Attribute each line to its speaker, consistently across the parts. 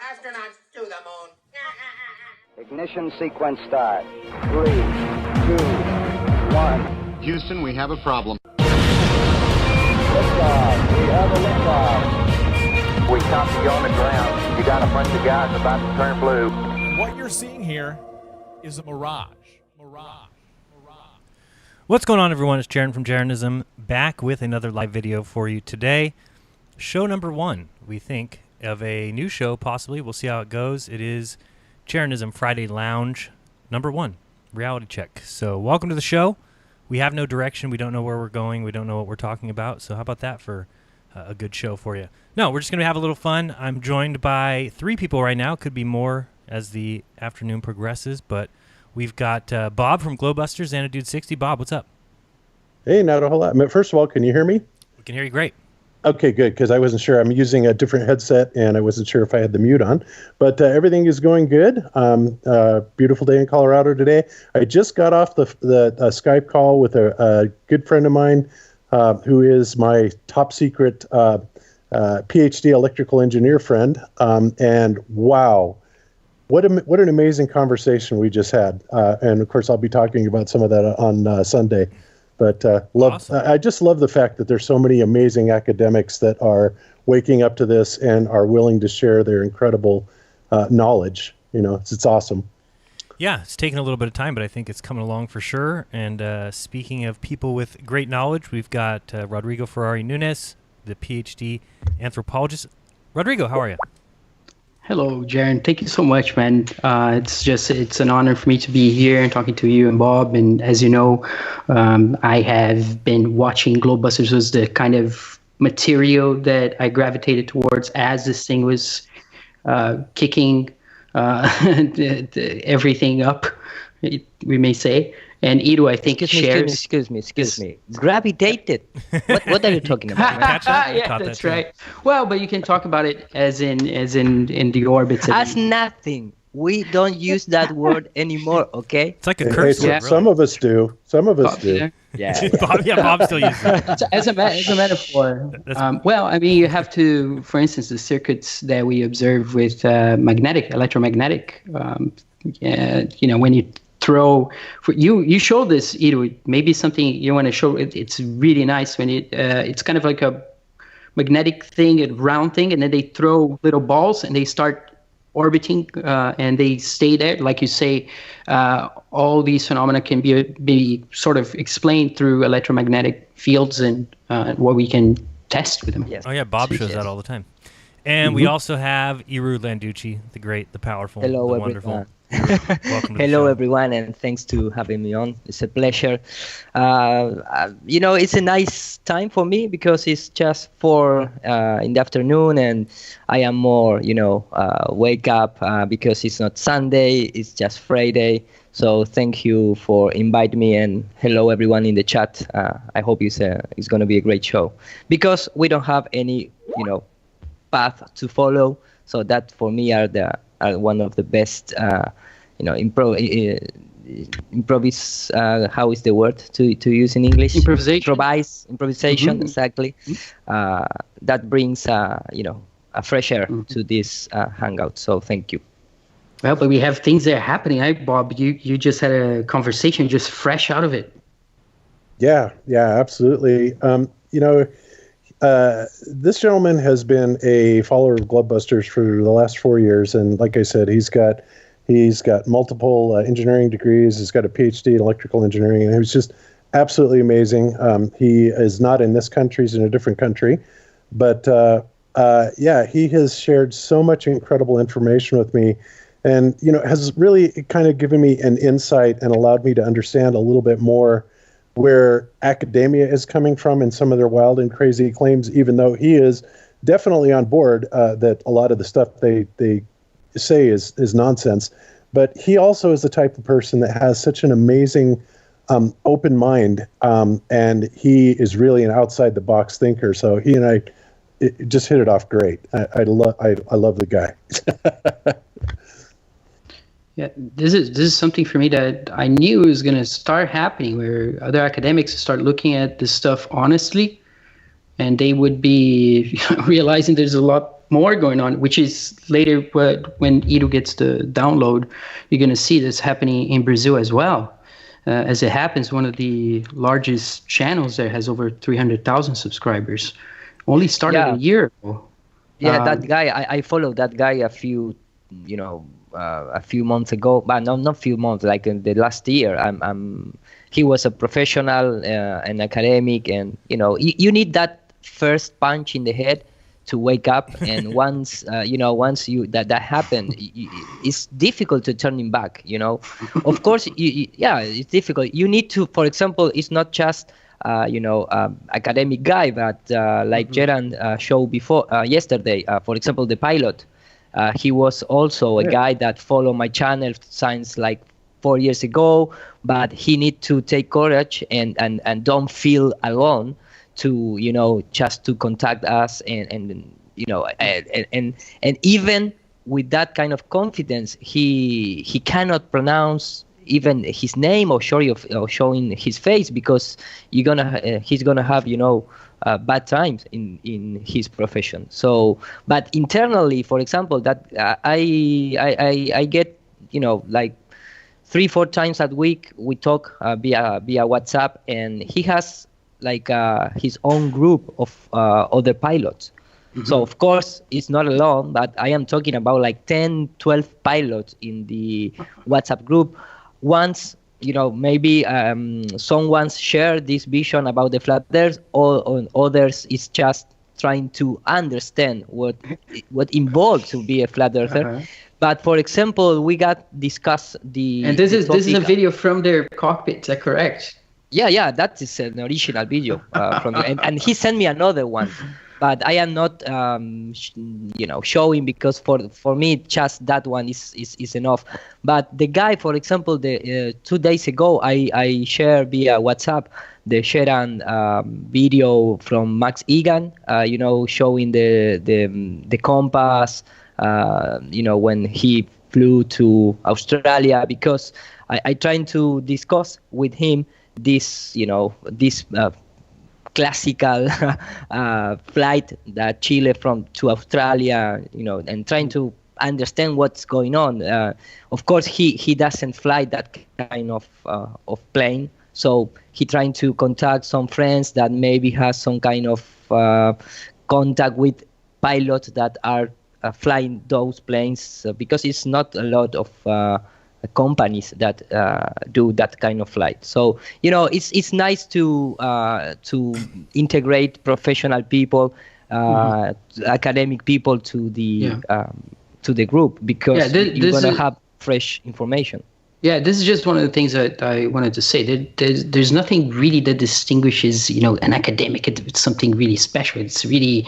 Speaker 1: Astronauts to the moon.
Speaker 2: Ignition sequence start. 3, 2, 1.
Speaker 3: Houston, we have a problem.
Speaker 2: Liftoff. We have a liftoff.
Speaker 4: We copy you on the ground. You got a bunch of guys about to turn blue.
Speaker 5: What you're seeing here is a mirage.
Speaker 6: What's going on, everyone? It's Jaron from Jeranism, back with another live video for you today. Show number 1, we think, of a new show, possibly. We'll see how it goes. It is Jeranism Friday Lounge, number 1, reality check. So welcome to the show. We have no direction. We don't know where we're going. We don't know what we're talking about. So how about that for a good show for you? No, we're just going to have a little fun. I'm joined by 3 people right now. Could be more as the afternoon progresses, but we've got Bob from Glowbusters and a Dude 60. Bob, what's up?
Speaker 7: Hey, not a whole lot. First of all, can you hear me?
Speaker 6: We can hear you great.
Speaker 7: Okay, good, because I wasn't sure. I'm using a different headset, and I wasn't sure if I had the mute on. But everything is going good. Beautiful day in Colorado today. I just got off the Skype call with a good friend of mine who is my top secret PhD electrical engineer friend. And wow, what an amazing conversation we just had. And, of course, I'll be talking about some of that on Sunday. But
Speaker 6: Awesome.
Speaker 7: I just love the fact that there's so many amazing academics that are waking up to this and are willing to share their incredible knowledge. You know, it's awesome.
Speaker 6: Yeah, it's taken a little bit of time, but I think it's coming along for sure. And speaking of people with great knowledge, we've got Rodrigo Ferrari Nunes, the PhD anthropologist. Rodrigo, how are you?
Speaker 8: Hello, Jaron. Thank you so much, man. It's an honor for me to be here and talking to you and Bob. And as you know, I have been watching Glowbusters was the kind of material that I gravitated towards as this thing was kicking everything up, we may say. And Ido, I think, shares...
Speaker 9: Excuse me. Gravitated. What are you talking about?
Speaker 6: Catch that?
Speaker 8: Yeah,
Speaker 6: Caught
Speaker 8: that's
Speaker 6: that too.
Speaker 8: right. Well, but you can talk about it as in the orbits.
Speaker 9: As nothing. We don't use that word anymore, okay?
Speaker 6: It's like a
Speaker 7: Hey,
Speaker 6: curse word,
Speaker 8: Yeah.
Speaker 6: really.
Speaker 7: Some of us do. Some of us do.
Speaker 9: Yeah.
Speaker 6: Bob still uses it.
Speaker 8: So as a metaphor, well, I mean, you have to, for instance, the circuits that we observe with electromagnetic, when you throw, you show this, Ido, maybe something you want to show. It's really nice when it's kind of like a magnetic thing, a round thing, and then they throw little balls and they start orbiting and they stay there. Like you say, all these phenomena can be sort of explained through electromagnetic fields and what we can test with them.
Speaker 9: Yes.
Speaker 6: Oh, yeah, Bob shows that all the time. And we also have Iru Landucci, the great, the powerful,
Speaker 9: Hello,
Speaker 6: the
Speaker 9: everyone.
Speaker 6: wonderful. Welcome to the
Speaker 9: Hello,
Speaker 6: show.
Speaker 9: everyone, and thanks to having me on. It's a pleasure. It's a nice time for me because it's just 4 in the afternoon, and I am more, wake up because it's not Sunday, it's just Friday. So thank you for inviting me, and hello, everyone in the chat. I hope it's going to be a great show because we don't have any, path to follow. So that for me are one of the best, improvise. How is the word to use in English? Improvisation, exactly. That brings, a fresh air to this hangout. So thank you.
Speaker 8: Well, but we have things that are happening, right, Bob? You just had a conversation just fresh out of it.
Speaker 7: Yeah, absolutely. This gentleman has been a follower of Glowbusters for the last 4 years, and like I said, he's got multiple engineering degrees. He's got a PhD in electrical engineering, and it was just absolutely amazing. He is not in this country; he's in a different country, but he has shared so much incredible information with me, and has really kind of given me an insight and allowed me to understand a little bit more where academia is coming from and some of their wild and crazy claims, even though he is definitely on board that a lot of the stuff they say is nonsense. But he also is the type of person that has such an amazing open mind, and he is really an outside the box thinker. So he and I just hit it off great. I love the guy.
Speaker 8: Yeah, this is something for me that I knew was going to start happening, where other academics start looking at this stuff honestly, and they would be realizing there's a lot more going on, which is later when Edu gets the download, you're going to see this happening in Brazil as well. As it happens, one of the largest channels there has over 300,000 subscribers. Only started a year ago.
Speaker 9: Yeah, that guy, I followed that guy a few months ago, but not few months, like in the last year. He was a professional, an academic, and you need that first punch in the head to wake up. And once that happened, it's difficult to turn him back. Of course, it's difficult. You need to, for example, it's not just academic guy, but like Geran showed before yesterday, for example, the pilot. He was also a guy that followed my channel since like 4 years ago, but he need to take courage and don't feel alone to just to contact us and even with that kind of confidence, he cannot pronounce even his name or showing his face, because he's gonna have bad times in his profession. So, but internally, for example, that I get like 3-4 times a week we talk via WhatsApp, and he has like his own group of other pilots. Mm-hmm. So of course it's not alone, but I am talking about like 10-12 pilots in the WhatsApp group. Once maybe someone shared this vision about the flat earth, or on others is just trying to understand what involves to be a flat earther. Uh-huh. But for example, we got discussed
Speaker 8: and this is a video from their cockpit. Is that correct?
Speaker 9: Yeah, that is an original video from and he sent me another one, but I am not showing, because for me just that one is enough. But the guy, for example, the 2 days ago I shared via WhatsApp the Geran video from Max Egan, showing the compass, when he flew to Australia, because I trying to discuss with him this classical flight that Chile to Australia, and trying to understand what's going on. Of course, he doesn't fly that kind of plane, so he trying to contact some friends that maybe has some kind of contact with pilots that are flying those planes, because it's not a lot of companies that do that kind of flight. So it's nice to integrate professional people, academic people to the group, because you're gonna have fresh information.
Speaker 8: Yeah, this is just one of the things that I wanted to say. There's nothing really that distinguishes, an academic. It's something really special. It's really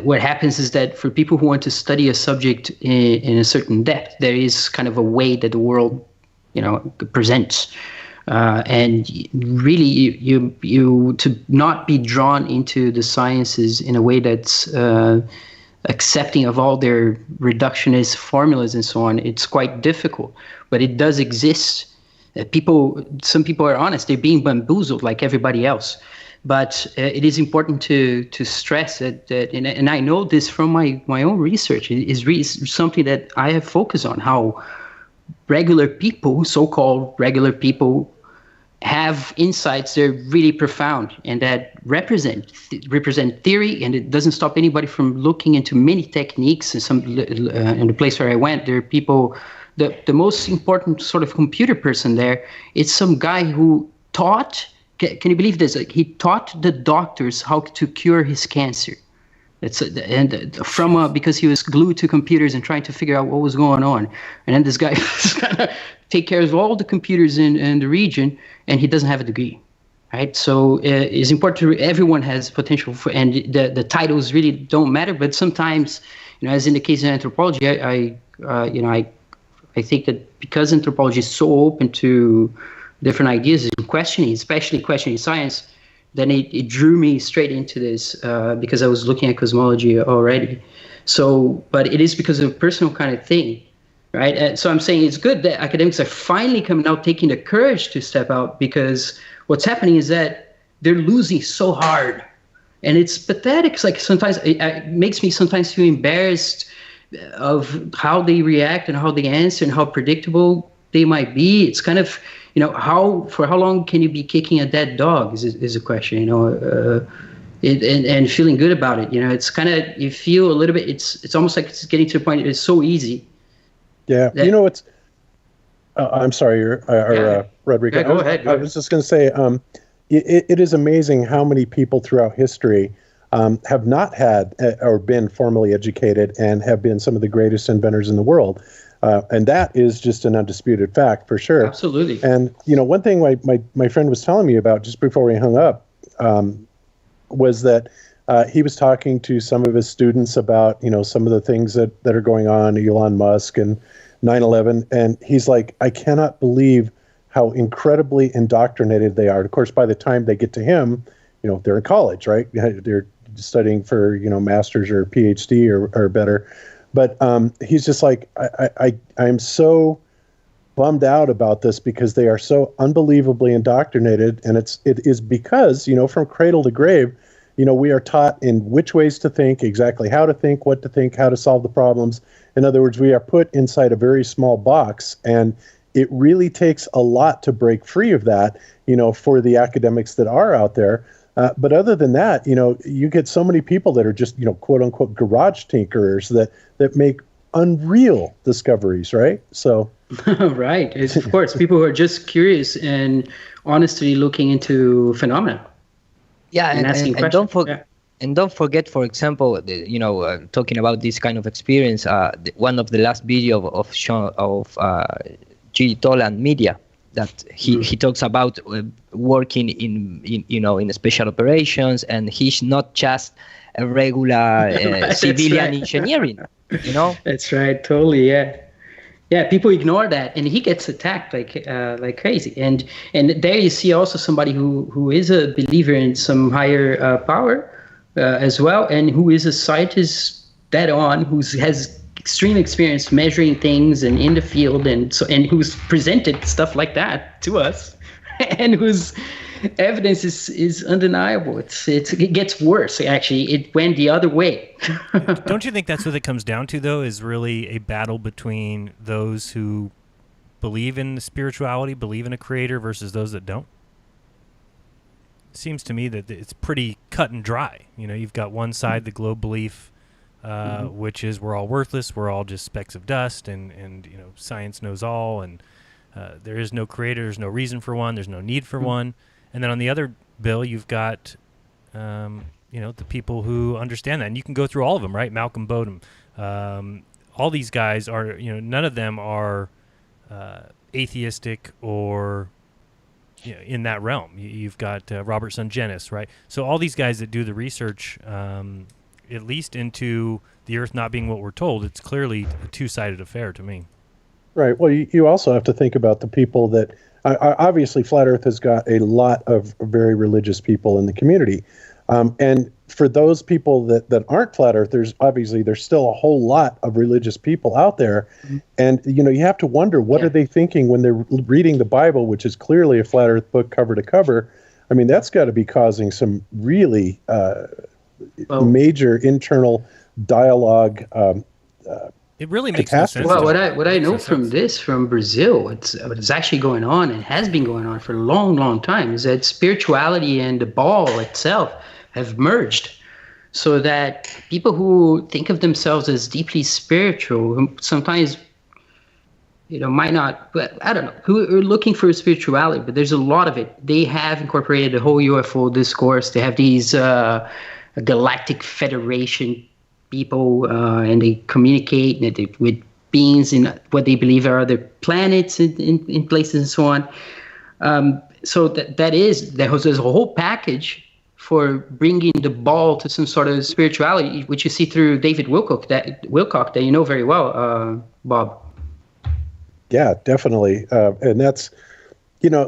Speaker 8: what happens is that for people who want to study a subject in a certain depth, there is kind of a way that the world, presents. And really, you to not be drawn into the sciences in a way that's accepting of all their reductionist formulas and so on, it's quite difficult, but it does exist. Some people are honest; they're being bamboozled like everybody else. But it is important to stress that and I know this from my own research. It is really something that I have focused on, how regular people, so-called regular people, have insights that are really profound and that represent theory, and it doesn't stop anybody from looking into many techniques. In the place where I went, there are people. The most important sort of computer person there, it's some guy who taught. Can you believe this? Like, he taught the doctors how to cure his cancer. Because he was glued to computers and trying to figure out what was going on. And then this guy was gonna take care of all the computers in the region, and he doesn't have a degree, right? So it's important. Everyone has potential and the titles really don't matter. But sometimes, as in the case of anthropology, I think that because anthropology is so open to different ideas and questioning, especially questioning science, then it drew me straight into this because I was looking at cosmology already. So, but it is because of a personal kind of thing, right? And so I'm saying it's good that academics are finally coming out, taking the courage to step out, because what's happening is that they're losing so hard. And it's pathetic. It's like sometimes it makes me sometimes feel embarrassed of how they react and how they answer and how predictable they might be. It's kind of, for how long can you be kicking a dead dog is a question, and feeling good about it. It's kind of, you feel a little bit, it's almost like it's getting to the point it's so easy.
Speaker 7: Yeah. It's, I'm sorry, Rodrigo.
Speaker 8: Yeah, go ahead.
Speaker 7: I was just going to say, it is amazing how many people throughout history have not had or been formally educated and have been some of the greatest inventors in the world. And that is just an undisputed fact for sure.
Speaker 8: Absolutely.
Speaker 7: And, one thing my friend was telling me about just before we hung up was that he was talking to some of his students about, some of the things that are going on, Elon Musk and 9/11. And he's like, I cannot believe how incredibly indoctrinated they are. Of course, by the time they get to him, they're in college, right? They're studying for, master's or PhD or better. But he's just like, I'm so bummed out about this because they are so unbelievably indoctrinated. And it is because, from cradle to grave, we are taught in which ways to think, exactly how to think, what to think, how to solve the problems. In other words, we are put inside a very small box, and it really takes a lot to break free of that, for the academics that are out there. But other than that, you get so many people that are just, quote unquote, garage tinkerers that make unreal discoveries, right? So,
Speaker 8: right. It's, of course, people who are just curious and honestly looking into phenomena.
Speaker 9: Yeah,
Speaker 8: and asking questions.
Speaker 9: And don't forget, for example, talking about this kind of experience, one of the last video of G. Toland Media, that he talks about working in special operations, and he's not just a regular civilian engineering.
Speaker 8: That's right, totally, yeah. People ignore that, and he gets attacked like crazy. And there you see also somebody who is a believer in some higher power as well, and who is a scientist dead on, who has extreme experience measuring things and in the field, and who's presented stuff like that to us, and whose evidence is undeniable. It gets worse, actually. It went the other way.
Speaker 6: Don't you think that's what it comes down to, though, is really a battle between those who believe in spirituality, believe in a creator, versus those that don't? It seems to me that it's pretty cut and dry. You've got one side, the globe belief, which is we're all worthless, we're all just specks of dust, and science knows all, and there is no creator, there's no reason for one, there's no need for one. And then on the other bill, you've got the people who understand that, and you can go through all of them, right? Malcolm Bodum, all these guys are, none of them are atheistic or in that realm. You've got Robert Sungenis, right? So all these guys that do the research, at least into the Earth not being what we're told, it's clearly a two-sided affair to me.
Speaker 7: Right. Well, you also have to think about the people that obviously Flat Earth has got a lot of very religious people in the community. And for those people that aren't Flat Earthers, obviously there's still a whole lot of religious people out there. Mm-hmm. And, you have to wonder, what are they thinking when they're reading the Bible, which is clearly a Flat Earth book cover to cover? I mean, that's got to be causing some really major internal dialogue.
Speaker 6: It really makes no sense.
Speaker 8: Well, what I know from Brazil, it's actually going on and has been going on for a long, long time, is that spirituality and the ball itself have merged, so that people who think of themselves as deeply spiritual, who sometimes might not, but I don't know, who are looking for spirituality, but there's a lot of it. They have incorporated the whole UFO discourse. They have these galactic federation people, and they communicate with beings in what they believe are other planets in places and so on. So there's a whole package for bringing the ball to some sort of spirituality, which you see through David Wilcock that you know very well, Bob.
Speaker 7: Yeah, definitely. And that's,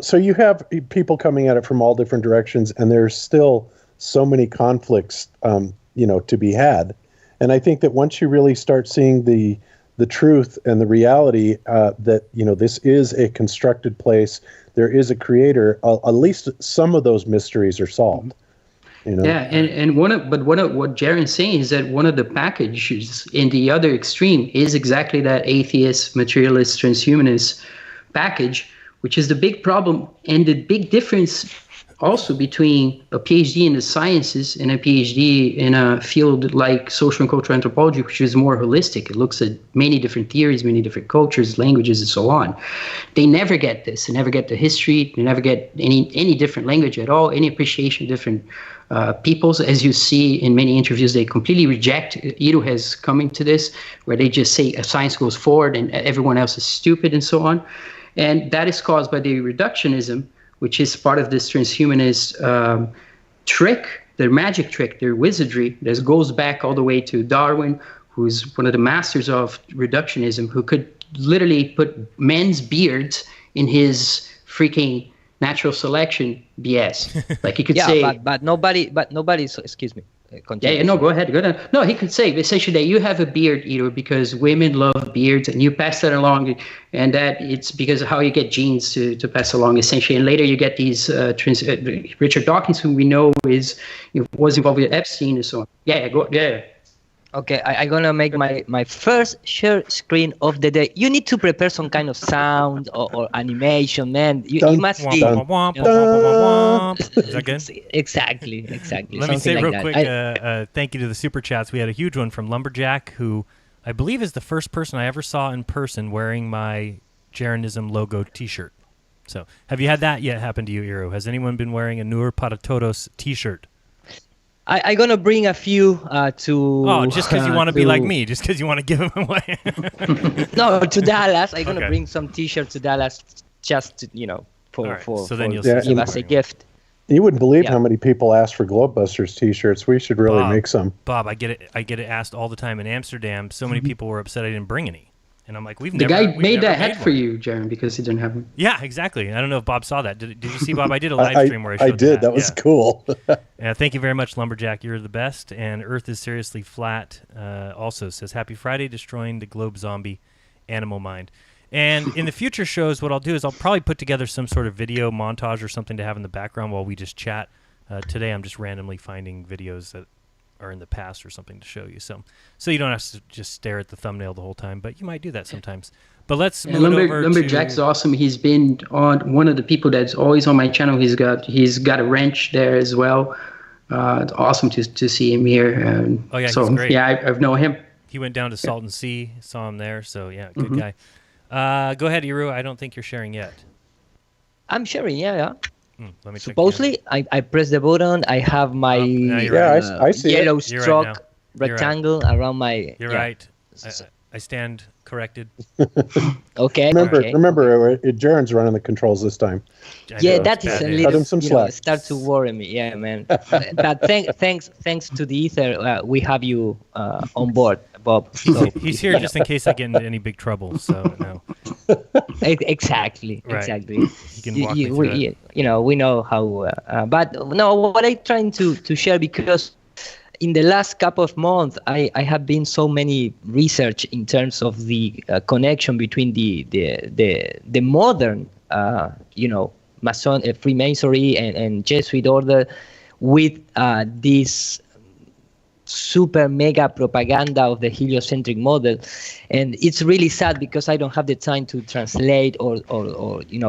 Speaker 7: so you have people coming at it from all different directions, and there's still so many conflicts, to be had. And I think that once you really start seeing the truth and the reality that, this is a constructed place, there is a creator, at least some of those mysteries are solved. You know?
Speaker 8: Yeah, and one of what Jaron's saying is that one of the packages in the other extreme is exactly that atheist, materialist, transhumanist package, which is the big problem and the big difference also between a PhD in the sciences and a PhD in a field like social and cultural anthropology, which is more holistic. It looks at many different theories, many different cultures, languages, and so on. They never get this. They never get the history. They never get any different language at all, any appreciation of different peoples. As you see in many interviews, they completely reject. Iro has come into this, where they just say science goes forward and everyone else is stupid and so on. And that is caused by the reductionism, which is part of this transhumanist trick, their magic trick, their wizardry, that goes back all the way to Darwin, who's one of the masters of reductionism, who could literally put men's beards in his freaking natural selection BS. Like he could say,
Speaker 9: but nobody. So, excuse me.
Speaker 8: Yeah, no, go ahead. No, he could say essentially that you have a beard, Iro, because women love beards, and you pass that along, and that it's because of how you get genes to pass along, essentially. And later you get these Richard Dawkins, who we know was involved with Epstein and so on. Yeah.
Speaker 9: Okay, I'm gonna make my first share screen of the day. You need to prepare some kind of sound or animation, man. You must be.
Speaker 6: Is that good?
Speaker 9: Exactly.
Speaker 6: Let me say real quick, thank you to the super chats. We had a huge one from Lumberjack, who I believe is the first person I ever saw in person wearing my Jeranism logo T-shirt. So, have you had that yet happen to you, Iro? Has anyone been wearing a Nur para Todos T-shirt?
Speaker 9: I'm going to bring a few to...
Speaker 6: Oh, just because you want to be like me, just because you want to give them away.
Speaker 9: No, to Dallas. I'm going to bring some T-shirts to Dallas just to, for give us a gift.
Speaker 7: You wouldn't believe how many people ask for Globebusters T-shirts. We should really make some.
Speaker 6: Bob, I get it asked all the time in Amsterdam. So many people were upset I didn't bring any. And I'm like, the
Speaker 8: guy made that hat for you, Jaron, because he didn't have them.
Speaker 6: Yeah, exactly. I don't know if Bob saw that. Did you see, Bob? I did a live stream where I showed
Speaker 7: I did. That was cool.
Speaker 6: Thank you very much, Lumberjack. You're the best. And Earth is Seriously Flat also says, Happy Friday, destroying the globe zombie animal mind. And in the future shows, what I'll do is I'll probably put together some sort of video montage or something to have in the background while we just chat. Today I'm just randomly finding videos that are in the past or something to show you. So you don't have to just stare at the thumbnail the whole time, but you might do that sometimes. But let's move over to...
Speaker 8: Lumberjack's awesome. He's been on one of the people that's always on my channel. He's got a wrench there as well. It's awesome to see him here.
Speaker 6: He's great.
Speaker 8: Yeah, I've known him.
Speaker 6: He went down to Salton Sea, saw him there. So yeah, good guy. Go ahead, Iru. I don't think you're sharing yet.
Speaker 9: I'm sharing, yeah.
Speaker 6: Let me
Speaker 9: Supposedly, I press the button. I have my
Speaker 7: I see
Speaker 9: yellow
Speaker 7: it.
Speaker 9: stroke rectangle around my...
Speaker 6: You're right. I stand corrected.
Speaker 9: Okay.
Speaker 7: Remember, Jaron's running the controls this time.
Speaker 9: Yeah, that is a little...
Speaker 7: Cut him some slack.
Speaker 9: Start to worry me. Yeah, man. But thanks to the Ether, we have you on board, Bob. So,
Speaker 6: he's here just in case I get into any big trouble. So no.
Speaker 9: Exactly.
Speaker 6: Right.
Speaker 9: Exactly.
Speaker 6: He can walk me through it.
Speaker 9: We know how. But no, what I'm trying to share, because in the last couple of months, I have been so many research in terms of the connection between the modern, Freemasonry and Jesuit order with this super mega propaganda of the heliocentric model. And it's really sad because I don't have the time to translate or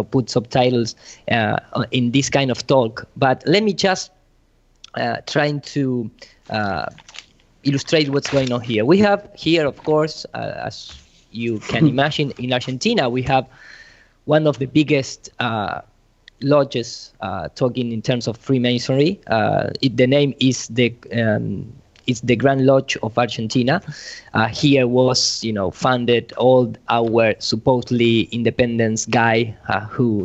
Speaker 9: put subtitles in this kind of talk. But let me just trying to illustrate what's going on here. We have here, of course, as you can imagine, in Argentina, we have one of the biggest lodges talking in terms of Freemasonry. The name is it's the Grand Lodge of Argentina. Here was, founded all our supposedly independence guy who,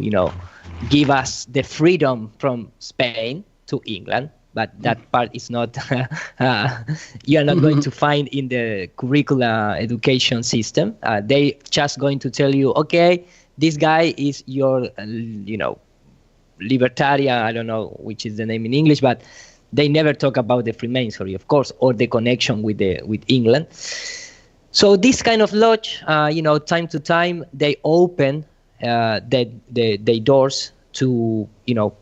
Speaker 9: give us the freedom from Spain to England. But that part is not, you are not going to find in the curricula education system. They just going to tell you, okay, this guy is your, libertarian, I don't know which is the name in English, but they never talk about the Freemasonry, of course, or the connection with England. So this kind of lodge, time to time, they open the doors to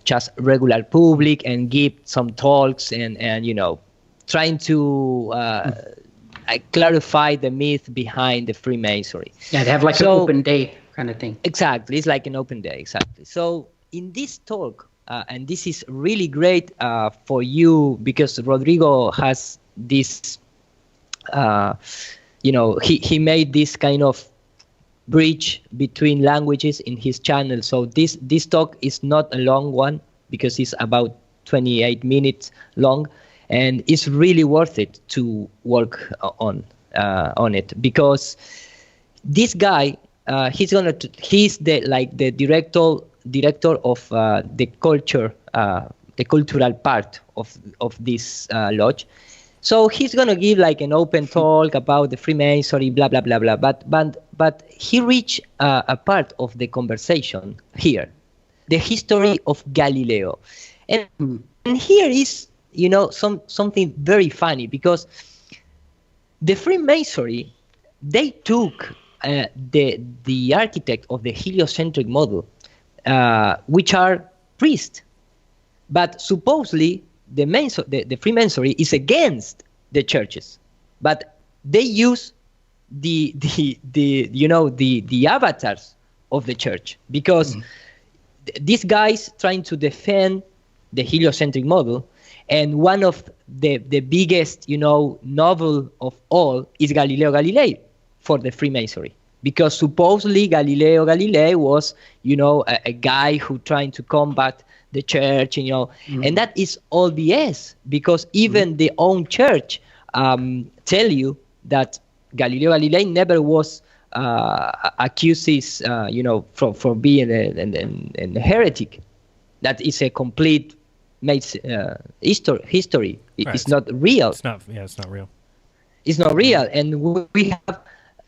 Speaker 9: just regular public and give some talks and trying to clarify the myth behind the Freemasonry.
Speaker 8: Yeah, they have like an open day kind of thing.
Speaker 9: Exactly, it's like an open day. Exactly. So in this talk, and this is really great for you because Rodrigo has this. He made this kind of bridge between languages in his channel. So this talk is not a long one because it's about 28 minutes long, and it's really worth it to work on it because this guy he's the director of the cultural part of this lodge. So he's gonna give like an open talk about the Freemasonry, blah blah blah blah. But he reached a part of the conversation here, the history of Galileo, and here is something very funny because the Freemasonry, they took the architect of the heliocentric model, which are priests, but supposedly the Freemasonry is against the churches, but they use the avatars of the church because these guys trying to defend the heliocentric model, and one of the biggest novel of all is Galileo Galilei for the Freemasonry, because supposedly Galileo Galilei was a guy who trying to combat the church, and that is all BS because even the own church tell you that Galileo Galilei never was accused for being a heretic. That is a complete history. It's not real.
Speaker 6: It's not real.
Speaker 9: It's not real, and we have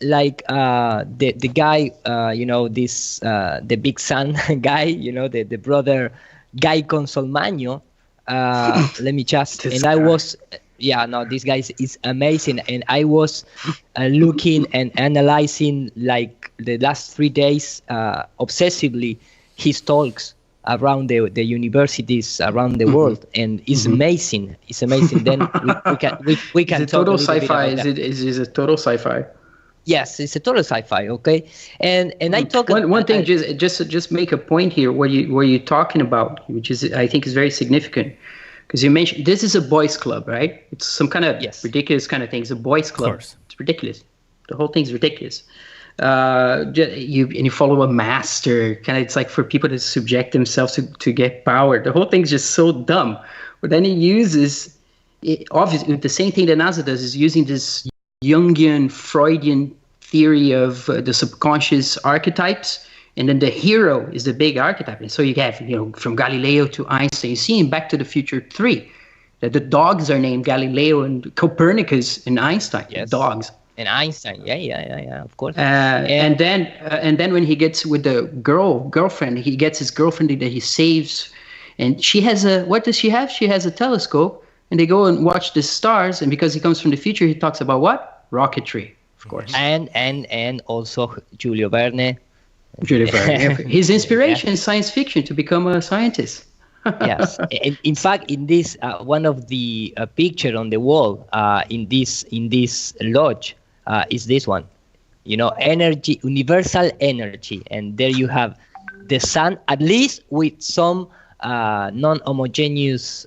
Speaker 9: like the guy, this the big son guy, the brother Guy Consolmagno. Let me just. This guy is amazing, and I was looking and analyzing like the last 3 days obsessively his talks around the universities around the world, and it's amazing. It's amazing. Then we can
Speaker 8: talk total sci-fi. Is it total sci-fi?
Speaker 9: Yes, it's a total sci-fi. Okay, and I talk
Speaker 8: one thing. Just make a point here. What you're talking about, which is I think is very significant, because you mentioned this is a boys' club, right? It's some kind of ridiculous kind of thing. It's a boys' club. Of course. It's ridiculous. The whole thing's ridiculous. You follow a master. Kind of, it's like for people to subject themselves to get power. The whole thing's just so dumb. But then he uses obviously the same thing that NASA does is using this Jungian, Freudian theory of the subconscious archetypes, and then the hero is the big archetype. And so you have, from Galileo to Einstein. You see in Back to the Future 3 that the dogs are named Galileo and Copernicus and Einstein.
Speaker 9: Yes.
Speaker 8: Dogs.
Speaker 9: And Einstein, yeah, of course.
Speaker 8: And then when he gets with the girlfriend, he gets his girlfriend that he saves, and she has what does she have? She has a telescope, and they go and watch the stars. And because he comes from the future, he talks about what? Rocketry, of course.
Speaker 9: And also Julio Verne.
Speaker 8: His inspiration is science fiction to become a scientist.
Speaker 9: Yes. In fact, in this one of the picture on the wall in this lodge is this one. Energy, universal energy, and there you have the sun, at least with some non-homogeneous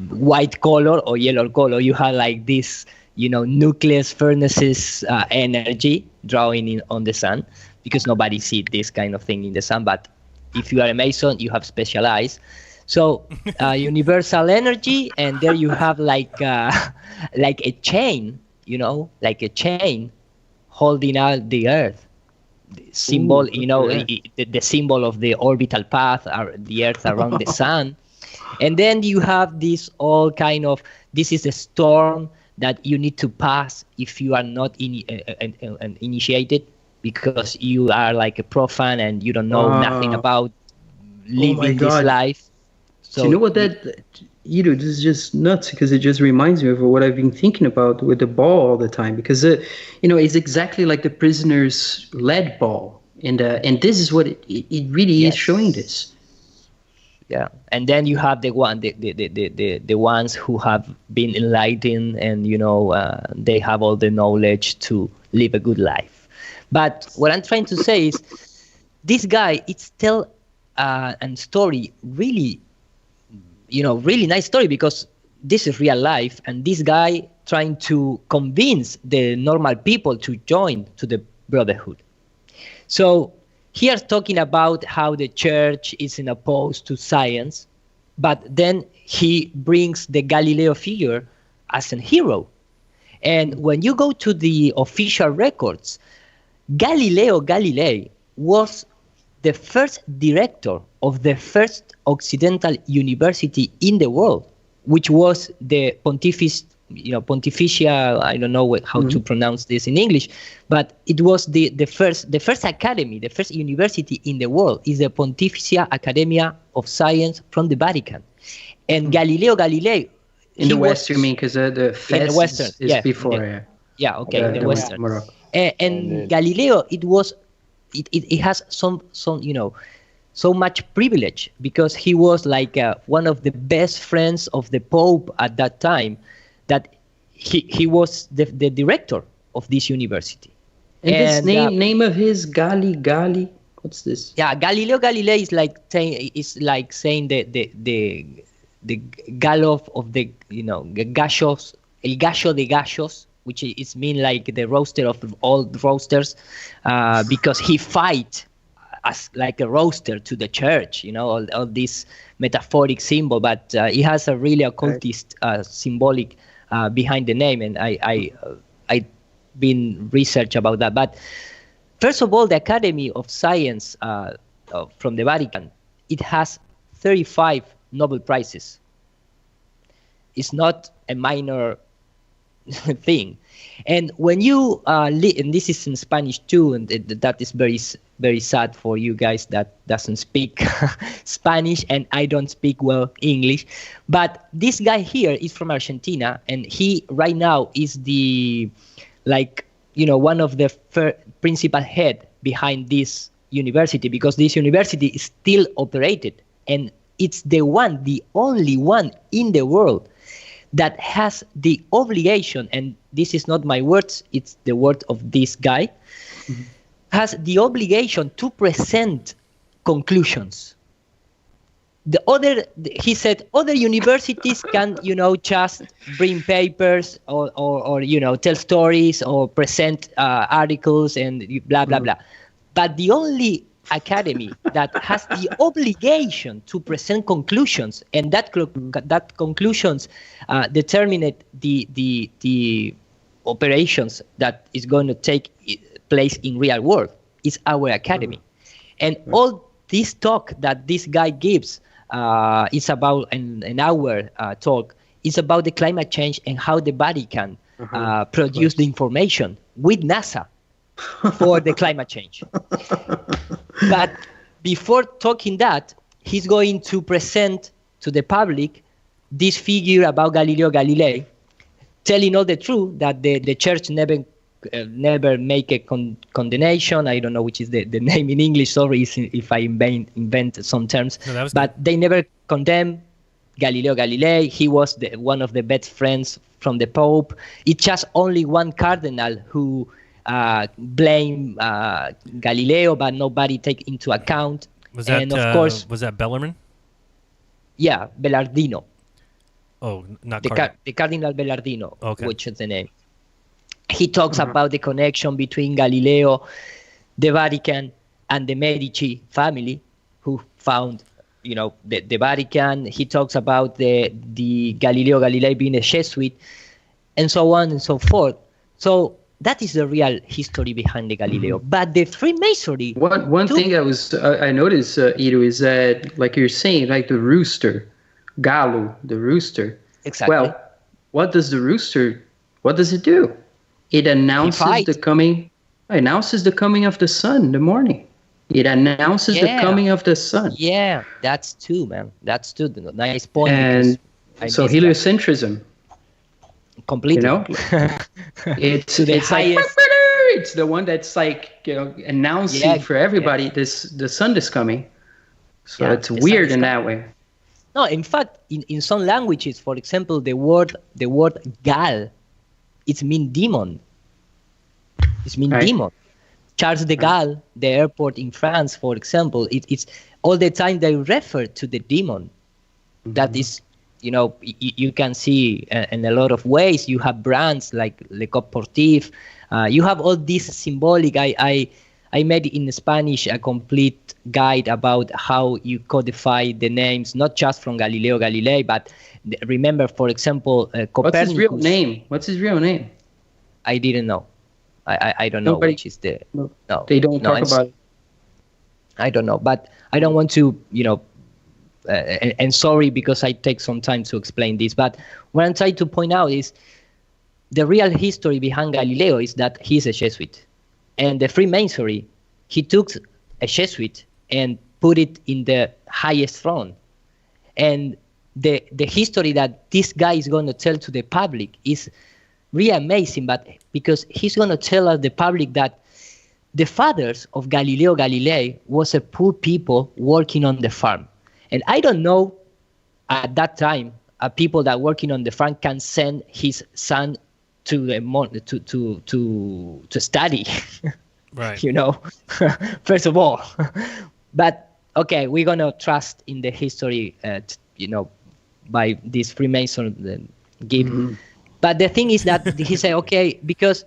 Speaker 9: white color or yellow color. You have like this, nucleus furnaces energy drawing in on the sun, because nobody sees this kind of thing in the sun. But if you are a Mason, you have special eyes. So universal energy, and there you have like a chain, like a chain holding out the Earth. The symbol, the symbol of the orbital path, the Earth around the sun. And then you have this all kind of, this is a storm that you need to pass if you are not initiated, because you are like a profane and you don't know nothing about living this life. So
Speaker 8: you know what this is just nuts, because it just reminds me of what I've been thinking about with the ball all the time, because it's exactly like the prisoner's lead ball. And this is what it really is showing this.
Speaker 9: Yeah, and then you have the ones who have been enlightened, and they have all the knowledge to live a good life. But what I'm trying to say is, this guy, it's tell and story really, really nice story, because this is real life, and this guy trying to convince the normal people to join to the brotherhood. So here talking about how the church is in opposed to science, but then he brings the Galileo figure as a hero. And when you go to the official records, Galileo Galilei was the first director of the first Occidental university in the world, which was the Pontificia, I don't know how to pronounce this in English, but it was the first academy, the first university in the world is the Pontificia Academia of Science from the Vatican. And Galileo Galilei,
Speaker 8: in the West, you mean, because the
Speaker 9: in the Western
Speaker 8: is before.
Speaker 9: in the Western.
Speaker 8: Morocco.
Speaker 9: And Galileo, it has some so much privilege, because he was like one of the best friends of the Pope at that time, that he was the director of this university.
Speaker 8: And this name of his, Gali, what's this?
Speaker 9: Yeah, Galileo Galilei is like saying the gallo of the gallos, el gallo de gallos, which is mean like the roaster of all roasters, because he fight as like a roaster to the church, all this metaphoric symbol, but it has a really occultist symbolic behind the name, and I been research about that. But first of all, the Academy of Science from the Vatican, it has 35 Nobel Prizes. It's not a minor thing. And when you and this is in Spanish too, and that is very, very sad for you guys that doesn't speak Spanish, and I don't speak well English. But this guy here is from Argentina, and he right now is the one of the principal head behind this university, because this university is still operated, and it's the only one in the world that has the obligation, and this is not my words, it's the word of this guy, has the obligation to present conclusions. He said other universities can, just bring papers or tell stories or present articles and blah, blah, blah. But the only academy that has the obligation to present conclusions, and that conclusions determine the operations that is going to take place in real world, is our academy. And all this talk that this guy gives is about an hour talk is about the climate change and how the Vatican produced the information with NASA for the climate change. But before talking that, he's going to present to the public this figure about Galileo Galilei, telling all the truth, that the church never make a condemnation. I don't know which is the name in English. Sorry if I invent some terms. No, but they never condemn Galileo Galilei. He was one of the best friends from the Pope. It's just only one cardinal who blame Galileo, but nobody take into account.
Speaker 6: Was that,
Speaker 9: and of course,
Speaker 6: was that Bellarmine?
Speaker 9: Yeah, Bellardino.
Speaker 6: Oh, not
Speaker 9: the Cardinal Bellardino,
Speaker 6: okay.
Speaker 9: Which is the name. He talks about the connection between Galileo, the Vatican, and the Medici family, who found, the Vatican. He talks about the Galileo Galilei being a Jesuit, and so on and so forth. So that is the real history behind the Galileo. But the Freemasonry.
Speaker 8: One thing I noticed, Ido, is that, like you're saying, like the rooster, Gallo, the rooster.
Speaker 9: Exactly.
Speaker 8: Well, what does the rooster? What does it do? It announces the coming. It announces the coming of the sun in the morning. It announces the coming of the sun.
Speaker 9: Yeah, that's true, man. That's true. Nice point.
Speaker 8: And so heliocentrism.
Speaker 9: Completely.
Speaker 8: It's
Speaker 9: to the
Speaker 8: it's
Speaker 9: highest.
Speaker 8: Like, it's the one that's like, announcing for everybody the sun is coming. So it's weird in that way.
Speaker 9: No, in fact, in some languages, for example, the word Gal, it means demon. It means demon. Charles de Gaulle, the airport in France, for example, it's all the time they refer to the demon. That is, you can see in a lot of ways. You have brands like Le Cop Sportif. You have all this symbolic. I made in Spanish a complete guide about how you codify the names, not just from Galileo Galilei, but remember, for example, Copernicus.
Speaker 8: What's his real name?
Speaker 9: I didn't know. I don't know which is the...
Speaker 8: No, they don't talk about it.
Speaker 9: I don't know, but I don't want to, and sorry because I take some time to explain this, but what I'm trying to point out is the real history behind Galileo is that he's a Jesuit. And the Freemasonry, he took a Jesuit and put it in the highest throne. And the history that this guy is going to tell to the public is really amazing, but because he's going to tell us the public that the fathers of Galileo Galilei was a poor people working on the farm. And I don't know at that time, people that working on the farm can send his son to study,
Speaker 6: right?
Speaker 9: First of all, but okay, we're gonna trust in the history, by this Freemason give.
Speaker 8: Mm-hmm.
Speaker 9: But the thing is that he said, okay, because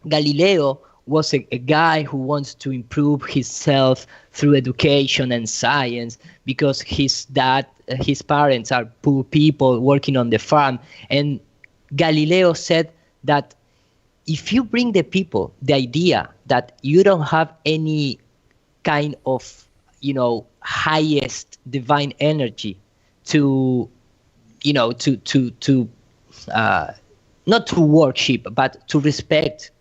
Speaker 9: Galileo was a guy who wants to improve himself through education and science, because his parents are poor people working on the farm, and Galileo said that if you bring the people the idea that you don't have any kind of, highest divine energy to not to worship, but to respect,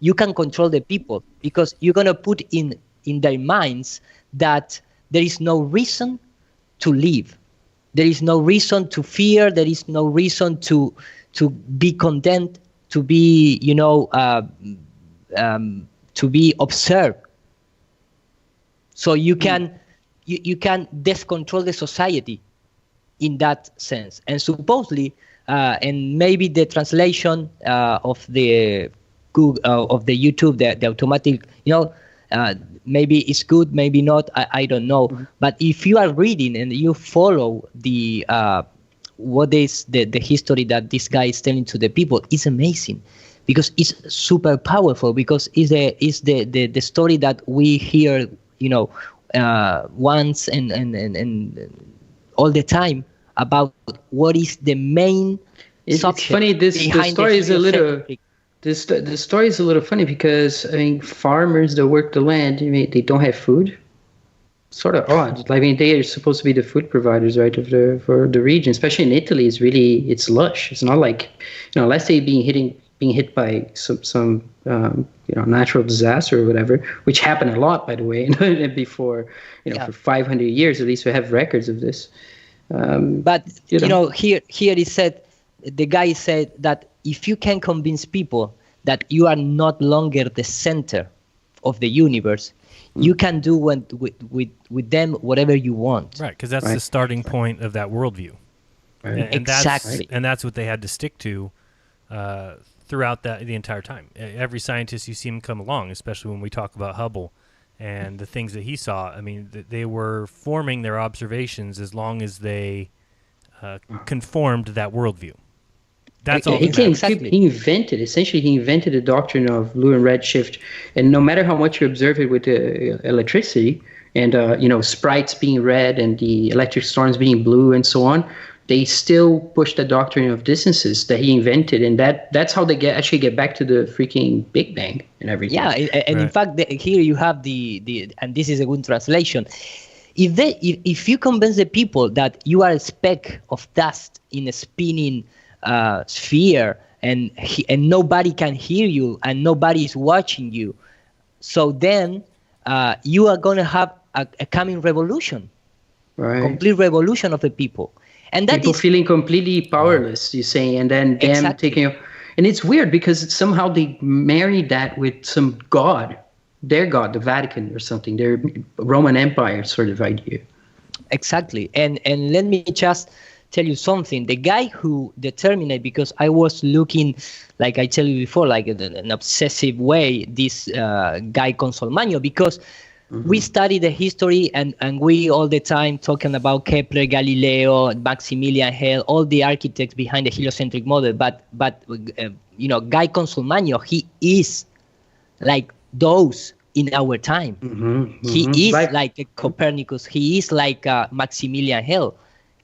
Speaker 9: you can control the people, because you're going to put in their minds that there is no reason to live. There is no reason to fear. There is no reason to be content, to be, to be observed. So you can discontrol the society in that sense. And supposedly, and maybe the translation of the Google, of the YouTube, the automatic, maybe it's good, maybe not. I don't know. Mm-hmm. But if you are reading and you follow the what is the history that this guy is telling to the people, it's amazing, because it's super powerful, because it's the story that we hear, once and all the time about what is the main
Speaker 8: subject. It's funny, the story is a little... The story is a little funny, because farmers that work the land, they don't have food. Sort of odd. They are supposed to be the food providers, right, for the region. Especially in Italy, it's lush. It's not like, let's say being hit by some natural disaster or whatever, which happened a lot, by the way, before, for 500 years at least we have records of this.
Speaker 9: But here he said, the guy said that if you can convince people that you are not longer the center of the universe, you can do with them whatever you want.
Speaker 6: Right, because that's the starting point of that worldview. Right. And
Speaker 9: exactly.
Speaker 6: That's what they had to stick to throughout the entire time. Every scientist you see him come along, especially when we talk about Hubble and the things that he saw, they were forming their observations as long as they conformed to that worldview. That's all.
Speaker 8: He invented the doctrine of blue and redshift, and no matter how much you observe it with electricity and sprites being red and the electric storms being blue and so on, they still push the doctrine of distances that he invented, and that's how they actually get back to the freaking Big Bang and everything.
Speaker 9: Yeah, and in fact, here you have the and this is a good translation. If you convince the people that you are a speck of dust in a spinning sphere, and nobody can hear you and nobody is watching you, so then you are going to have a coming revolution, complete revolution of the people, and that
Speaker 8: people feeling completely powerless. You say, and then them taking. And it's weird because somehow they married that with some god, their god, the Vatican or something, their Roman Empire sort of idea.
Speaker 9: Exactly. And let me just tell you something. The guy who determined it, because I was looking, like I tell you before, like an obsessive way, this guy Consolmagno, because we study the history and we all the time talking about Kepler, Galileo, Maximilian Hale, all the architects behind the heliocentric model. But Guy Consolmagno, he is like those in our time. He is like a Copernicus. He is like Maximilian Hale.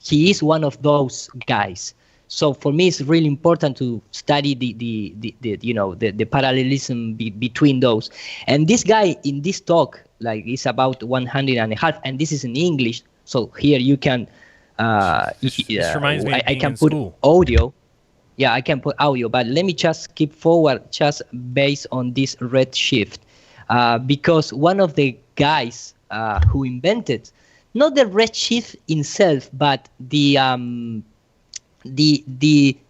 Speaker 9: He is one of those guys. So for me, it's really important to study the parallelism between those. And this guy in this talk, like, it's about 1.5, and this is in English. So here you can.
Speaker 6: This reminds me of
Speaker 9: I
Speaker 6: being
Speaker 9: can
Speaker 6: in
Speaker 9: put
Speaker 6: school.
Speaker 9: audio. Yeah, I can put audio, but let me just skip forward just based on this red shift. Because one of the guys who invented, not the redshift itself, but the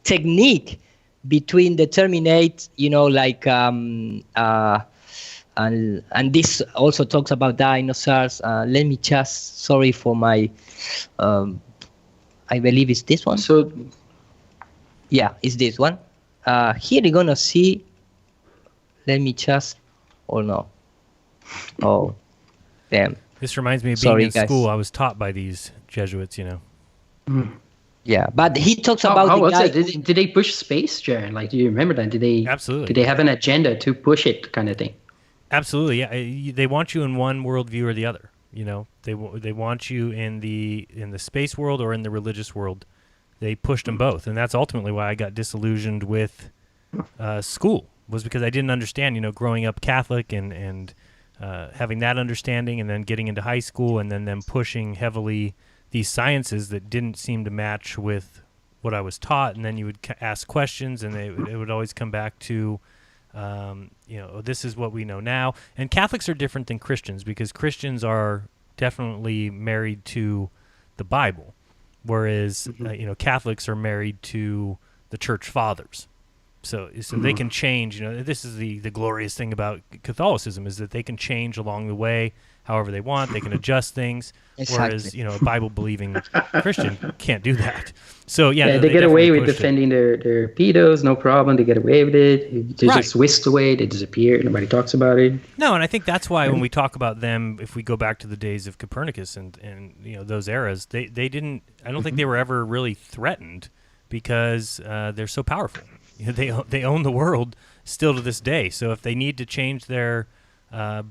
Speaker 9: technique between determinate, and this also talks about dinosaurs. Let me just, sorry for my, I believe it's this one.
Speaker 8: So,
Speaker 9: yeah, it's this one. Here you're gonna see. Let me just. Or no. Oh, damn.
Speaker 6: This reminds me of being
Speaker 9: Sorry,
Speaker 6: in
Speaker 9: guys.
Speaker 6: school. I was taught by these Jesuits,
Speaker 9: Yeah, but he talks
Speaker 8: how
Speaker 9: about the
Speaker 8: was
Speaker 9: guy.
Speaker 8: it? Did they push space, Jaron? Like, do you remember that?
Speaker 6: Absolutely.
Speaker 8: Did they have an agenda to push it, kind of thing?
Speaker 6: Absolutely, yeah. They want you in one worldview or the other. They want you in the space world or in the religious world. They pushed them both, and that's ultimately why I got disillusioned with school. Was because I didn't understand. Growing up Catholic and having that understanding, and then getting into high school, and then them pushing heavily these sciences that didn't seem to match with what I was taught, and then you would ask questions, and it would always come back to. This is what we know now. And Catholics are different than Christians because Christians are definitely married to the Bible, whereas Catholics are married to the Church Fathers. So they can change. This is the glorious thing about Catholicism, is that they can change along the way however they want. They can adjust things, whereas a Bible-believing Christian can't do that. So
Speaker 8: they get away with defending their pedos, no problem. They get away with it. They just whisked away. They disappear. Nobody talks about it.
Speaker 6: No, and I think that's why when we talk about them, if we go back to the days of Copernicus and those eras, they didn't. I don't think they were ever really threatened because they're so powerful. They own the world still to this day. So if they need to change their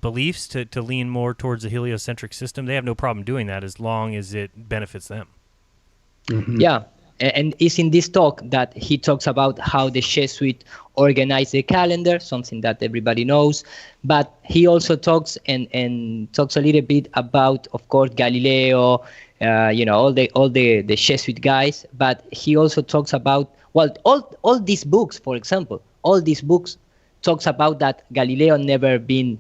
Speaker 6: beliefs to lean more towards a heliocentric system, they have no problem doing that as long as it benefits them.
Speaker 9: Yeah, and it's in this talk that he talks about how the Jesuit organized the calendar, something that everybody knows. But he also talks and talks a little bit about, of course, Galileo, all the Jesuit guys. But he also talks about, well, all these books, for example, all these books talks about that Galileo never been,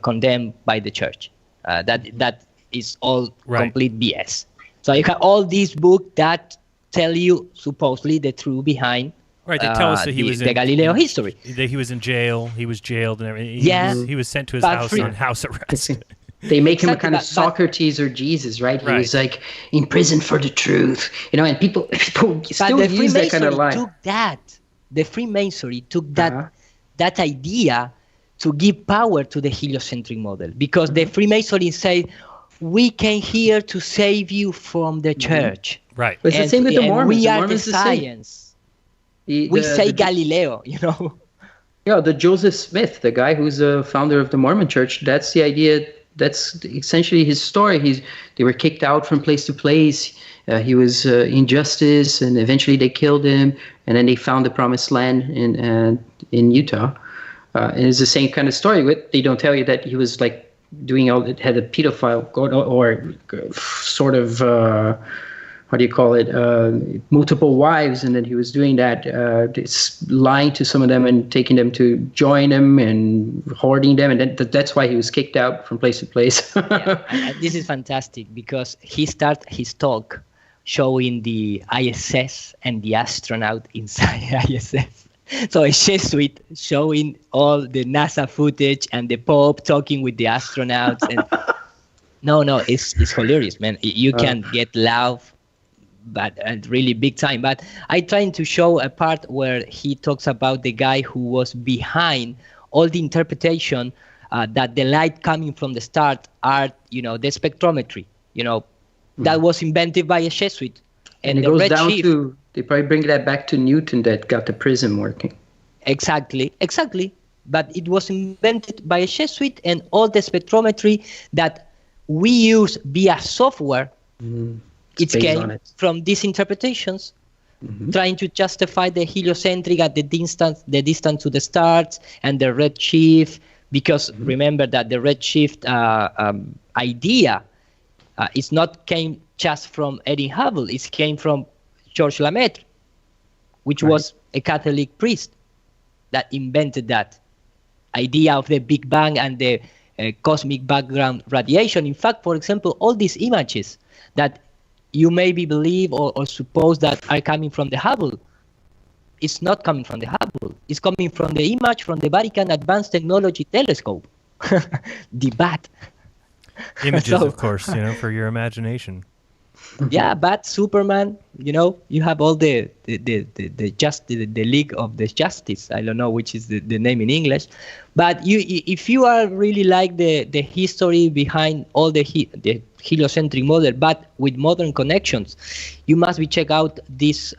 Speaker 9: condemned by the church. That is all complete BS. So you have all these books that tell you supposedly the truth behind.
Speaker 6: Right, they tell us that he was in
Speaker 9: the Galileo history.
Speaker 6: That he was in jail. He was jailed and everything. He was sent to his house on house arrest.
Speaker 8: They make him a kind of Socrates or Jesus, right? He was like in prison for the truth, and people still use that kind of line.
Speaker 9: The Freemasonry took that idea to give power to the heliocentric model, because the Freemasonry say, we came here to save you from the church.
Speaker 6: Right.
Speaker 8: But it's the same with the Mormons.
Speaker 9: We are the science. We say Galileo,
Speaker 8: Yeah, the Joseph Smith, the guy who's the founder of the Mormon Church, that's the idea. That's essentially his story. They were kicked out from place to place. He was injustice, and eventually they killed him. And then they found the promised land in Utah. And it's the same kind of story. But they don't tell you that he was like doing all that, had a pedophile or sort of how do you call it, multiple wives, and then he was doing that, lying to some of them and taking them to join him and hoarding them, and that's why he was kicked out from place to place.
Speaker 9: This is fantastic because he started his talk showing the ISS and the astronaut inside ISS. So a Jesuit showing all the NASA footage and the Pope talking with the astronauts. And no, it's hilarious, man. You can get laugh, but really big time. But I trying to show a part where he talks about the guy who was behind all the interpretation that the light coming from the start are, the spectrometry, that was invented by a Jesuit.
Speaker 8: And it goes down to, they probably bring that back to Newton that got the prism working.
Speaker 9: Exactly. But it was invented by a Jesuit, and all the spectrometry that we use via software, it came from these interpretations, trying to justify the heliocentric at the distance to the stars and the redshift, because remember that the redshift idea is not came just from Edwin Hubble. It came from Georges Lemaitre, which was a Catholic priest that invented that idea of the Big Bang and the cosmic background radiation. In fact, for example, all these images that you maybe believe or suppose that are coming from the Hubble, it's not coming from the Hubble. It's coming from the image from the Vatican Advanced Technology Telescope, the BAT.
Speaker 6: Images, of course, for your imagination.
Speaker 9: Yeah, but Superman, you have all the League of the Justice. I don't know which is the name in English, but if you are really like the history behind all the heliocentric model, but with modern connections, you must check out these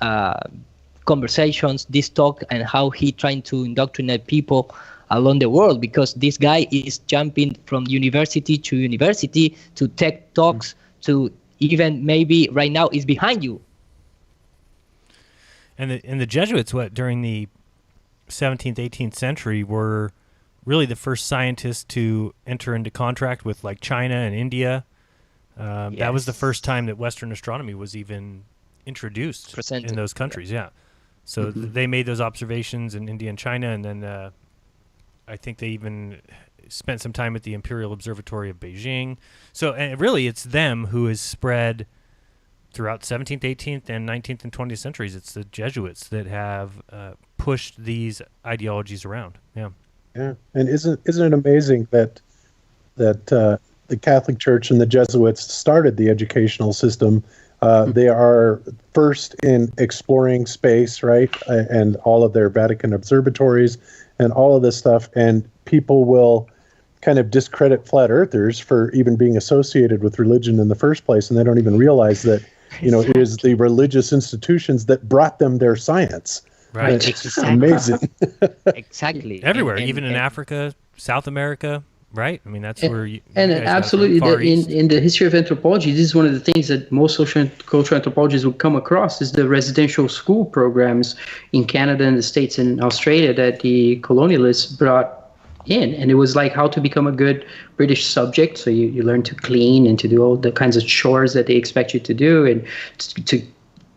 Speaker 9: conversations, this talk, and how he trying to indoctrinate people along the world, because this guy is jumping from university to university to tech talks to even maybe right now is behind you.
Speaker 6: And the Jesuits, during the 17th, 18th century, were really the first scientists to enter into contract with like China and India. That was the first time that Western astronomy was even introduced in those countries. Yeah. So they made those observations in India and China, and then I think they even spent some time at the Imperial Observatory of Beijing. So really, it's them who has spread throughout 17th, 18th, and 19th and 20th centuries. It's the Jesuits that have pushed these ideologies around. Yeah.
Speaker 7: Yeah, and isn't it amazing that the Catholic Church and the Jesuits started the educational system? They are first in exploring space, right, and all of their Vatican observatories and all of this stuff, and people will kind of discredit flat earthers for even being associated with religion in the first place, and they don't even realize that it is the religious institutions that brought them their science.
Speaker 6: Right.
Speaker 7: It's just amazing.
Speaker 9: Exactly.
Speaker 6: Everywhere, even in Africa, South America, right? I mean, that's where you
Speaker 8: and
Speaker 6: guys
Speaker 8: absolutely, in the history of anthropology, this is one of the things that most social and cultural anthropologists will come across is the residential school programs in Canada and the States and Australia that the colonialists brought in. And it was like how to become a good British subject. So you learn to clean and to do all the kinds of chores that they expect you to do, and to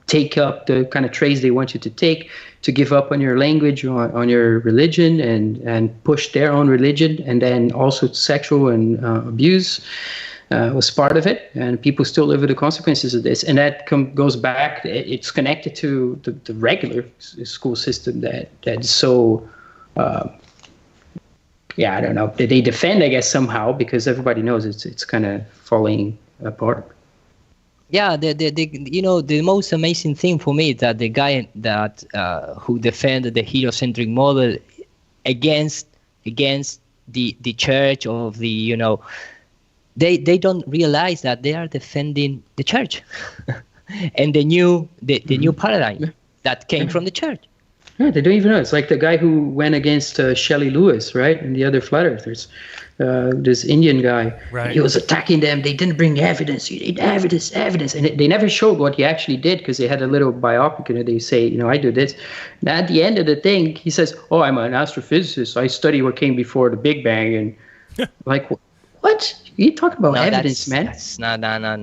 Speaker 8: take up the kind of trades they want you to take, to give up on your language, on your religion, and push their own religion. And then also sexual and abuse was part of it. And people still live with the consequences of this. And that goes back, it's connected to the regular school system that is so... I don't know. They defend, I guess, somehow, because everybody knows it's kind of falling apart.
Speaker 9: Yeah, the most amazing thing for me is that the guy that who defended the heliocentric model against the church of the they don't realize that they are defending the church and the new paradigm that came from the church.
Speaker 8: Yeah, they don't even know. It's like the guy who went against Shelley Lewis, right, and the other flat earthers. This Indian guy,
Speaker 6: right.
Speaker 8: He was attacking them. They didn't bring evidence. You need evidence. And they never showed what he actually did, because they had a little biopic and they say, I do this. And at the end of the thing, he says, I'm an astrophysicist. I study what came before the Big Bang. And like, what? You talking about evidence, man?
Speaker 9: No, man.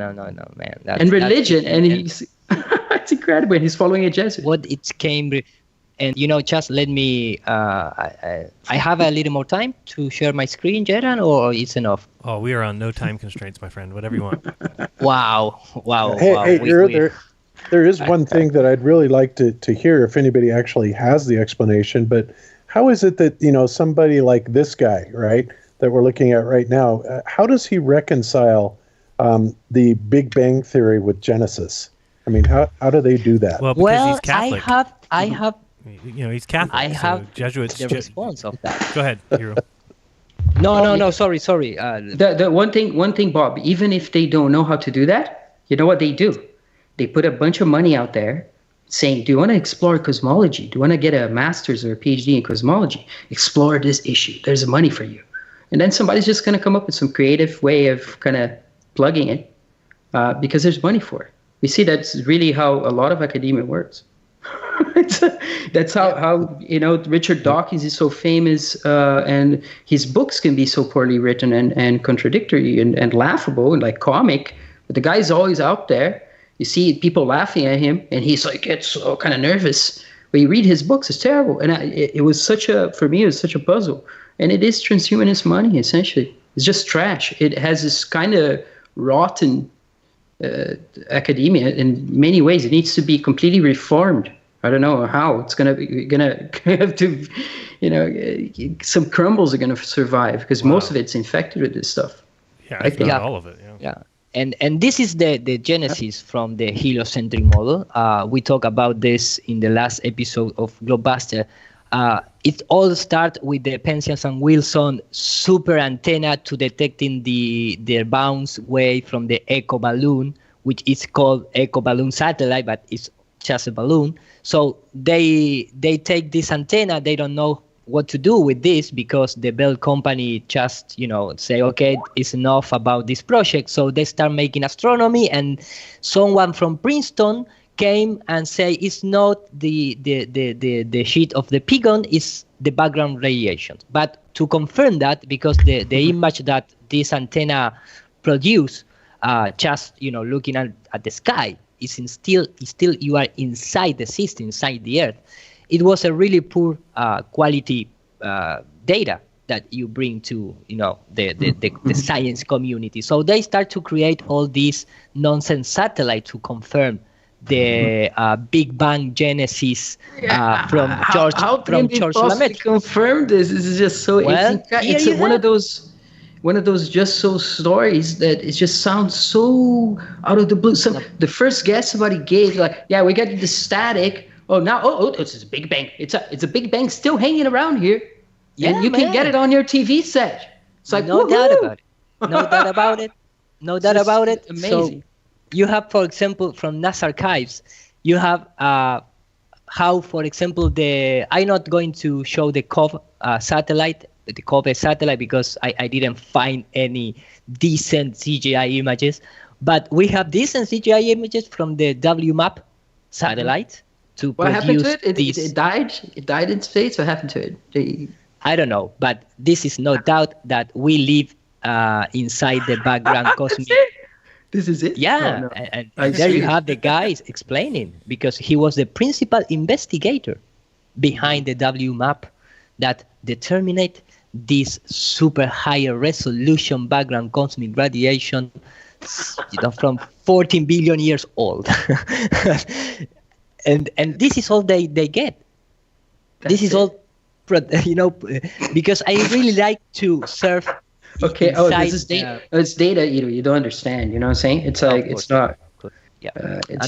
Speaker 8: And religion, and he's it's incredible. And he's following a Jesuit.
Speaker 9: What it came. And, just let me, I have a little more time to share my screen, Jeran, or it's enough?
Speaker 6: Oh, we are on no time constraints, my friend. Whatever you want.
Speaker 9: Wow.
Speaker 7: Hey, There is one thing that I'd really like to hear if anybody actually has the explanation, but how is it that, somebody like this guy, right, that we're looking at right now, how does he reconcile the Big Bang Theory with Genesis? I mean, how do they do that?
Speaker 6: Well, because he's Catholic.
Speaker 9: I have
Speaker 6: he's Catholic.
Speaker 9: I have
Speaker 6: so Jesuits.
Speaker 9: the response of that.
Speaker 6: Go ahead, Hiro.
Speaker 9: No, sorry.
Speaker 8: The one thing, Bob, even if they don't know how to do that, you know what they do? They put a bunch of money out there saying, do you want to explore cosmology? Do you want to get a master's or a PhD in cosmology? Explore this issue. There's money for you. And then somebody's just going to come up with some creative way of kind of plugging it because there's money for it. We see that's really how a lot of academia works. That's how Richard Dawkins is so famous, and his books can be so poorly written and contradictory and laughable and like comic, but the guy's always out there. You see people laughing at him, and he's like gets so kind of nervous. When you read his books, it's terrible, and it was for me it was such a puzzle. And it is transhumanist money essentially. It's just trash. It has this kind of rotten academia in many ways. It needs to be completely reformed. I don't know how it's gonna have to, some crumbles are gonna survive because most of it's infected with this stuff.
Speaker 6: Yeah, I think all of it.
Speaker 9: Yeah. And this is the genesis from the heliocentric model. We talked about this in the last episode of Globebuster. It all starts with the Penzias and Wilson super antenna to detecting the bounce wave from the echo balloon, which is called echo balloon satellite, but it's just a balloon. So they take this antenna. They don't know what to do with this because the Bell company just say, okay, it's enough about this project. So they start making astronomy, and someone from Princeton came and say it's not the sheet of the Pigon, it's the background radiation. But to confirm that, because the image that this antenna produce, just looking at the sky, is still you are inside the system, inside the Earth. It was a really poor quality data that you bring to the science community. So they start to create all these nonsense satellites to confirm the Big Bang Genesis from George Lamet.
Speaker 8: Confirm this? This is just so. It's one of those just so stories that it just sounds so out of the blue. The first guess somebody gave, like, yeah, we got the static. It's a Big Bang. It's a Big Bang still hanging around here.
Speaker 9: Yeah,
Speaker 8: and you can get it on your TV set. It's like,
Speaker 9: no doubt about it. No doubt about it. No doubt about it.
Speaker 8: Amazing.
Speaker 9: So you have, for example, from NASA archives, you have how, for example, I'm not going to show the COV satellite, the COV satellite, because I didn't find any decent CGI images. But we have decent CGI images from the WMAP satellite.
Speaker 8: What happened to it? It died? It died in space? What happened to it?
Speaker 9: I don't know, but this is no doubt that we live inside the background cosmic.
Speaker 8: This is it?
Speaker 9: Yeah,
Speaker 8: oh, no.
Speaker 9: and there you have the guys explaining, because he was the principal investigator behind the WMAP that determined this super high resolution background cosmic radiation from 14 billion years old. And this is all they get. This is all, because I really like to surf.
Speaker 8: Okay. This is data. It's data. You don't understand. You know what I'm saying? It's like it's not.
Speaker 9: Yeah.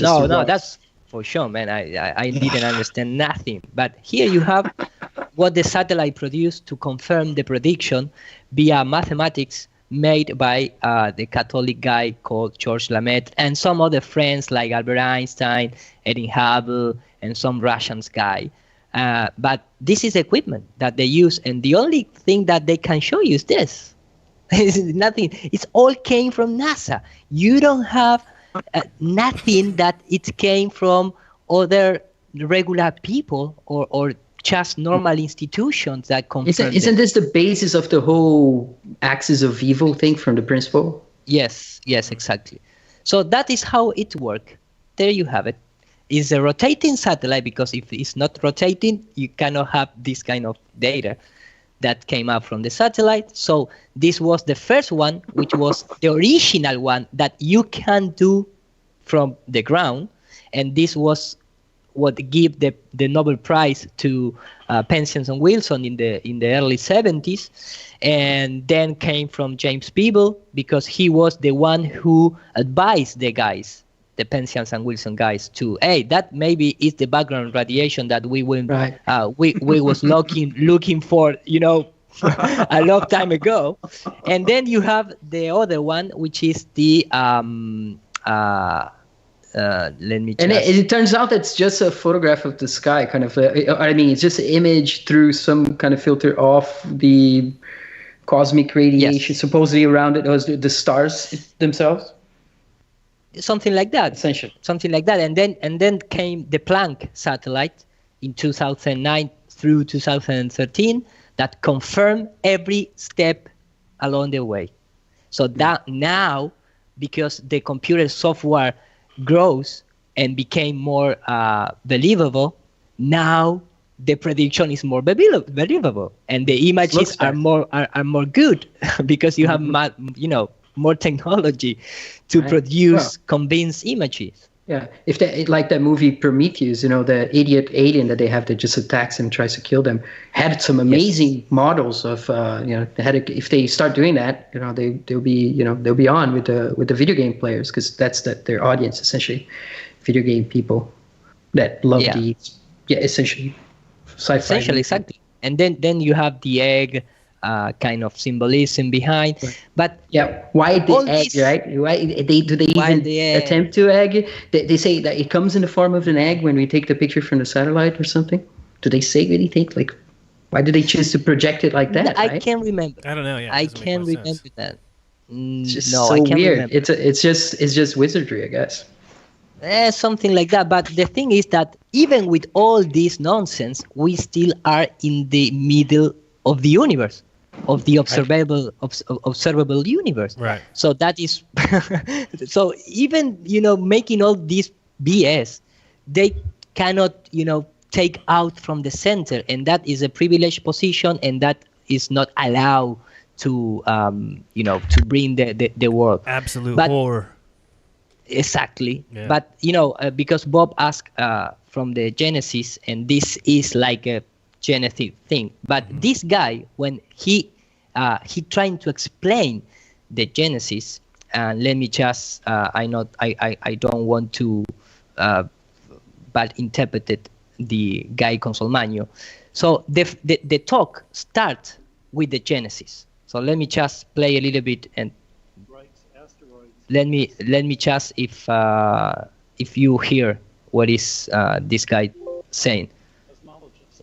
Speaker 9: No, that's for sure, man. I didn't understand nothing. But here you have what the satellite produced to confirm the prediction via mathematics made by the Catholic guy called George Lamet and some other friends like Albert Einstein, Edwin Hubble, and some Russians guy. But this is equipment that they use, and the only thing that they can show you is this. It's nothing. It's all came from NASA. You don't have nothing that it came from other regular people or just normal institutions that confirm.
Speaker 8: Isn't this the basis of the whole axis of evil thing from the principle?
Speaker 9: Yes, exactly. So that is how it works. There you have it. It's a rotating satellite, because if it's not rotating, you cannot have this kind of data that came out from the satellite. So this was the first one, which was the original one that you can do from the ground. and this was what gave the Nobel Prize to Penzias and Wilson in the early 70s, and then came from James Peeble, because he was the one who advised the guys, the Penzias and Wilson guys, to, hey, that maybe is the background radiation that we will we was looking for, a long time ago. And then you have the other one, which is the let me.
Speaker 8: And it turns out it's just a photograph of the sky, kind of. It's just an image through some kind of filter off the cosmic radiation, supposedly around it, was the stars themselves.
Speaker 9: Something like that,
Speaker 8: essentially.
Speaker 9: Something like that, and then came the Planck satellite in 2009 through 2013 that confirmed every step along the way. So that now, because the computer software grows and became more believable, now the prediction is more believable, and the images are more good because you have more technology to produce convinced images.
Speaker 8: Yeah, if they, like that movie Prometheus, the idiot alien that they have that just attacks and tries to kill them, had some amazing models of, if they start doing that, they'll be on with the video game players, because that's their audience essentially, video game people that love essentially sci-fi.
Speaker 9: Essentially, exactly. And then you have the egg. Kind of symbolism behind, but
Speaker 8: why the egg, right? Why do they even attempt to egg? They say that it comes in the form of an egg when we take the picture from the satellite or something. Do they say anything? Like, why do they choose to project it like that?
Speaker 9: I can't remember.
Speaker 6: I don't know. Yeah,
Speaker 9: I can't remember that.
Speaker 8: It's just so weird. Remember. It's just wizardry, I guess.
Speaker 9: Something like that. But the thing is that even with all this nonsense, we still are in the middle of the universe, of the observable universe.
Speaker 6: Right.
Speaker 9: So that is so even making all this BS, they cannot take out from the center, and that is a privileged position, and that is not allowed to to bring the world.
Speaker 6: Absolute horror.
Speaker 9: Exactly. Yeah. But because Bob asked from the Genesis, and this is like a Genesis thing, but this guy, when he trying to explain the Genesis, and let me just I don't want to but interpreted the guy Consolmagno. So the talk starts with the Genesis. So let me just play a little bit, and let me just if you hear what is this guy saying.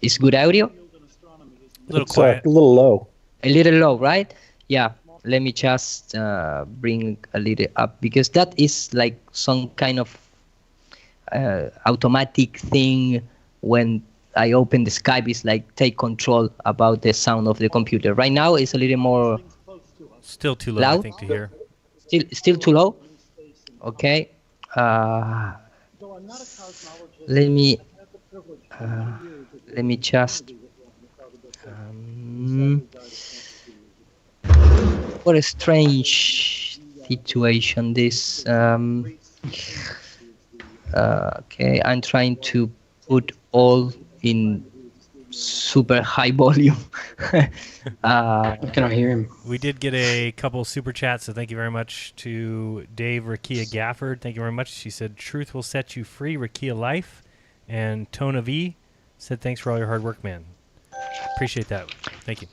Speaker 9: Is good audio?
Speaker 6: A little quiet.
Speaker 7: A little low.
Speaker 9: A little low, right? Yeah. Let me just bring a little up, because that is like some kind of automatic thing. When I open the Skype, it's like take control about the sound of the computer. Right now, it's a little more.
Speaker 6: Still too low,
Speaker 9: loud?
Speaker 6: I think, to hear.
Speaker 9: Still too low. Okay. Let me just. What a strange situation this. Okay, I'm trying to put all in super high volume.
Speaker 8: I cannot hear him.
Speaker 6: We did get a couple super chats, so thank you very much to Dave Rakia Gafford. Thank you very much. She said, "Truth will set you free, Rakia Life." And Tona V said, "Thanks for all your hard work, man." Appreciate that. Thank you.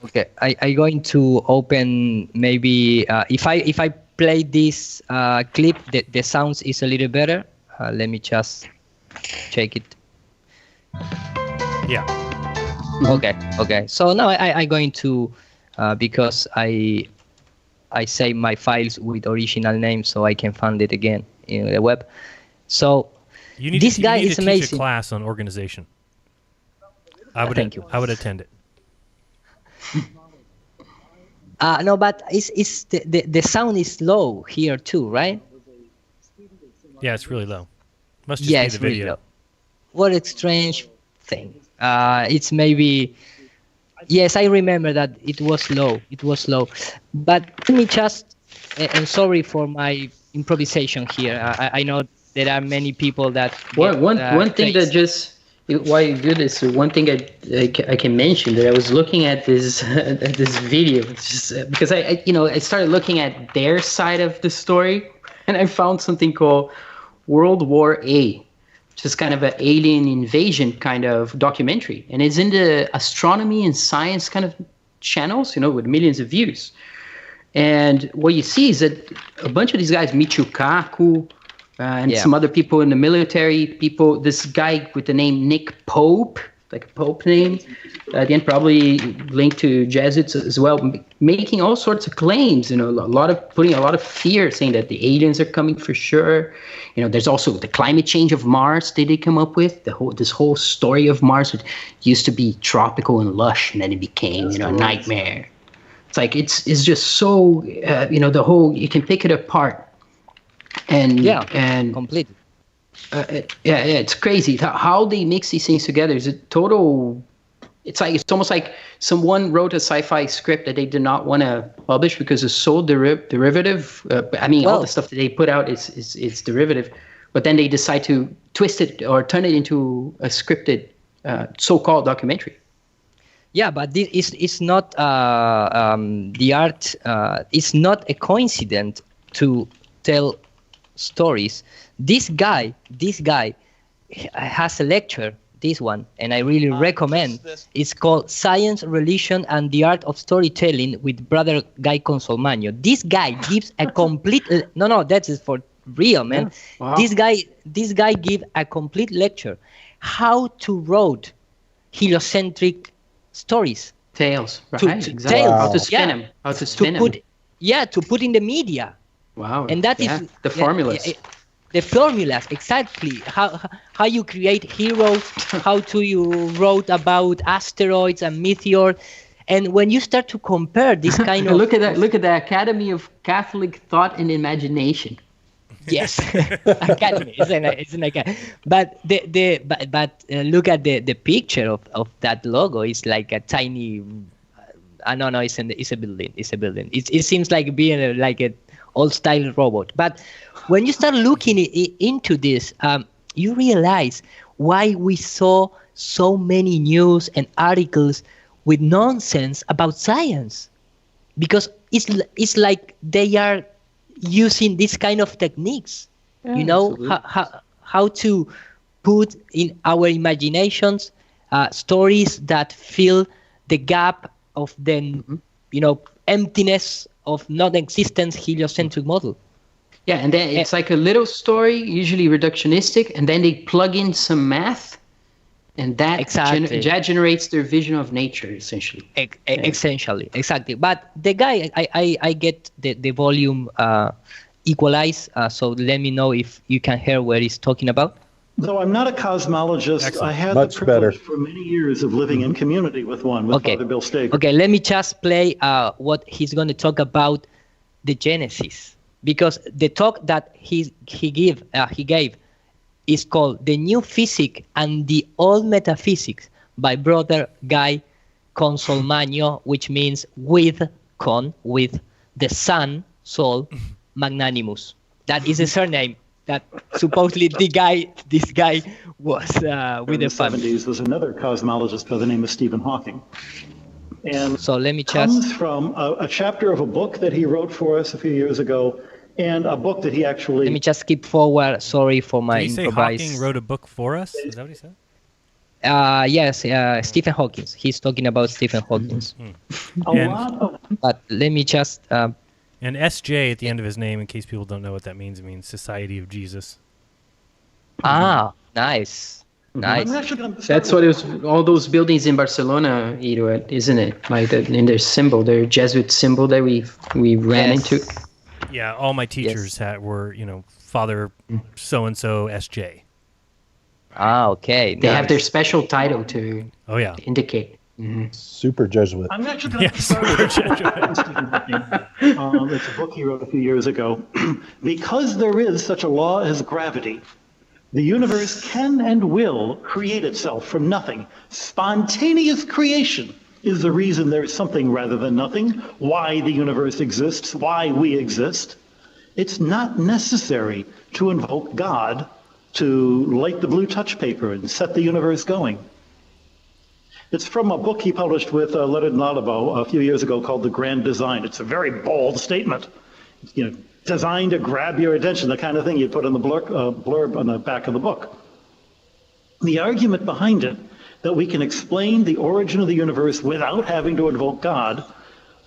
Speaker 9: Okay, I'm going to open maybe if I play this clip, the sounds is a little better. Let me just check it.
Speaker 6: Yeah.
Speaker 9: Okay. So now I'm going to because I save my files with original names so I can find it again in the web. So this guy is amazing.
Speaker 6: Teach a class on organization.
Speaker 9: Thank you.
Speaker 6: I would attend it.
Speaker 9: No, but it's the sound is low here too, right?
Speaker 6: Yeah, it's really low. Must just be the video.
Speaker 9: Really low. What a strange thing. It's maybe. Yes, I remember that it was low. But let me just. And sorry for my improvisation here. I know there are many people that.
Speaker 8: One thing that just why you do this. One thing I can mention that I was looking at this this video just, because I started looking at their side of the story, and I found something called World War A, which is kind of an alien invasion kind of documentary, and it's in the astronomy and science kind of channels, with millions of views. And what you see is that a bunch of these guys, Michio Kaku, and some other people in the military, this guy with the name Nick Pope, like a Pope name, at the end probably linked to Jesuits as well, making all sorts of claims, putting a lot of fear, saying that the aliens are coming for sure. There's also the climate change of Mars that they come up with, this whole story of Mars, which used to be tropical and lush, and then it became, a nightmare. It's like, it's just so, the whole, you can pick it apart. And
Speaker 9: complete.
Speaker 8: It's crazy how they mix these things together. Is a total. It's almost like someone wrote a sci-fi script that they did not want to publish because it's so derivative. All the stuff that they put out is derivative, but then they decide to twist it or turn it into a scripted, so-called documentary.
Speaker 9: Yeah, but this is not the art. It's not a coincidence to tell stories. This guy has a lecture, this one, and I really recommend. It's called Science, Religion, and the Art of Storytelling with Brother Guy Consolmagno. This guy gives a complete that is for real, man. Yeah. Wow. This guy give a complete lecture how to write heliocentric stories,
Speaker 8: tales, right? Exactly.
Speaker 9: Tales.
Speaker 8: How to spin them,
Speaker 9: to put in the media.
Speaker 8: Wow.
Speaker 9: And that is
Speaker 8: the formulas.
Speaker 9: The formulas, exactly. How you create heroes, how you wrote about asteroids and meteors. And when you start to compare this kind of
Speaker 8: look at the Academy of Catholic Thought and Imagination.
Speaker 9: Yes, Academy. It's an academy. But look at the picture of that logo. It's like a tiny. It's a building. It seems like being like a old-style robot. But when you start looking into this, you realize why we saw so many news and articles with nonsense about science, because it's like they are using this kind of techniques. How to put in our imaginations stories that fill the gap of the emptiness of non-existence heliocentric model.
Speaker 8: Yeah, and then it's like a little story, usually reductionistic, and then they plug in some math, and that generates their vision of nature, essentially.
Speaker 9: Essentially, exactly. But the guy, I get the volume equalized, so let me know if you can hear what he's talking about.
Speaker 1: Though I'm not a cosmologist,
Speaker 7: Excellent.
Speaker 1: I had
Speaker 7: Much
Speaker 1: the privilege
Speaker 7: better.
Speaker 1: for many years of living in community with Father Bill Steger.
Speaker 9: Okay, let me just play what he's going to talk about the Genesis, because the talk that he gave is called "The New Physics and the Old Metaphysics" by Brother Guy Consolmagno, which means with the Son, Soul, Magnanimus. That is a surname that supposedly this guy was with the family.
Speaker 1: In the 70s was another cosmologist by the name of Stephen Hawking. And
Speaker 9: so let me
Speaker 1: comes from a chapter of a book that he wrote for us a few years ago, and a book that he actually...
Speaker 9: Let me just skip forward. Sorry for my improvise.
Speaker 6: Did he say Hawking wrote a book for us? Is that what he said?
Speaker 9: Yes, Stephen Hawking. He's talking about Stephen Hawking. But let me just...
Speaker 6: and SJ at the end of his name, in case people don't know what that means, it means Society of Jesus.
Speaker 9: Ah, nice. Nice.
Speaker 8: That's what it was. All those buildings in Barcelona, isn't it? Like in their symbol, their Jesuit symbol that we ran into.
Speaker 6: Yeah, all my teachers were, Father so-and-so SJ.
Speaker 9: Ah, okay.
Speaker 8: They have their special title to indicate.
Speaker 7: Mm-hmm. Super Jesuit.
Speaker 1: I'm actually going to start with Stephen Hawking. It's a book he wrote a few years ago. Because there is such a law as gravity, the universe can and will create itself from nothing. Spontaneous creation is the reason there is something rather than nothing, why the universe exists, why we exist. It's not necessary to invoke God to light the blue touch paper and set the universe going. It's from a book he published with Leonard Nalabo a few years ago called The Grand Design. It's a very bold statement, designed to grab your attention, the kind of thing you'd put in the blurb on the back of the book. The argument behind it, that we can explain the origin of the universe without having to invoke God,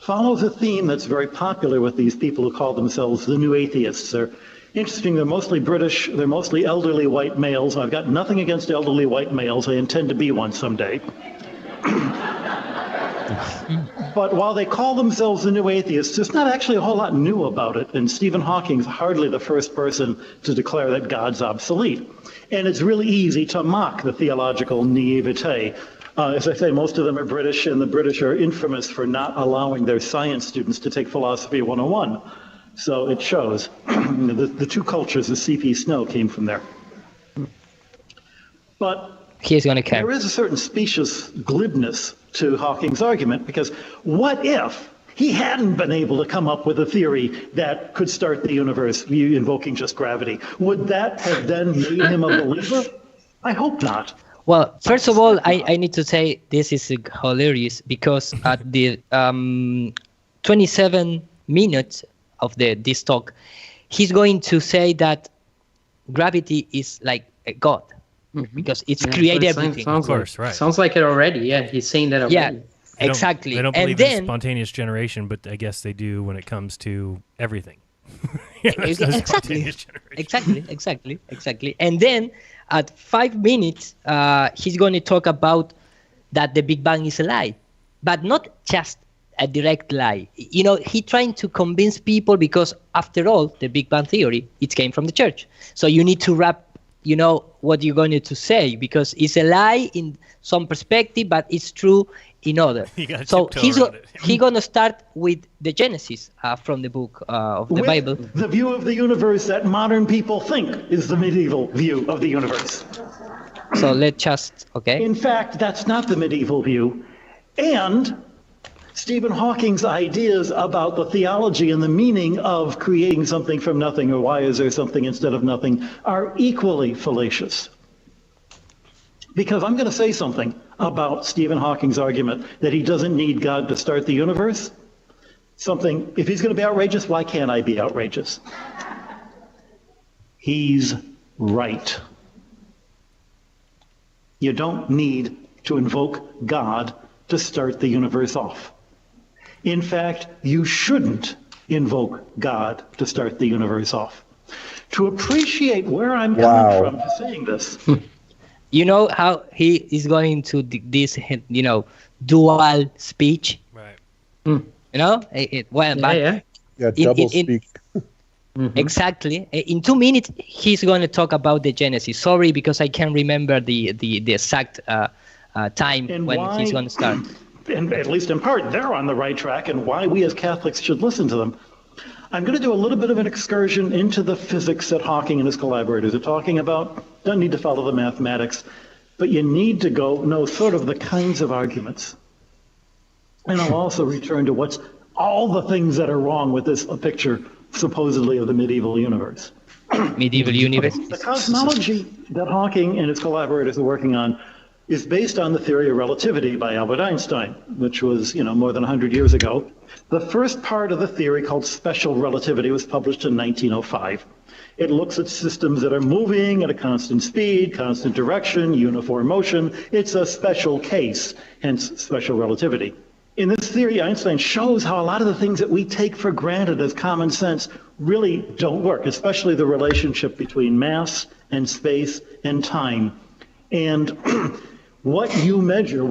Speaker 1: follows a theme that's very popular with these people who call themselves the new atheists. They're interesting, they're mostly British, they're mostly elderly white males. I've got nothing against elderly white males, I intend to be one someday. But while they call themselves the new atheists, there's not actually a whole lot new about it, and Stephen Hawking's hardly the first person to declare that God's obsolete. And it's really easy to mock the theological naivete. As I say, most of them are British, and the British are infamous for not allowing their science students to take Philosophy 101. So it shows. The two cultures of C.P. Snow came from there. But
Speaker 9: he's going to care.
Speaker 1: There is a certain specious glibness to Hawking's argument, because what if he hadn't been able to come up with a theory that could start the universe invoking just gravity? Would that have then made him a believer? I hope not.
Speaker 9: Well, first of all, I need to say this is hilarious, because at the 27 minutes of this talk, he's going to say that gravity is like a god. Because it's created everything.
Speaker 6: Of course, right.
Speaker 8: Sounds like it already. Yeah, he's saying that already.
Speaker 9: Yeah, exactly.
Speaker 6: They don't believe in spontaneous generation, but I guess they do when it comes to everything. Exactly. And then at 5 minutes, he's going to talk about that the Big Bang is a lie, but not just a direct lie. He trying to convince people, because after all, the Big Bang theory, it came from the church. So you need to wrap what you're going to say, because it's a lie in some perspective, but it's true in other. So he's going to start with the Genesis from the book of the Bible.
Speaker 1: The view of the universe that modern people think is the medieval view of the universe.
Speaker 9: So let's just, okay.
Speaker 1: In fact, that's not the medieval view. And Stephen Hawking's ideas about the theology and the meaning of creating something from nothing, or why is there something instead of nothing, are equally fallacious. Because I'm going to say something about Stephen Hawking's argument that he doesn't need God to start the universe. Something, if he's going to be outrageous, why can't I be outrageous? He's right. You don't need to invoke God to start the universe off. In fact, you shouldn't invoke God to start the universe off. To appreciate where I'm coming from for saying this.
Speaker 9: You know how he is going to this, dual speech?
Speaker 6: Right.
Speaker 7: Double speak.
Speaker 9: Exactly. In 2 minutes, he's going to talk about the Genesis. Sorry, because I can't remember the exact time and when he's going to start.
Speaker 1: And at least in part, they're on the right track, and why we as Catholics should listen to them. I'm going to do a little bit of an excursion into the physics that Hawking and his collaborators are talking about. Don't need to follow the mathematics, but you need to know sort of the kinds of arguments. And I'll also return to what's all the things that are wrong with this picture, supposedly, of the medieval universe.
Speaker 9: Medieval universe.
Speaker 1: The cosmology that Hawking and his collaborators are working on is based on the theory of relativity by Albert Einstein, which was, more than 100 years ago. The first part of the theory, called special relativity, was published in 1905. It looks at systems that are moving at a constant speed, constant direction, uniform motion. It's a special case, hence special relativity. In this theory, Einstein shows how a lot of the things that we take for granted as common sense really don't work, especially the relationship between mass and space and time. And what you measure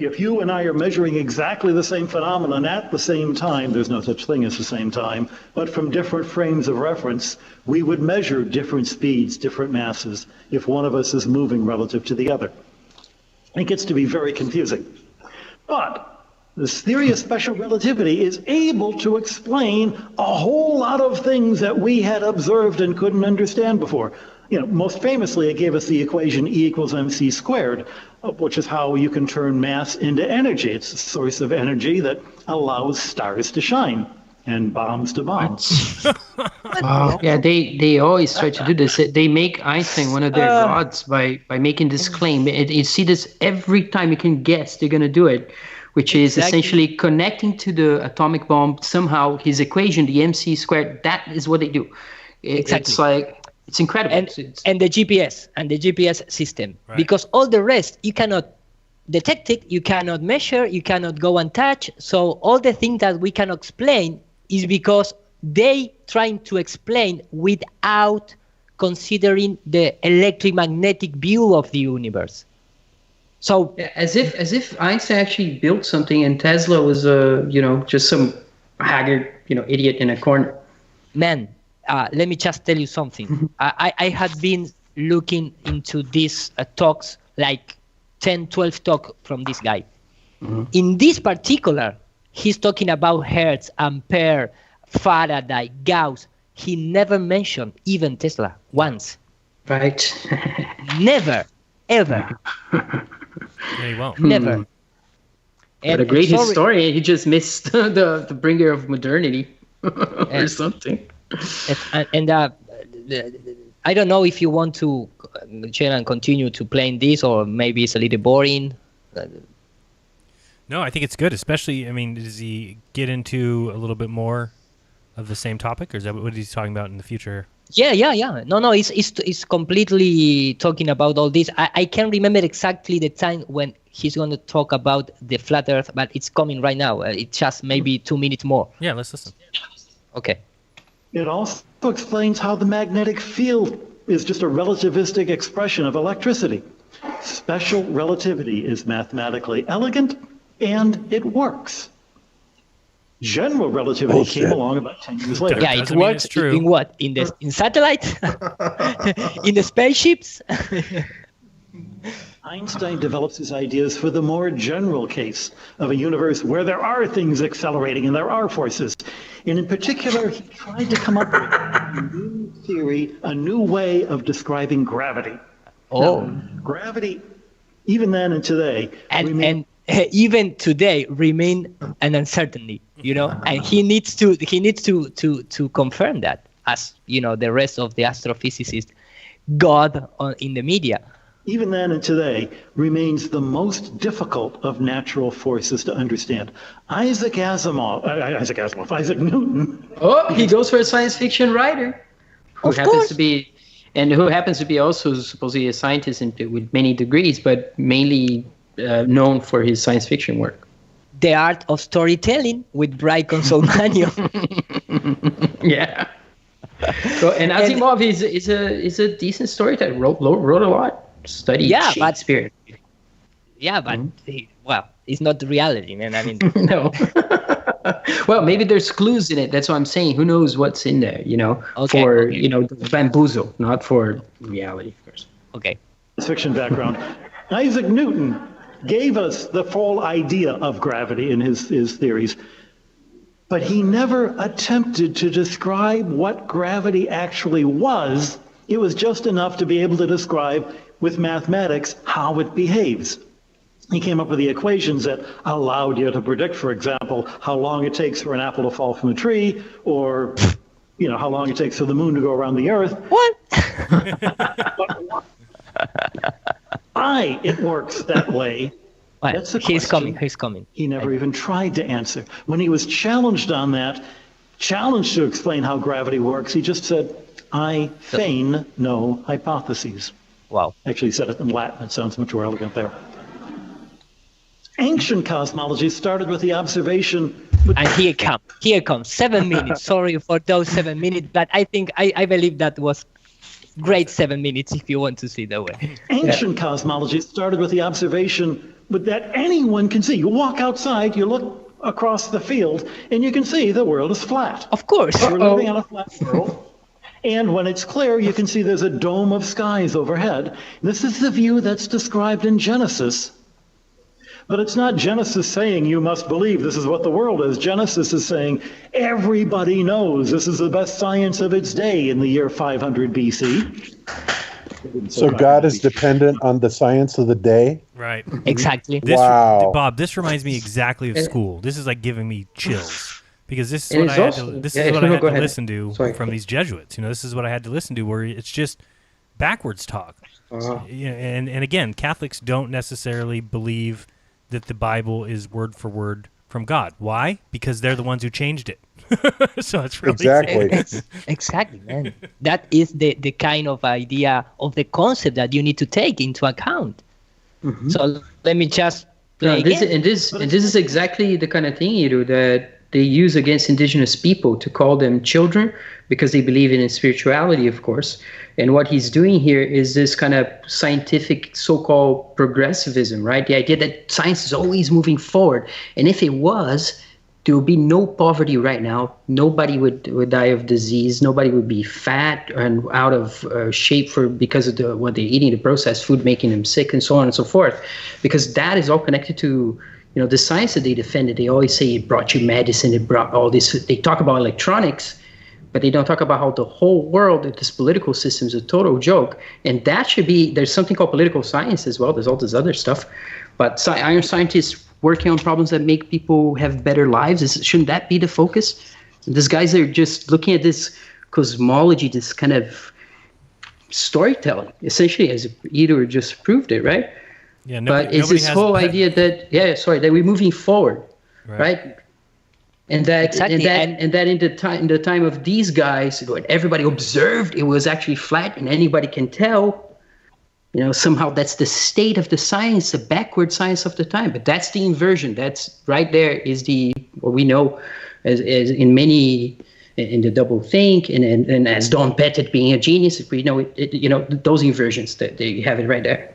Speaker 1: if you and I are measuring exactly the same phenomenon at the same time, there's no such thing as the same time, but from different frames of reference, we would measure different speeds, different masses, if one of us is moving relative to the other. It gets to be very confusing. But this theory of special relativity is able to explain a whole lot of things that we had observed and couldn't understand before. Most famously, it gave us the equation E equals mc squared, which is how you can turn mass into energy. It's a source of energy that allows stars to shine. and bombs to bombs.
Speaker 8: Yeah, they always try to do this. They make Einstein one of their gods by making this claim. You see this every time you can guess they're going to do it, which is essentially connecting to the atomic bomb somehow. His equation, the MC squared, that is what they do. It's like, it's incredible.
Speaker 9: And the GPS system, because all the rest you cannot detect it, you cannot measure, you cannot go and touch. So all the things that we cannot explain is because they trying to explain without considering the electromagnetic view of the universe. So
Speaker 8: as if Einstein actually built something and Tesla was just some haggard idiot in a corner.
Speaker 9: Man, let me just tell you something. I had been looking into these talks, like 10, 12 talk from this guy. Mm-hmm. In this particular, he's talking about Hertz, Ampere, Faraday, Gauss. He never mentioned even Tesla once.
Speaker 8: Right.
Speaker 9: Never, ever.
Speaker 6: Yeah, he won't.
Speaker 9: Never.
Speaker 8: But a great historian, he just missed the bringer of modernity or something.
Speaker 9: And I don't know if you want to continue to playing this, or maybe it's a little boring.
Speaker 6: No, I think it's good, especially, I mean, does he get into a little bit more of the same topic, or is that what he's talking about in the future?
Speaker 9: Yeah. No, it's completely talking about all this. I can't remember exactly the time when he's going to talk about the flat Earth, but it's coming right now. It's just maybe 2 minutes more.
Speaker 6: Yeah, let's listen.
Speaker 9: Okay.
Speaker 1: It also explains how the magnetic field is just a relativistic expression of electricity. Special relativity is mathematically elegant, and it works. General relativity came along about 10 years later.
Speaker 9: Yeah, it works in what? In satellites? In the spaceships?
Speaker 1: Einstein develops his ideas for the more general case of a universe where there are things accelerating and there are forces. And in particular, he tried to come up with a new theory, a new way of describing gravity. Now, gravity, even then and today,
Speaker 9: and even today remain an uncertainty, and he needs to confirm that, as the rest of the astrophysicists, God in the media.
Speaker 1: Even then and today, remains the most difficult of natural forces to understand. Isaac Newton.
Speaker 8: Oh, he goes for a science fiction writer, who happens to be also supposedly a scientist with many degrees, but mainly known for his science fiction work.
Speaker 9: The Art of Storytelling with Brian Consolmagno.
Speaker 8: Yeah. So, and Asimov is a decent storyteller. Wrote a lot. Studied Shakespeare.
Speaker 9: But it's not the reality, man. I mean,
Speaker 8: no. Well, maybe there's clues in it. That's what I'm saying. Who knows what's in there? The bamboozle, not for reality, of course.
Speaker 9: Okay.
Speaker 1: Fiction background. Isaac Newton gave us the full idea of gravity in his theories, but he never attempted to describe what gravity actually was. It was just enough to be able to describe with mathematics how it behaves. He came up with the equations that allowed you to predict, for example, how long it takes for an apple to fall from a tree, or how long it takes for the moon to go around the earth.
Speaker 9: What?
Speaker 1: Why it works that way? That's a question
Speaker 9: He's coming.
Speaker 1: He never even tried to answer. When he was challenged on that, challenged to explain how gravity works, he just said, I feign no hypotheses.
Speaker 9: Wow.
Speaker 1: Actually, he said it in Latin. It sounds much more elegant there. Ancient cosmology started with the observation.
Speaker 9: And here comes 7 minutes. Sorry for those 7 minutes, but I think I believe that was great 7 minutes if you want to see it that way.
Speaker 1: Ancient cosmology started with the observation that anyone can see. You walk outside, you look across the field, and you can see the world is flat.
Speaker 9: Of course.
Speaker 1: We're living on a flat world. And when it's clear, you can see there's a dome of skies overhead. This is the view that's described in Genesis. But it's not Genesis saying you must believe this is what the world is. Genesis is saying everybody knows this is the best science of its day in the year 500 BC.
Speaker 7: So God is dependent on the science of the day?
Speaker 6: Right.
Speaker 9: Exactly.
Speaker 6: Bob, this reminds me exactly of school. This is like giving me chills. Because this is
Speaker 8: And
Speaker 6: what
Speaker 8: it's
Speaker 6: I had
Speaker 8: also-
Speaker 6: to, this
Speaker 8: yeah,
Speaker 6: is what I
Speaker 8: no,
Speaker 6: had
Speaker 8: go
Speaker 6: to
Speaker 8: ahead.
Speaker 6: listen to
Speaker 8: Sorry.
Speaker 6: from these Jesuits. This is what I had to listen to, where it's just backwards talk. And again, Catholics don't necessarily believe that the Bible is word for word from God. Why? Because they're the ones who changed it. So it's really
Speaker 7: Exactly.
Speaker 9: Exactly, man. That is the kind of idea of the concept that you need to take into account. So let me just play again.
Speaker 8: This is exactly the kind of thing, that they use against indigenous people to call them children because they believe in spirituality, of course. And what he's doing here is this kind of scientific so-called progressivism, right? The idea that science is always moving forward. And if it was, there would be no poverty right now. Nobody would die of disease. Nobody would be fat and out of shape because of what they're eating, the processed food making them sick, and so on and so forth. Because that is all connected to the science that they defended. They always say it brought you medicine, it brought all this. They talk about electronics, but they don't talk about how the whole world, this political system is a total joke. And that should be, there's something called political science as well. There's all this other stuff. But iron scientists working on problems that make people have better lives, shouldn't that be the focus? These guys are just looking at this cosmology, this kind of storytelling, essentially, as Edo just proved it, right?
Speaker 6: Yeah,
Speaker 8: But it's this whole idea that that we're moving forward, right? And that
Speaker 9: Exactly.
Speaker 8: and that in the time of these guys, when everybody observed, it was actually flat, and anybody can tell. Somehow that's the state of the science, the backward science of the time. But that's the inversion. That's right there is what we know as in many in the double think and as Don Pettit being a genius. We know those inversions that they have it right there.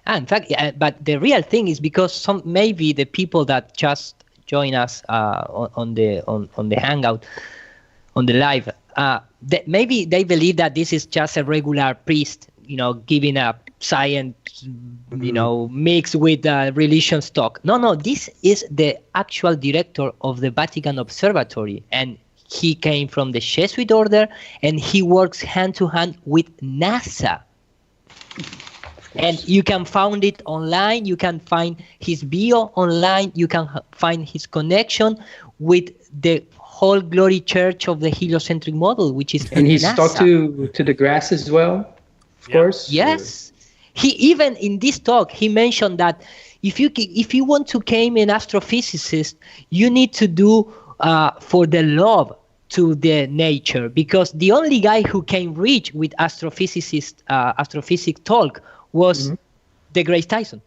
Speaker 9: In fact, but the real thing is because maybe the people that just join us on the hangout, on the live, maybe they believe that this is just a regular priest, giving up science, mixed with religion talk. No, this is the actual director of the Vatican Observatory, and he came from the Jesuit order, and he works hand to hand with NASA. And you can find it online. You can find his bio online. You can find his connection with the whole Glory Church of the heliocentric model, which is
Speaker 8: and he's
Speaker 9: NASA.
Speaker 8: talked to the grass as well, of course.
Speaker 9: Yes, he even in this talk he mentioned that if you want to become an astrophysicist, you need to do for the love to the nature, because the only guy who can reach with astrophysics talk was the Grace Tyson.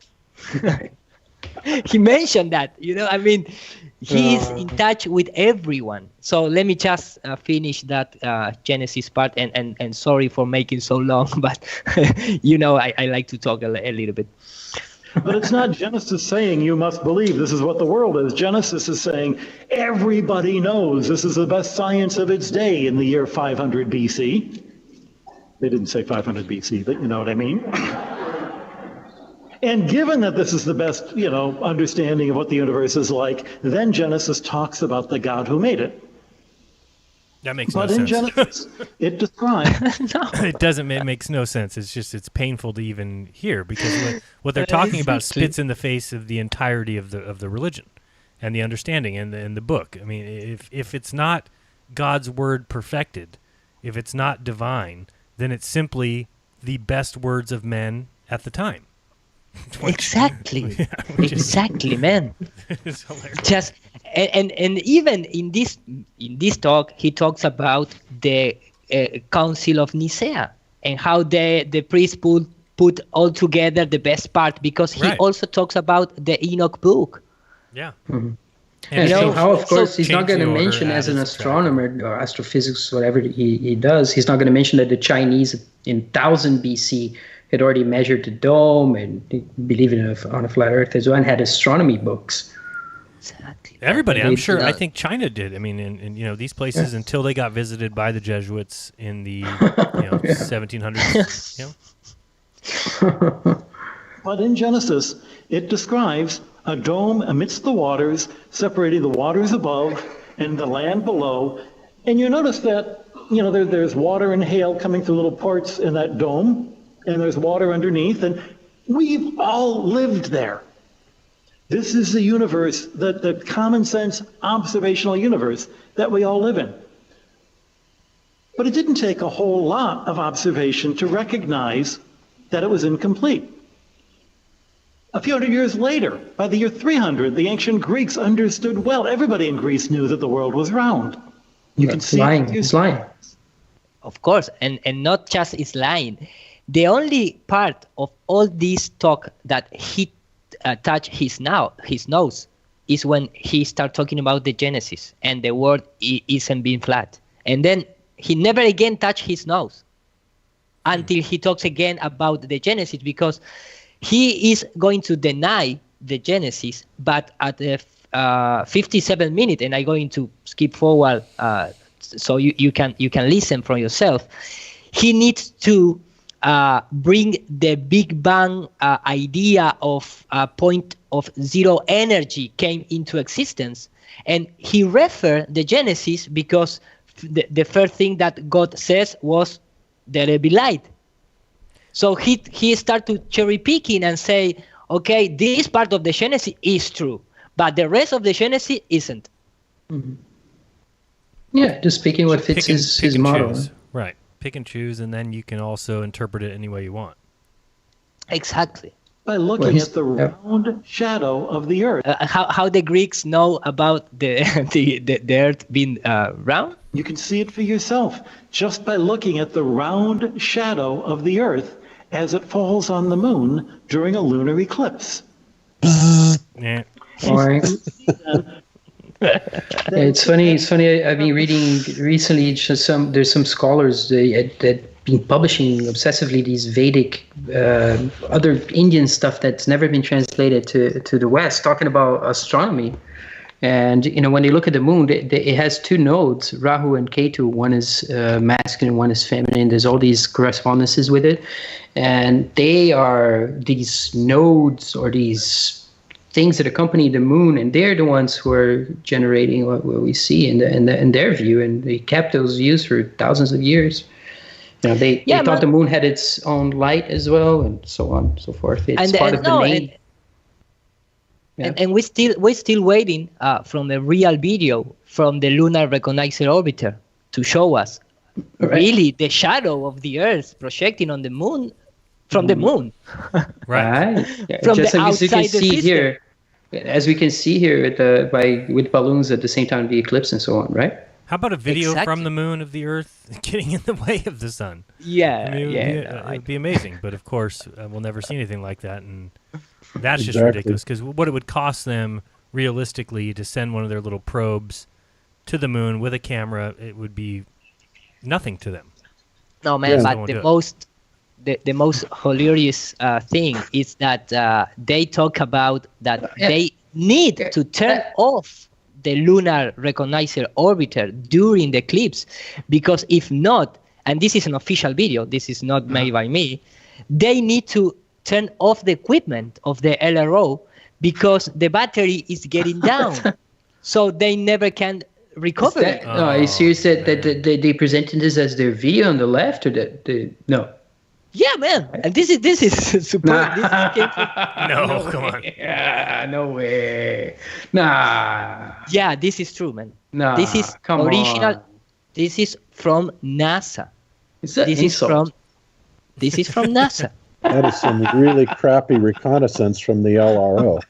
Speaker 9: He mentioned that, he is in touch with everyone. So let me just finish that Genesis part, and sorry for making so long, but I like to talk a little bit.
Speaker 1: But it's not Genesis saying you must believe this is what the world is. Genesis is saying everybody knows this is the best science of its day in the year 500 BC. They didn't say 500 BC, but you know what I mean. And given that this is the best, understanding of what the universe is like, then Genesis talks about the God who made it.
Speaker 6: That makes no
Speaker 1: But
Speaker 6: sense.
Speaker 1: in Genesis, it describes.
Speaker 6: It doesn't. It makes no sense. It's painful to even hear, because what they're talking about spits in the face of the entirety of the religion, and the understanding and the book. I mean, if it's not God's word perfected, if it's not divine, then it's simply the best words of men at the time.
Speaker 9: Exactly.
Speaker 6: Yeah,
Speaker 9: Exactly, man.
Speaker 6: It's hilarious.
Speaker 9: Just and even in this talk, he talks about the Council of Nicaea and how the priest put all together the best part, because he also talks about the Enoch book.
Speaker 6: Yeah.
Speaker 8: Mm-hmm. And how, of course, he's not going to mention as an astronomer or astrophysics, whatever he does, he's not going to mention that the Chinese in 1000 BC had already measured the dome and believed on a flat Earth as well, and had astronomy books.
Speaker 9: Exactly.
Speaker 6: Everybody, I'm sure. I think China did. I mean, in these places, until they got visited by the Jesuits in the 1700s.
Speaker 1: But in Genesis, it describes a dome amidst the waters, separating the waters above and the land below. And you notice that, there's water and hail coming through little ports in that dome, and there's water underneath, and we've all lived there. This is the universe, the common sense observational universe that we all live in. But it didn't take a whole lot of observation to recognize that it was incomplete. A few hundred years later, by the year 300, the ancient Greeks understood well. Everybody in Greece knew that the world was round. You can see
Speaker 8: It's lying.
Speaker 9: Of course, and not just is lying. The only part of all this talk that he touched his nose is when he started talking about the Genesis and the world isn't being flat. And then he never again touched his nose until he talks again about the Genesis, because he is going to deny the Genesis, but at the 57 minute, and I'm going to skip forward so you can listen for yourself. He needs to bring the Big Bang idea of point of zero energy came into existence, and he referred the Genesis because the first thing that God says was there will be light. So he started to cherry picking and say, okay, this part of the Genesis is true, but the rest of the Genesis isn't.
Speaker 8: Mm-hmm. Yeah, just speaking what fits his model.
Speaker 6: Right. Pick and choose, and then you can also interpret it any way you want.
Speaker 9: Exactly.
Speaker 1: By looking at the round shadow of the earth.
Speaker 9: How the Greeks know about the earth being round?
Speaker 1: You can see it for yourself just by looking at the round shadow of the earth as it falls on the moon during a lunar eclipse.
Speaker 6: Yeah.
Speaker 8: It's funny. I've been reading recently. There's some scholars that been publishing obsessively these Vedic, other Indian stuff that's never been translated to the West, talking about astronomy. And when they look at the moon, it has two nodes, Rahu and Ketu. One is masculine, one is feminine. There's all these correspondences with it, and they are these nodes or these things that accompany the moon, and they're the ones who are generating what we see in their view, and they kept those views for thousands of years. They thought the moon had its own light as well, and so on and so forth. It's part of the main.
Speaker 9: And we're still waiting from a real video from the Lunar Recognizer Orbiter to show us really the shadow of the Earth projecting on the moon from the moon.
Speaker 6: Right.
Speaker 9: From
Speaker 8: just
Speaker 9: the
Speaker 8: as you can
Speaker 9: outside the
Speaker 8: see
Speaker 9: system.
Speaker 8: here, as we can see here with balloons at the same time the eclipse and so on, right?
Speaker 6: How about a video from the moon of the Earth getting in the way of the sun?
Speaker 9: Yeah,
Speaker 6: it would be amazing. But of course, we'll never see anything like that, and that's just ridiculous. Because what it would cost them realistically to send one of their little probes to the moon with a camera, it would be nothing to them.
Speaker 9: No, man, but the most hilarious thing is that they talk about that they need to turn off the Lunar Recognizer Orbiter during the eclipse, because if not, and this is an official video, this is not made by me, they need to turn off the equipment of the LRO because the battery is getting down, so they never can recover it.
Speaker 8: No, are you serious that they presented this as their video on the left, or no?
Speaker 9: Yeah, man, and this is super.
Speaker 6: No, come on.
Speaker 8: Yeah, no way. Nah.
Speaker 9: Yeah, this is true, man.
Speaker 8: Nah,
Speaker 9: this is original. On. This is from NASA.
Speaker 8: This is from
Speaker 9: NASA.
Speaker 7: That is some really crappy reconnaissance from the LRO.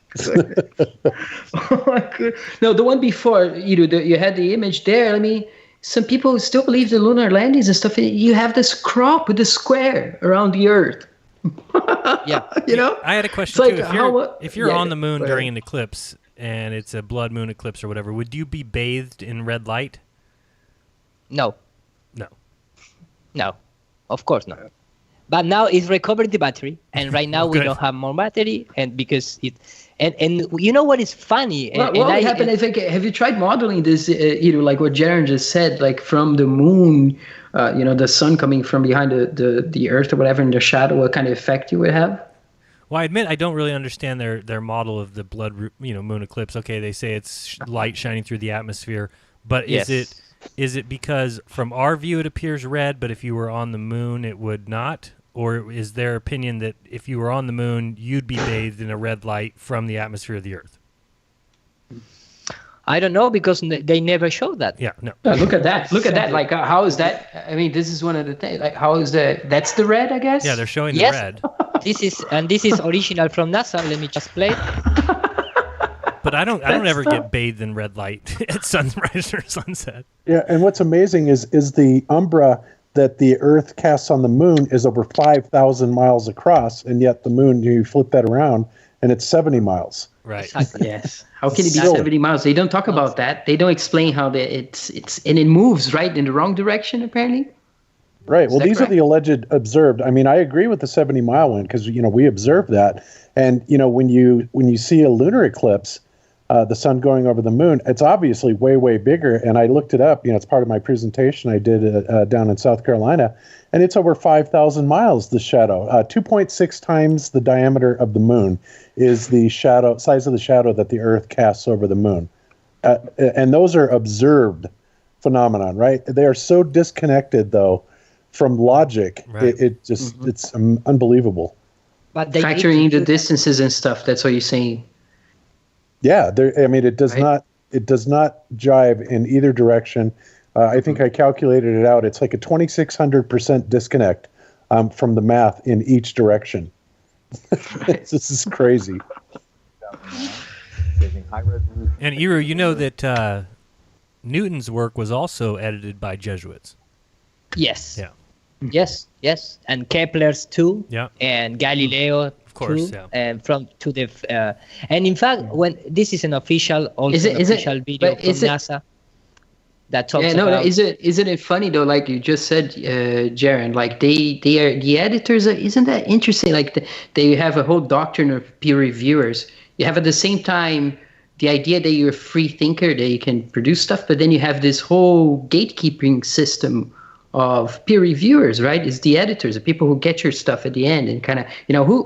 Speaker 8: Oh my God. No, the one before, you had the image there. I mean, some people still believe the lunar landings and stuff. You have this crop with a square around the Earth.
Speaker 9: Yeah.
Speaker 6: I had a question too. If you're on the moon during an eclipse and it's a blood moon eclipse or whatever, would you be bathed in red light?
Speaker 9: No.
Speaker 8: No.
Speaker 9: Of course not. But now it's recovered the battery, and right now we don't have more battery, and because it, and you know what is funny?
Speaker 8: What would happen if have you tried modeling this? Like what Jaron just said, like from the moon, the sun coming from behind the Earth or whatever in the shadow, what kind of effect you would have?
Speaker 6: Well, I admit I don't really understand their model of the blood moon eclipse. Okay, they say it's light shining through the atmosphere, but is it because from our view it appears red, but if you were on the moon it would not? or is their opinion that if you were on the moon, you'd be bathed in a red light from the atmosphere of the Earth?
Speaker 9: I don't know because they never showed that.
Speaker 6: Yeah, no.
Speaker 8: Look at that. Look at that. Like, how is that? I mean, this is one of the things. Like, how is that? That's the red, I guess?
Speaker 6: Yeah, they're showing
Speaker 9: Yes.
Speaker 6: the red.
Speaker 9: This is original from NASA. Let me just play it.
Speaker 6: But I don't ever get bathed in red light at sunrise or sunset.
Speaker 7: Yeah, and what's amazing is the umbra that the Earth casts on the moon is over 5,000 miles across, and yet the moon, you flip that around, and it's 70 miles.
Speaker 6: Right.
Speaker 9: Exactly.
Speaker 8: Yes. How can it be
Speaker 7: So-
Speaker 8: 70 miles? They don't talk about that. They don't explain how it's and it moves right in the wrong direction apparently.
Speaker 7: Right. Well,
Speaker 8: that
Speaker 7: these
Speaker 8: correct?
Speaker 7: are the alleged observed. I mean, I agree with the 70-mile one because we observed that, and when you see a lunar eclipse, the sun going over the moon, it's obviously way bigger. And I looked it up. It's part of my presentation I did down in South Carolina, and it's over 5,000 miles. The shadow, 2.6 times the diameter of the moon, is the size of the shadow that the Earth casts over the moon, and those are observed phenomenon. Right? They are so disconnected though from logic.
Speaker 6: Right.
Speaker 7: It just it's unbelievable.
Speaker 9: But they
Speaker 8: Factoring
Speaker 9: need to
Speaker 8: the distances and stuff. That's what you're saying.
Speaker 7: Yeah, I mean, it does
Speaker 8: Right.
Speaker 7: not. It does not jive in either direction. I think I calculated it out. It's like a 2,600% disconnect from the math in each direction. This is crazy.
Speaker 4: Using high resolution.
Speaker 6: And Iru, you know that Newton's work was also edited by Jesuits.
Speaker 9: Yes.
Speaker 6: Yeah.
Speaker 9: Yes. And Kepler's too.
Speaker 6: Yeah.
Speaker 9: And Galileo. Of
Speaker 6: course,
Speaker 9: too,
Speaker 6: yeah.
Speaker 9: And and in fact, when this is an official, also an official video from NASA that talks about.
Speaker 8: Isn't it funny though? Like you just said, Jaron, like they are the editors. Isn't that interesting? Like they have a whole doctrine of peer reviewers. You have at the same time the idea that you're a free thinker, that you can produce stuff, but then you have this whole gatekeeping system of peer reviewers, right? It's the editors, the people who get your stuff at the end and kind of,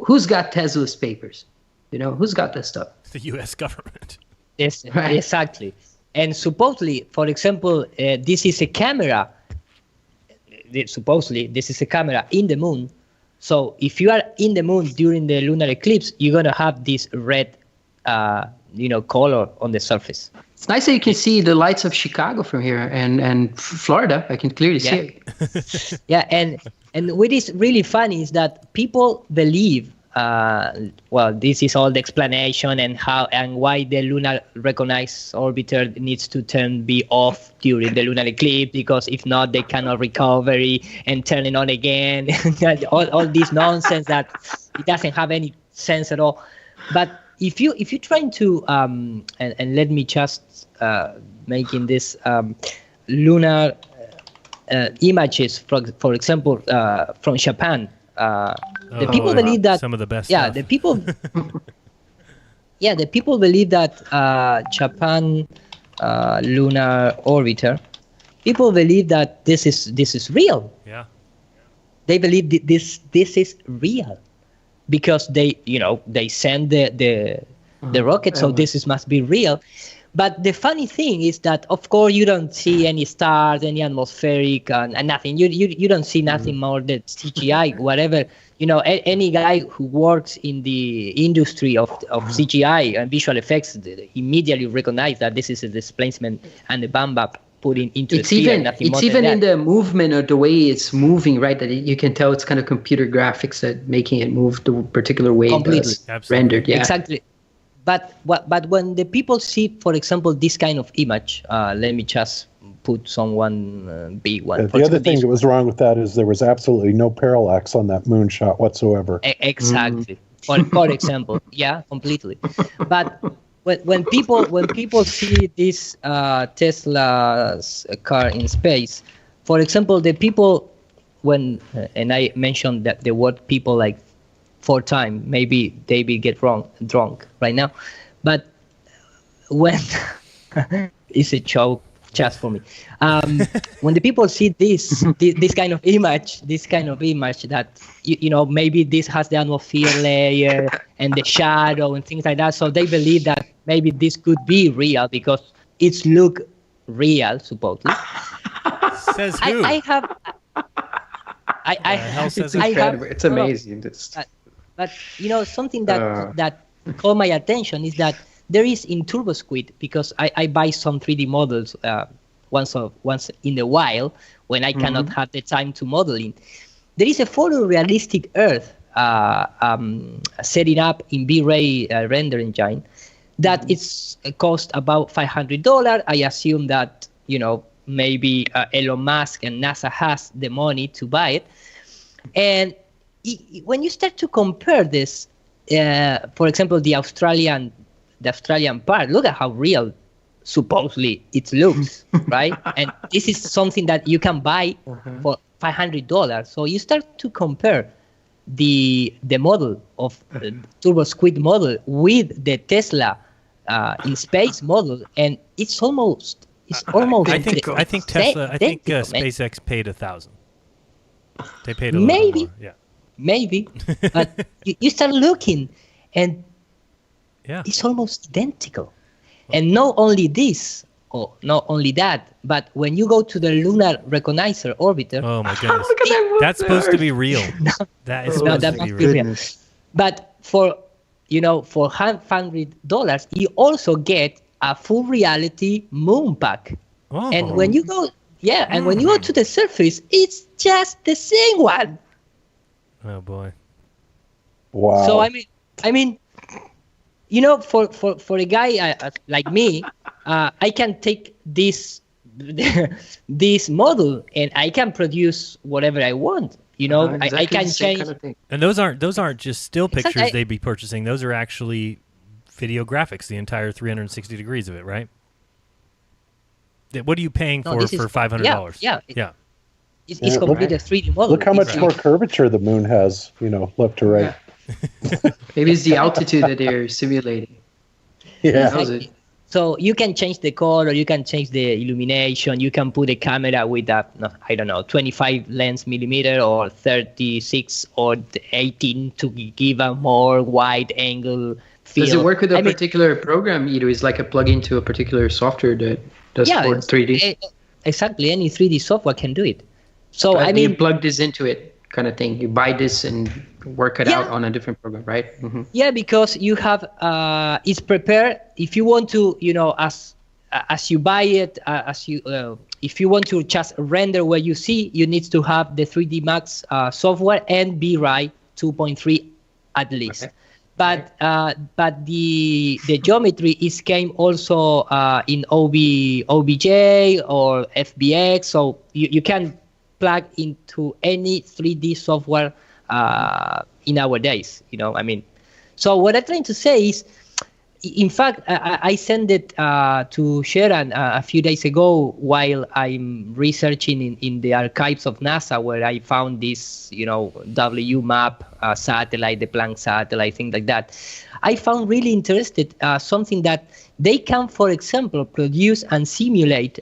Speaker 8: who's got Tesla's papers? Who's got that stuff?
Speaker 6: The U.S. government.
Speaker 9: Yes,
Speaker 8: Right.
Speaker 9: exactly. And supposedly, for example, this is a camera. Supposedly, this is a camera in the moon. So if you are in the moon during the lunar eclipse, you're going to have this red, color on the surface.
Speaker 8: It's nice that you can see the lights of Chicago from here and Florida. I can clearly see it.
Speaker 9: Yeah, and what is really funny is that people believe, this is all the explanation and how and why the lunar recognized orbiter needs to be off during the lunar eclipse, because if not, they cannot recover and turn it on again. all this nonsense that it doesn't have any sense at all. But if you're trying to and let me just making this lunar images, for example, from Japan. The people believe that
Speaker 6: some of the best.
Speaker 9: Yeah,
Speaker 6: stuff.
Speaker 9: the people. Yeah, the people believe that Japan lunar orbiter. People believe that this is real.
Speaker 6: Yeah.
Speaker 9: They believe this is real, because they send the rocket, so this must be real. But the funny thing is that, of course, you don't see any stars, any atmospheric, and nothing. You don't see nothing more than CGI, whatever. Any guy who works in the industry of CGI and visual effects immediately recognize that this is a displacement and the bamba putting into the sphere.
Speaker 8: It's even in the movement or the way it's moving, right? That you can tell it's kind of computer graphics that making it move the particular way
Speaker 9: Completely.
Speaker 8: that's rendered. Yeah.
Speaker 9: Exactly. But when the people see, for example, this kind of image, let me just put someone big one.
Speaker 7: The other thing that was wrong with that is there was absolutely no parallax on that moonshot whatsoever.
Speaker 9: Exactly. For example, yeah, completely. But when people see this Tesla's car in space, for example, the people and I mentioned that the word people like 4 times, maybe David get drunk right now, but when it's a joke just for me. When the people see this kind of image, that maybe this has the atmosphere layer and the shadow and things like that, so they believe that maybe this could be real because it's look real supposedly.
Speaker 6: Says who? hell says
Speaker 8: It's
Speaker 6: it?
Speaker 8: incredible. It's amazing.
Speaker 9: But something that caught my attention is that there is in TurboSquid, because I buy some 3D models once in a while when I cannot have the time to modeling. There is a photorealistic Earth setting up in V-Ray render engine that it's cost about $500. I assume that maybe Elon Musk and NASA has the money to buy it. And when you start to compare this, for example, the Australian part, look at how real supposedly it looks, right? And this is something that you can buy for $500. So you start to compare the model of TurboSquid model with the Tesla in space model, and it's almost.
Speaker 6: I think Tesla. I think SpaceX paid $1,000. They paid a little more. Yeah.
Speaker 9: Maybe, but you start looking, and
Speaker 6: yeah,
Speaker 9: it's almost identical. And not only this, or not only that, but when you go to the Lunar Recognizer Orbiter,
Speaker 6: oh my goodness, that's supposed to be real. That is supposed to be real.
Speaker 9: But for $100, you also get a full reality moon pack.
Speaker 6: Oh.
Speaker 9: And when you go, when you go to the surface, it's just the same one.
Speaker 6: Oh boy!
Speaker 7: Wow.
Speaker 9: So I mean, for a guy like me, I can take this model and I can produce whatever I want.
Speaker 8: Exactly
Speaker 9: I can change.
Speaker 8: Kind of thing.
Speaker 6: And those aren't just still pictures
Speaker 9: Exactly.
Speaker 6: they'd be purchasing. Those are actually video graphics, the entire 360 degrees of it, right? What are you paying for $500?
Speaker 9: Yeah.
Speaker 6: Yeah.
Speaker 9: It's completely a 3D model.
Speaker 7: Look how much more curvature the moon has, left to right.
Speaker 8: Maybe it's the altitude that they're simulating.
Speaker 7: Yeah.
Speaker 9: Exactly. So you can change the color, you can change the illumination, you can put a camera with 25 lens millimeter or 36 or 18 to give a more wide angle feel.
Speaker 8: Does it work with a particular program? Is like a plug-in to a particular software that does for 3D?
Speaker 9: Exactly. Any 3D software can do it. So
Speaker 8: you plug this into it kind of thing. You buy this and work it out on a different program, right? Mm-hmm.
Speaker 9: Yeah, because you have it's prepared. If you want to, as you buy it, if you want to just render what you see, you need to have the 3D Max software and V-Ray 2.3 at least. Okay. But the geometry came also in OBJ or FBX, so you can plug into any 3D software in nowadays. So what I'm trying to say is, in fact, I sent it to Sharon a few days ago while I'm researching in the archives of NASA, where I found this, WMAP satellite, the Planck satellite, things like that. I found really interested something that they can, for example, produce and simulate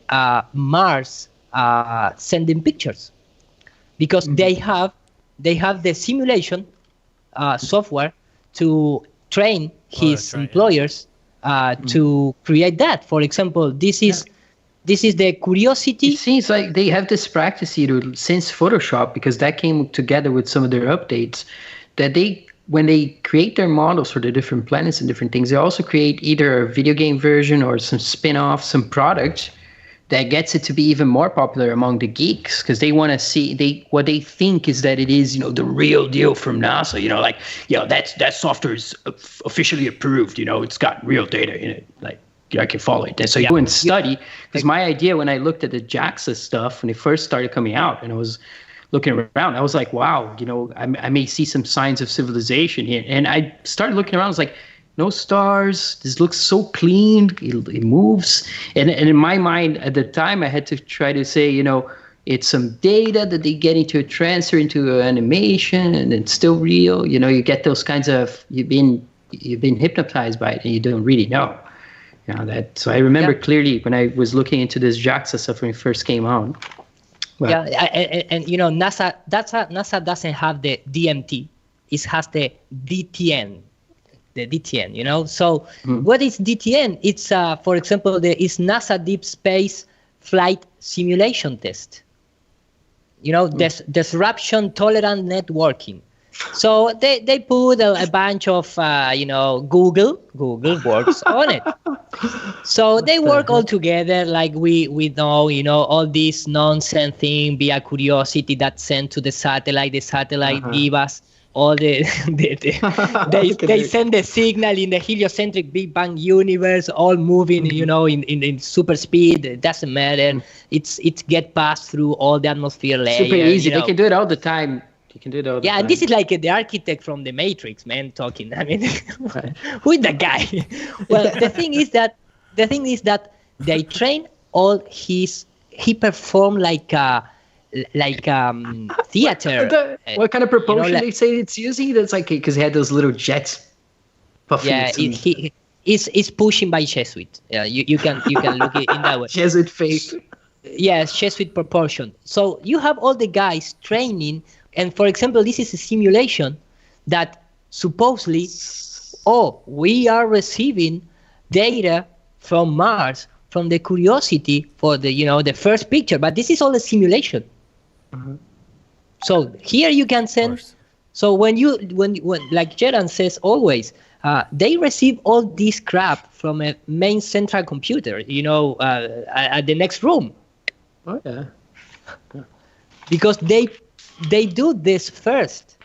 Speaker 9: Mars sending pictures, because they have the simulation software to train his employers to create that. For example, this is the Curiosity.
Speaker 8: It seems like they have this practice since Photoshop, because that came together with some of their updates, that when they create their models for the different planets and different things, they also create either a video game version or some spin-off, some product that gets it to be even more popular among the geeks, because they want to see what they think is that it is, the real deal from NASA. That software is officially approved. It's got real data in it. Like, I can follow it. And so you go and study. Because my idea when I looked at the JAXA stuff when it first started coming out, and I was looking around, I was like, wow, I may see some signs of civilization here. And I started looking around. I was like, no stars. This looks so clean. It moves. And in my mind at the time, I had to try to say, it's some data that they get into a transfer into animation, and it's still real. You get those kinds of, you've been hypnotized by it, and you don't really know. So I remember clearly when I was looking into this JAXA stuff when it first came on.
Speaker 9: Well, and NASA doesn't have the DMT. It has the DTN. The DTN, So what is DTN? It's, for example, it's NASA Deep Space Flight Simulation Test. disruption tolerant networking. So they put a bunch of Google works on it. So they work all together, like we know, all this nonsense thing via curiosity that's sent to the satellite. The satellite give us all they send the signal in the heliocentric Big Bang universe, all moving, in super speed. It doesn't matter. It's get passed through all the atmosphere layer.
Speaker 8: Super easy. They can do it all the time. You can do it all the time.
Speaker 9: Yeah, this is like the architect from the Matrix, man, talking. I mean, who is that guy? Well, the thing is that they train all he performed like theater.
Speaker 8: What kind of propulsion they say it's using? That's like because he had those little jets.
Speaker 9: Yeah, he's pushing by Jesuit. Yeah, you can look it in that way.
Speaker 8: Jesuit faith.
Speaker 9: Yes, Jesuit propulsion. So you have all the guys training, and for example, this is a simulation that supposedly, we are receiving data from Mars from the Curiosity for the first picture, but this is all a simulation. So here you can send. So when like Geran says always, they receive all this crap from a main central computer, at the next room.
Speaker 8: Oh yeah.
Speaker 9: Because they do this first.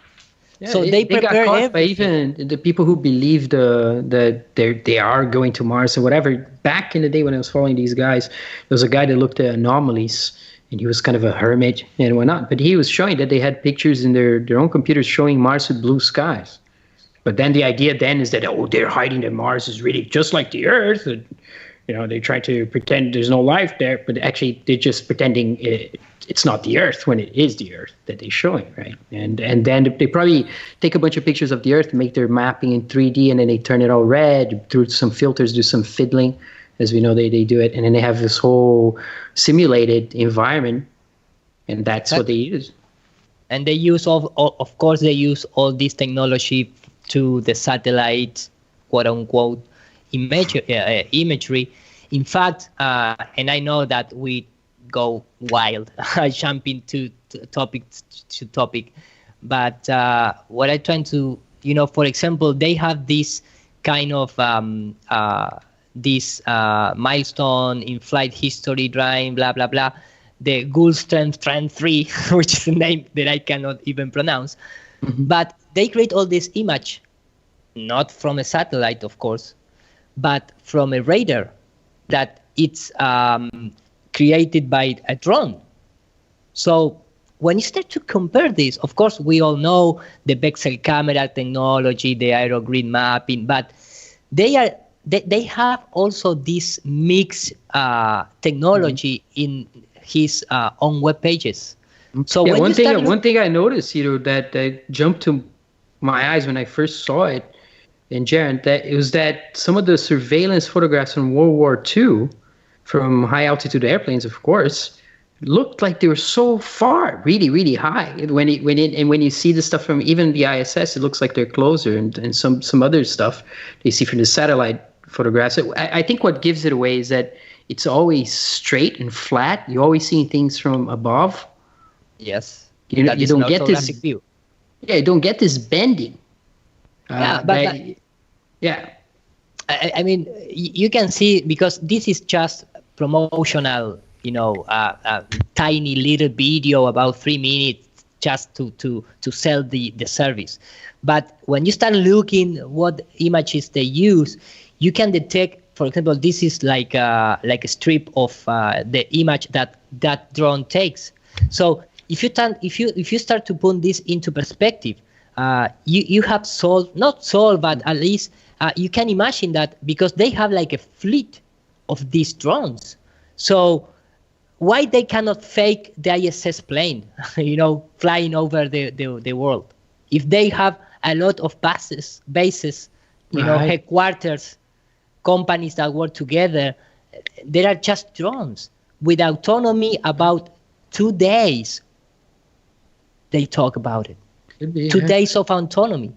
Speaker 8: Yeah,
Speaker 9: so they prepare
Speaker 8: got caught by even the people who believed that they are going to Mars or whatever. Back in the day when I was following these guys, there was a guy that looked at anomalies, and he was kind of a hermit and whatnot. But he was showing that they had pictures in their own computers showing Mars with blue skies. But then the idea then is that, they're hiding that Mars is really just like the Earth. And, they try to pretend there's no life there, but actually they're just pretending it's not the Earth when it is the Earth that they're showing, right? And then they probably take a bunch of pictures of the Earth, make their mapping in 3D, and then they turn it all red through some filters, do some fiddling. As we know, they do it, and then they have this whole simulated environment, and that's what they use.
Speaker 9: And they use of course, they use all this technology to the satellite, quote unquote, imagery. In fact, and I know that we go wild, jumping to topic, but what I'm trying to, for example, they have this kind of this milestone in flight history drawing, blah blah blah, the Gullstrand Trend 3, which is a name that I cannot even pronounce. But they create all this image, not from a satellite, of course, but from a radar that it's created by a drone. So when you start to compare this, of course, we all know the Bexel camera technology, the aerogrid mapping, but they have also this mixed technology in his own web pages. So
Speaker 8: one thing I noticed, that jumped to my eyes when I first saw it in Jaron, that it was that some of the surveillance photographs from World War II, from high altitude airplanes, of course, looked like they were so far, really, really high. When you see the stuff from even the ISS, it looks like they're closer, and some other stuff you see from the satellite photographs. I think what gives it away is that it's always straight and flat. You're always seeing things from above.
Speaker 9: Yes.
Speaker 8: You don't get this view. Yeah, you don't get this bending.
Speaker 9: I mean, you can see, because this is just promotional, tiny little video about 3 minutes just to sell the service. But when you start looking what images they use, you can detect, for example, this is like a strip of the image that drone takes. So if you start to put this into perspective, you have not solved, but at least you can imagine that, because they have like a fleet of these drones. So why they cannot fake the ISS plane, flying over the world? If they have a lot of bases, headquarters, companies that work together, there are just drones with autonomy about 2 days. They talk about it. 2 days of autonomy.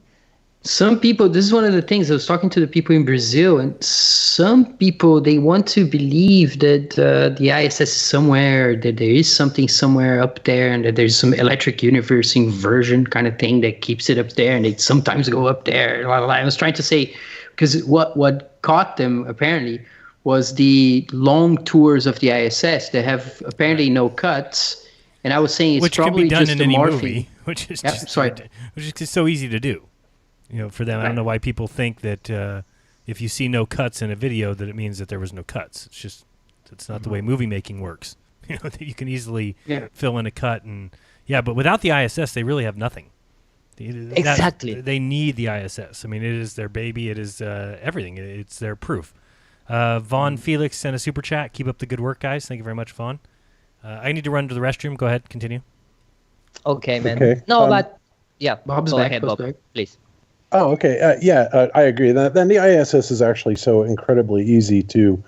Speaker 8: Some people, this is one of the things, I was talking to the people in Brazil, and some people, they want to believe that the ISS is somewhere, that there is something somewhere up there, and that there's some electric universe inversion kind of thing that keeps it up there, and they sometimes go up there. I was trying to say, because what caught them, apparently, was the long tours of the ISS that have apparently no cuts, and I was saying it's
Speaker 6: which
Speaker 8: probably
Speaker 6: could be done
Speaker 8: just
Speaker 6: in
Speaker 8: a
Speaker 6: any
Speaker 8: morphine.
Speaker 6: movie, which is which is so easy to do. For them, I don't know why people think that if you see no cuts in a video, that it means that there was no cuts. It's not the way movie making works. That you can easily fill in a cut but without the ISS, they really have nothing.
Speaker 9: Exactly.
Speaker 6: They need the ISS. I mean, it is their baby. It is everything. It's their proof. Vaughn Felix sent a super chat. Keep up the good work, guys. Thank you very much, Vaughn. I need to run to the restroom. Go ahead, continue.
Speaker 9: Okay, man.
Speaker 7: Okay.
Speaker 9: No, but yeah,
Speaker 8: Bob's
Speaker 9: go
Speaker 8: back,
Speaker 9: ahead,
Speaker 8: Bob's
Speaker 9: Bob,
Speaker 8: back.
Speaker 9: please.
Speaker 7: Oh, okay. I agree. Then the ISS is actually so incredibly easy to,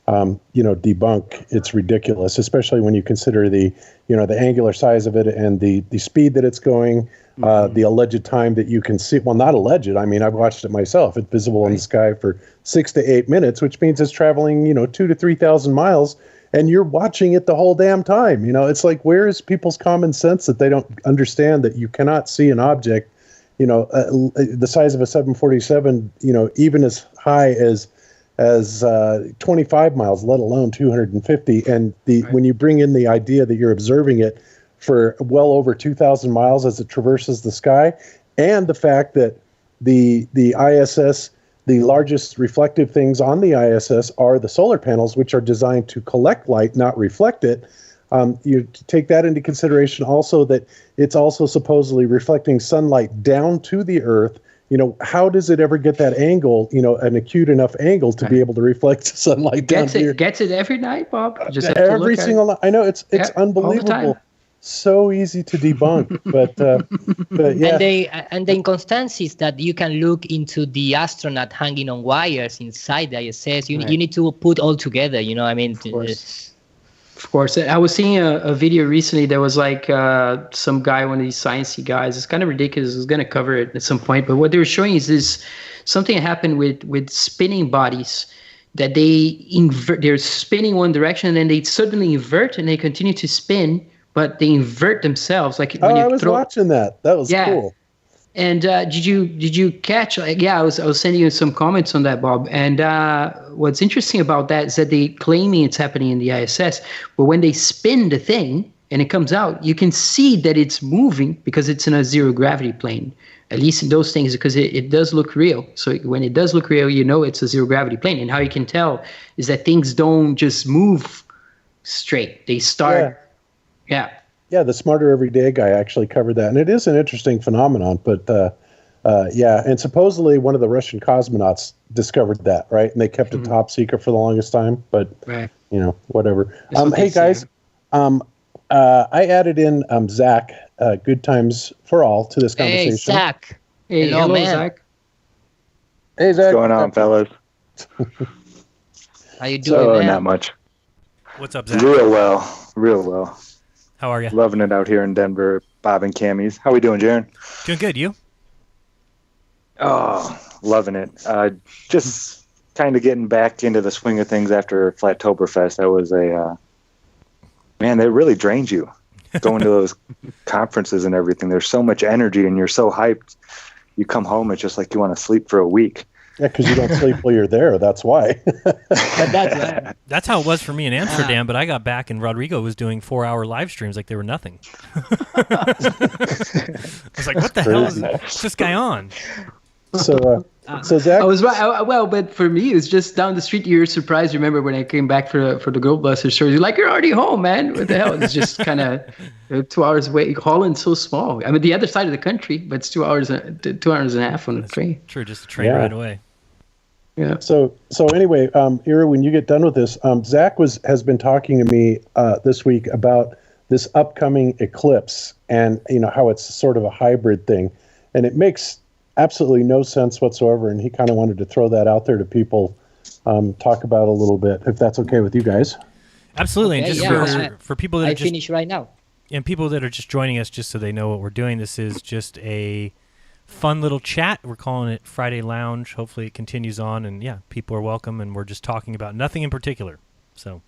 Speaker 7: debunk. It's ridiculous, especially when you consider the angular size of it and the speed that it's going, the alleged time that you can see. Well, not alleged. I mean, I've watched it myself. It's visible in the sky for 6 to 8 minutes, which means it's traveling, 2,000 to 3,000 miles, and you're watching it the whole damn time. It's like, where is people's common sense that they don't understand that you cannot see an object the size of a 747, even as high as 25 miles, let alone 250. And when you bring in the idea that you're observing it for well over 2,000 miles as it traverses the sky, and the fact that the ISS, the largest reflective things on the ISS are the solar panels, which are designed to collect light, not reflect it. You take that into consideration also, that it's also supposedly reflecting sunlight down to the Earth. How does it ever get that angle, an acute enough angle to be able to reflect sunlight down here?
Speaker 8: Gets it every night, Bob. Just have
Speaker 7: every
Speaker 8: to look
Speaker 7: single night. I know it's unbelievable. So easy to debunk, but yeah.
Speaker 9: And the inconsistencies that you can look into the astronaut hanging on wires inside the ISS. You need to put all together.
Speaker 8: Of course. I was seeing a video recently that was like some guy, one of these sciencey guys. It's kind of ridiculous. I was going to cover it at some point. But what they were showing is this something happened with spinning bodies, that they're spinning one direction and then they suddenly invert and they continue to spin, but they invert themselves. Like when
Speaker 7: I was watching that. That was cool.
Speaker 8: And did you catch? I was sending you some comments on that, Bob. And what's interesting about that is that they claiming it's happening in the ISS, but when they spin the thing and it comes out, you can see that it's moving because it's in a zero gravity plane. At least in those things, because it does look real. So when it does look real, it's a zero gravity plane. And how you can tell is that things don't just move straight; they start. Yeah.
Speaker 7: Yeah, the Smarter Everyday guy actually covered that, and it is an interesting phenomenon. But and supposedly one of the Russian cosmonauts discovered that, right? And they kept it top secret for the longest time. But whatever. Hey guys, I added in Zach, Good Times for All, to this conversation.
Speaker 9: Hey Zach.
Speaker 8: Hey, hello, man. Zach.
Speaker 7: Hey Zach.
Speaker 4: What's going on, fellas?
Speaker 9: How you doing, man?
Speaker 4: Not much.
Speaker 6: What's up, Zach?
Speaker 4: Real well.
Speaker 6: How are you?
Speaker 4: Loving it out here in Denver, Bob and Cammy's. How we doing, Jaron?
Speaker 6: Doing good. You?
Speaker 4: Oh, loving it. Just kind of getting back into the swing of things after Flattoberfest. That was man, that really drains you. Going to those conferences and everything. There's so much energy and you're so hyped. You come home, it's just like you want to sleep for a week.
Speaker 7: Yeah, because you don't sleep while you're there. That's why.
Speaker 6: That's how it was for me in Amsterdam, but I got back and Rodrigo was doing 4-hour live streams like they were nothing. I was like, what the hell is this guy on?
Speaker 7: So Zach,
Speaker 8: I was right. Well, but for me, it's just down the street. You're surprised. Remember when I came back for the Goldbuster show? You're like, you're already home, man. What the hell? It's just kind of 2 hours away. Holland's so small. I mean, the other side of the country, but it's 2 hours and a half on the train.
Speaker 6: True, just a train ride away.
Speaker 7: Yeah. So anyway, Ira, when you get done with this, Zach has been talking to me this week about this upcoming eclipse and how it's sort of a hybrid thing, and it makes absolutely no sense whatsoever. And he kind of wanted to throw that out there to people, talk about a little bit, if that's okay with you guys.
Speaker 6: Absolutely.
Speaker 9: Okay,
Speaker 6: and just for people that
Speaker 9: I
Speaker 6: are just
Speaker 9: finish right now.
Speaker 6: And people that are just joining us, just so they know what we're doing, this is just a fun little chat. We're calling it Friday Lounge. Hopefully it continues on, and yeah, people are welcome, and we're just talking about nothing in particular. So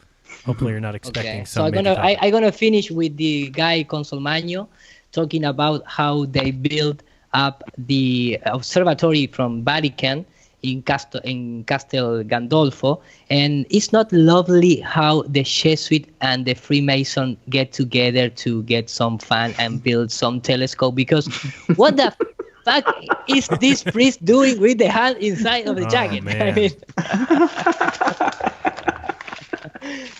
Speaker 6: hopefully you're not expecting some.
Speaker 9: So I'm gonna finish with the guy Consolmagno talking about how they built up the observatory from Vatican in Castel Gandolfo, and it's not lovely how the Jesuit and the Freemason get together to get some fun and build some telescope, because what the fuck is this priest doing with the hand inside of the jacket?
Speaker 6: Man.
Speaker 9: I mean,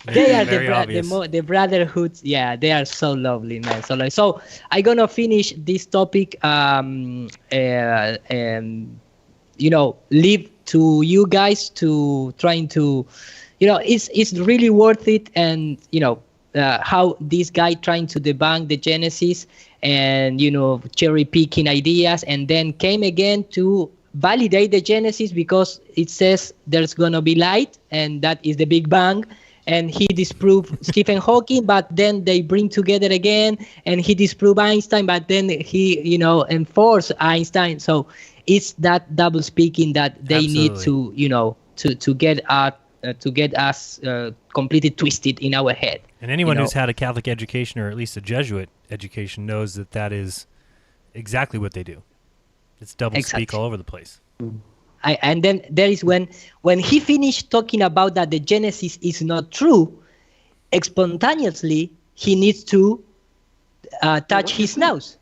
Speaker 9: they are the brotherhoods. Yeah, they are so lovely, man. So I'm gonna finish this topic. Leave to you guys to trying to, it's really worth it. And how this guy trying to debunk the Genesis and cherry picking ideas, and then came again to validate the Genesis because it says there's gonna be light, and that is the Big Bang. And he disproved Stephen Hawking, but then they bring together again, and he disproved Einstein, but then he, enforced Einstein. So it's that double speaking that they
Speaker 6: Absolutely.
Speaker 9: need to get us completely twisted in our head.
Speaker 6: And anyone who's had a Catholic education, or at least a Jesuit education, knows that is exactly what they do. It's double speak all over the place.
Speaker 9: And then there is when he finished talking about that the Genesis is not true, spontaneously he needs to touch his nose,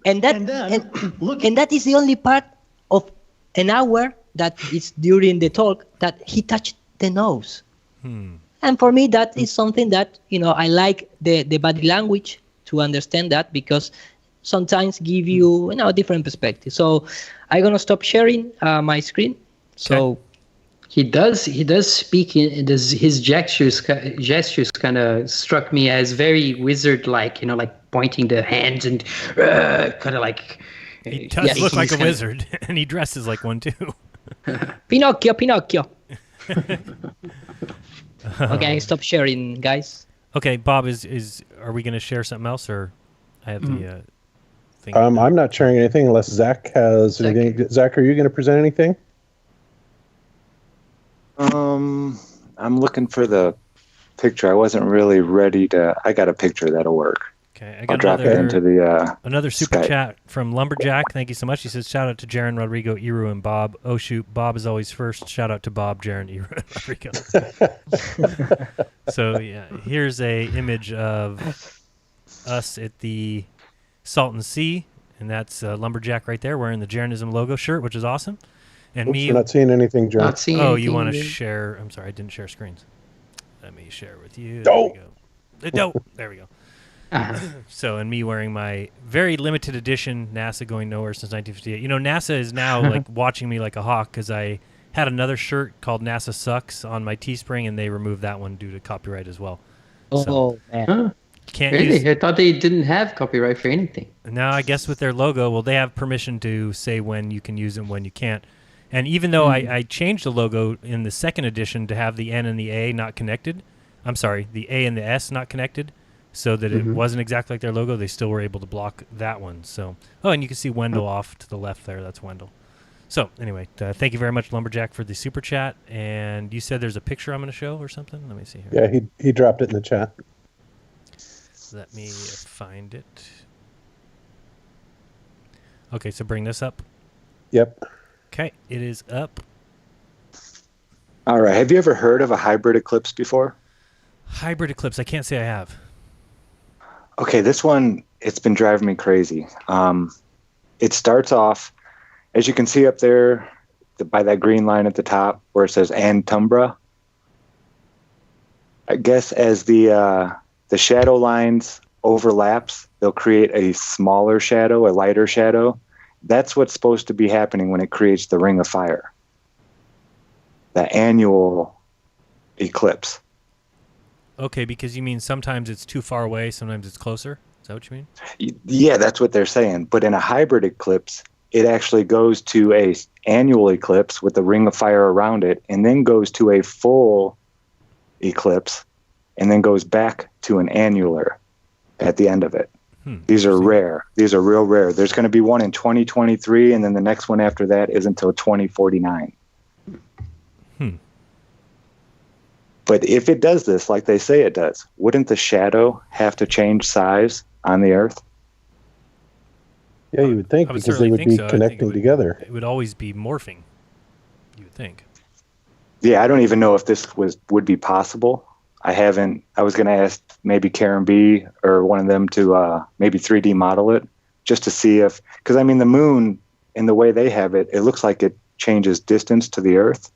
Speaker 9: and that is the only part of an hour that is during the talk that he touched the nose. And for me, that is something that I like the body language to understand that, because sometimes give you a different perspective. So I'm gonna stop sharing my screen. So
Speaker 8: he does speak in his gestures kind of struck me as very wizard like, like pointing the hands and kind of like
Speaker 6: he does look like a wizard, and he dresses like one too.
Speaker 9: Pinocchio. Okay, stop sharing, guys.
Speaker 6: Okay, Bob, are we going to share something else, or I have the thing?
Speaker 7: I'm not sharing anything unless Zach has anything. Zach, are you going to present anything?
Speaker 4: I'm looking for the picture. I wasn't really ready to. I got a picture that'll work.
Speaker 6: Okay,
Speaker 4: I'll drop it into the
Speaker 6: another super
Speaker 4: Skype.
Speaker 6: chat from Lumberjack. Thank you so much. He says, shout out to Jaron, Rodrigo, Iru, and Bob. Oh, shoot. Bob is always first. Shout out to Bob, Jaron, Iru, and Rodrigo. So, yeah, here's a image of us at the Salton Sea, and that's Lumberjack right there wearing the Jeranism logo shirt, which is awesome. And
Speaker 7: You're not seeing anything, John.
Speaker 8: Not seeing
Speaker 6: Oh,
Speaker 8: anything,
Speaker 6: you want to
Speaker 8: dude.
Speaker 6: share? I'm sorry, I didn't share screens. Let me share with you.
Speaker 7: Oh.
Speaker 6: There we go. There we go. So, and me wearing my very limited edition NASA going nowhere since 1958. NASA is now like watching me like a hawk, because I had another shirt called NASA Sucks on my Teespring, and they removed that one due to copyright as well.
Speaker 9: Oh, man.
Speaker 8: Huh?
Speaker 6: Can't
Speaker 8: Really?
Speaker 6: use.
Speaker 8: I thought they didn't have copyright for anything.
Speaker 6: Now, I guess with their logo, well, they have permission to say when you can use it and when you can't. And even though I changed the logo in the second edition to have the N and the A not connected, I'm sorry, the A and the S not connected, so that it wasn't exactly like their logo, they still were able to block that one. So, and you can see Wendell off to the left there. That's Wendell. So, anyway, thank you very much, Lumberjack, for the super chat. And you said there's a picture I'm going to show or something? Let me see here.
Speaker 7: Yeah, he dropped it in the chat.
Speaker 6: Let me find it. Okay, so bring this up.
Speaker 7: Yep.
Speaker 6: Okay, it is up.
Speaker 4: All right. Have you ever heard of a hybrid eclipse before?
Speaker 6: Hybrid eclipse. I can't say I have.
Speaker 4: Okay, this one, it's been driving me crazy. It starts off, as you can see up there, by that green line at the top where it says Antumbra. I guess as the shadow lines overlaps, they'll create a smaller shadow, a lighter shadow. That's what's supposed to be happening when it creates the ring of fire. The annual eclipse.
Speaker 6: Okay, because you mean sometimes it's too far away, sometimes it's closer? Is that what you mean?
Speaker 4: Yeah, that's what they're saying. But in a hybrid eclipse, it actually goes to a annual eclipse with the ring of fire around it, and then goes to a full eclipse, and then goes back to an annular at the end of it. These are rare. These are real rare. There's going to be one in 2023, and then the next one after that is until 2049. But if it does this, like they say it does, wouldn't the shadow have to change size on the Earth?
Speaker 7: Yeah, you would think, because they would be connecting together.
Speaker 6: It would always be morphing, you would think.
Speaker 4: Yeah, I don't even know if this would be possible. I was going to ask maybe Karen B or one of them to maybe 3D model it just to see if, because I mean, the moon, in the way they have it, it looks like it changes distance to the Earth.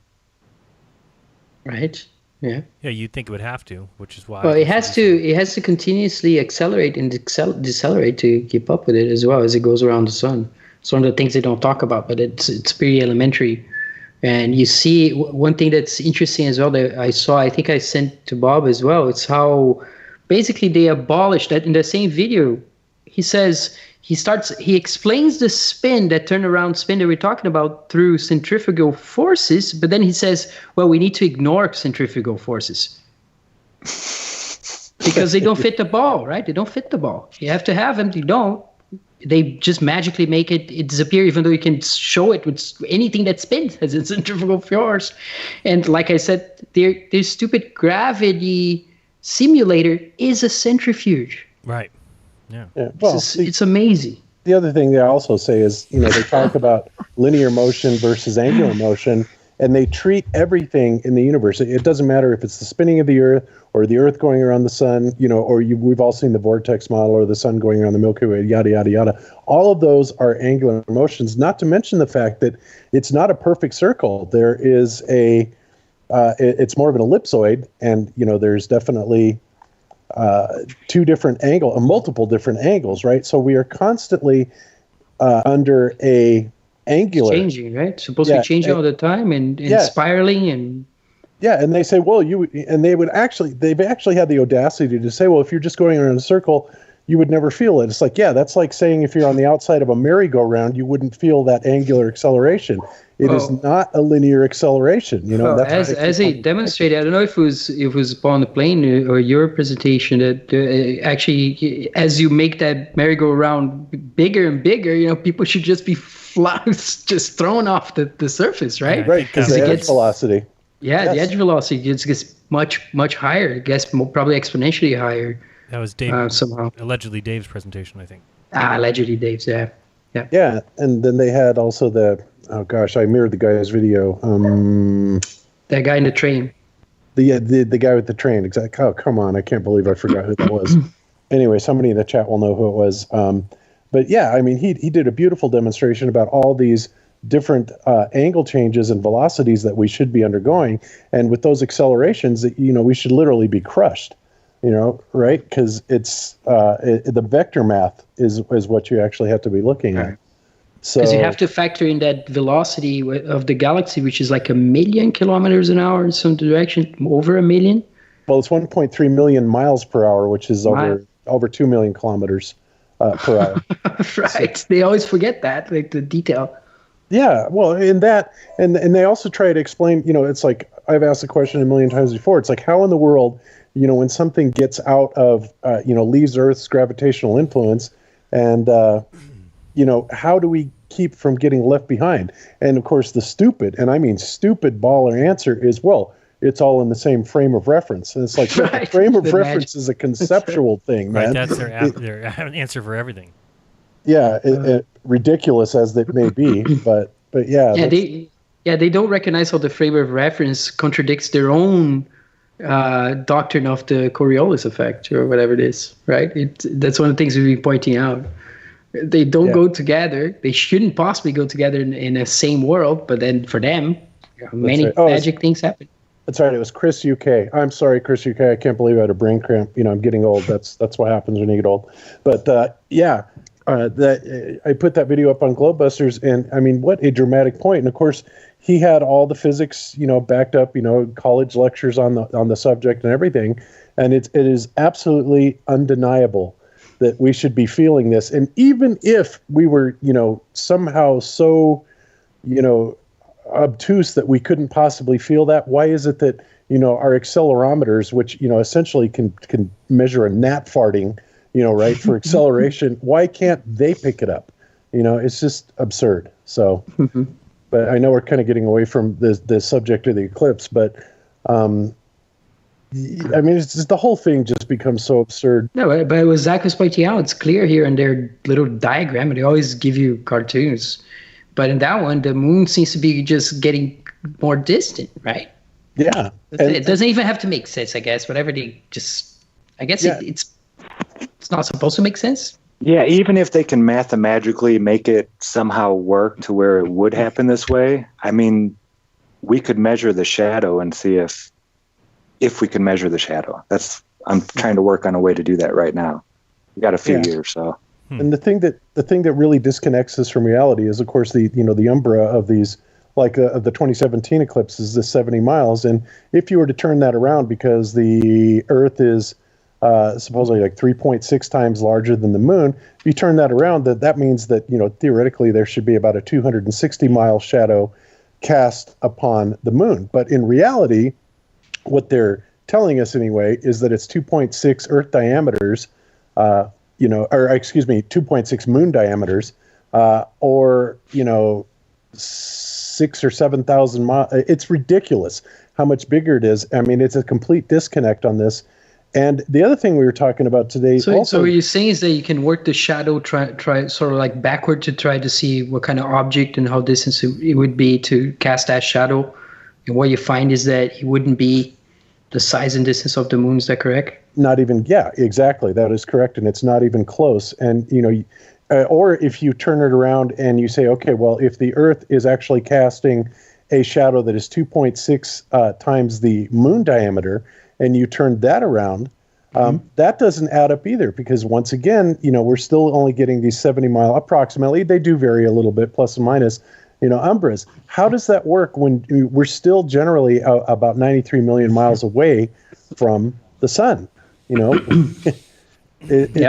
Speaker 8: Right. Yeah.
Speaker 6: Yeah, you'd think it would have to, which is why.
Speaker 8: Well, it has to continuously accelerate and decelerate to keep up with it as well as it goes around the sun. It's one of the things they don't talk about, but it's pretty elementary. And you see one thing that's interesting as well that I think I sent to Bob as well. It's how basically they abolished that in the same video. He says he explains the turnaround spin that we're talking about through centrifugal forces, but then he says, well, we need to ignore centrifugal forces because they don't fit the ball, right? They don't fit the ball. You have to have them. You don't. They just magically make it disappear, even though you can show it with anything that spins as a centrifugal force. And like I said, their stupid gravity simulator is a centrifuge.
Speaker 6: Right. Yeah.
Speaker 7: Well,
Speaker 8: it's amazing.
Speaker 7: The other thing they also say is, they talk about linear motion versus angular motion, and they treat everything in the universe. It doesn't matter if it's the spinning of the Earth or the Earth going around the sun, we've all seen the vortex model or the sun going around the Milky Way, yada, yada, yada. All of those are angular motions, not to mention the fact that it's not a perfect circle. There is it's more of an ellipsoid, and, there's definitely multiple different angles, right? So we are constantly under a angular
Speaker 8: changing, right? Supposed to be changing all the time and spiraling and
Speaker 7: and they say, well, they've actually had the audacity to say, well, if you're just going around a circle, you would never feel it. It's like, that's like saying if you're on the outside of a merry-go-round, you wouldn't feel that angular acceleration. It is not a linear acceleration,
Speaker 8: That's as he demonstrated, I don't know if it was upon the plane or your presentation that actually, as you make that merry-go-round bigger and bigger, people should just be just thrown off the surface, right?
Speaker 7: Right, because the edge velocity.
Speaker 8: Yeah, the edge velocity gets much, much higher. It gets probably exponentially higher.
Speaker 6: That was Dave,
Speaker 8: somehow.
Speaker 6: Allegedly Dave's presentation, I think.
Speaker 8: Allegedly Dave's, yeah.
Speaker 7: Yeah, and then they had also I mirrored the guy's video.
Speaker 8: That guy in the train.
Speaker 7: The guy with the train, exactly. Oh, come on, I can't believe I forgot who that was. Anyway, somebody in the chat will know who it was. But yeah, I mean, he did a beautiful demonstration about all these different angle changes and velocities that we should be undergoing, and with those accelerations, we should literally be crushed. Right? Because it's the vector math is what you actually have to be looking at. So
Speaker 8: because you have to factor in that velocity of the galaxy, which is like 1 million kilometers an hour in some direction, over 1 million.
Speaker 7: Well, it's 1.3 million miles per hour, which is over 2 million kilometers per hour.
Speaker 8: Right. So, they always forget that, like the detail.
Speaker 7: Yeah, well, in that, and they also try to explain, it's like, I've asked the question a million times before. It's like, how in the world, when something gets out of, leaves Earth's gravitational influence, and, how do we keep from getting left behind? And of course, the stupid, and I mean stupid baller answer is, well, it's all in the same frame of reference. And it's like, right. The frame of reference is a conceptual thing, man.
Speaker 6: Right, that's their answer for everything.
Speaker 7: Yeah, ridiculous as it may be, but yeah.
Speaker 8: They don't recognize how the frame of reference contradicts their own doctrine of the Coriolis effect or whatever it is, right? That's one of the things we've been pointing out. They don't go together. They shouldn't possibly go together in the same world, but then for them, many magic things happen.
Speaker 7: That's right. It was Chris UK. I'm sorry, Chris UK. I can't believe I had a brain cramp. I'm getting old. That's what happens when you get old. But I put that video up on Globebusters, and I mean, what a dramatic point. And of course, he had all the physics, backed up, college lectures on the subject and everything. And it is absolutely undeniable that we should be feeling this. And even if we were, somehow so, obtuse that we couldn't possibly feel that, why is it that, our accelerometers, which, essentially can measure a gnat farting, right, for acceleration. Why can't they pick it up? It's just absurd. So, but I know we're kind of getting away from the subject of the eclipse, but it's just, the whole thing just becomes so absurd.
Speaker 8: No, but what Zach was pointing out, it's clear here in their little diagram, and they always give you cartoons. But in that one, the moon seems to be just getting more distant, right?
Speaker 7: Yeah.
Speaker 8: It doesn't even have to make sense, I guess. Whatever they just, I guess it's not supposed to make sense.
Speaker 4: Yeah, even if they can mathematically make it somehow work to where it would happen this way, I mean, we could measure the shadow and see if we can measure the shadow. I'm trying to work on a way to do that right now. We got a few years, so.
Speaker 7: And the thing that really disconnects us from reality is, of course, the umbra of these, like of the 2017 eclipse is the 70 miles. And if you were to turn that around, because the Earth is supposedly like 3.6 times larger than the moon, if you turn that around, that means that, theoretically there should be about a 260-mile shadow cast upon the moon. But in reality, what they're telling us anyway is that it's 2.6 Earth diameters, 2.6 moon diameters, or 6,000 or 7,000 miles. It's ridiculous how much bigger it is. I mean, it's a complete disconnect on this. And the other thing we were talking about today.
Speaker 8: So what you're saying is that you can work the shadow, try sort of like backward to try to see what kind of object and how distance it would be to cast that shadow. And what you find is that it wouldn't be the size and distance of the moon. Is that correct?
Speaker 7: Not even, yeah, exactly. That is correct. And it's not even close. And, or if you turn it around and you say, okay, well, if the Earth is actually casting a shadow that is 2.6 times the moon diameter, and you turn that around, that doesn't add up either, because once again, we're still only getting these 70-mile approximately. They do vary a little bit, plus and minus, umbras. How does that work when we're still generally about 93 million miles away from the sun? It's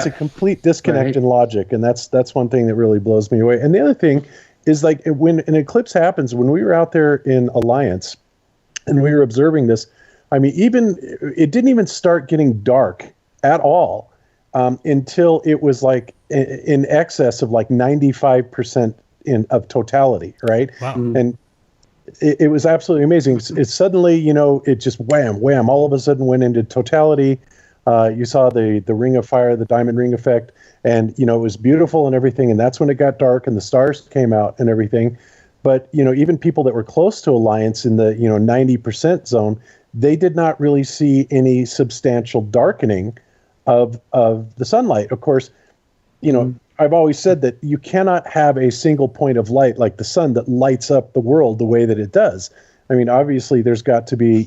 Speaker 7: a complete disconnect in logic, and that's one thing that really blows me away. And the other thing is, like, when an eclipse happens, when we were out there in Alliance and we were observing this, I mean, it didn't even start getting dark at all until it was like in excess of like 95% of totality, right? Wow. And it was absolutely amazing. It suddenly, it just wham, all of a sudden went into totality. You saw the ring of fire, the diamond ring effect, and, it was beautiful and everything. And that's when it got dark and the stars came out and everything. But, even people that were close to Alliance in the, 90% zone, they did not really see any substantial darkening of the sunlight. Of course, I've always said that you cannot have a single point of light like the sun that lights up the world the way that it does. I mean, obviously, there's got to be,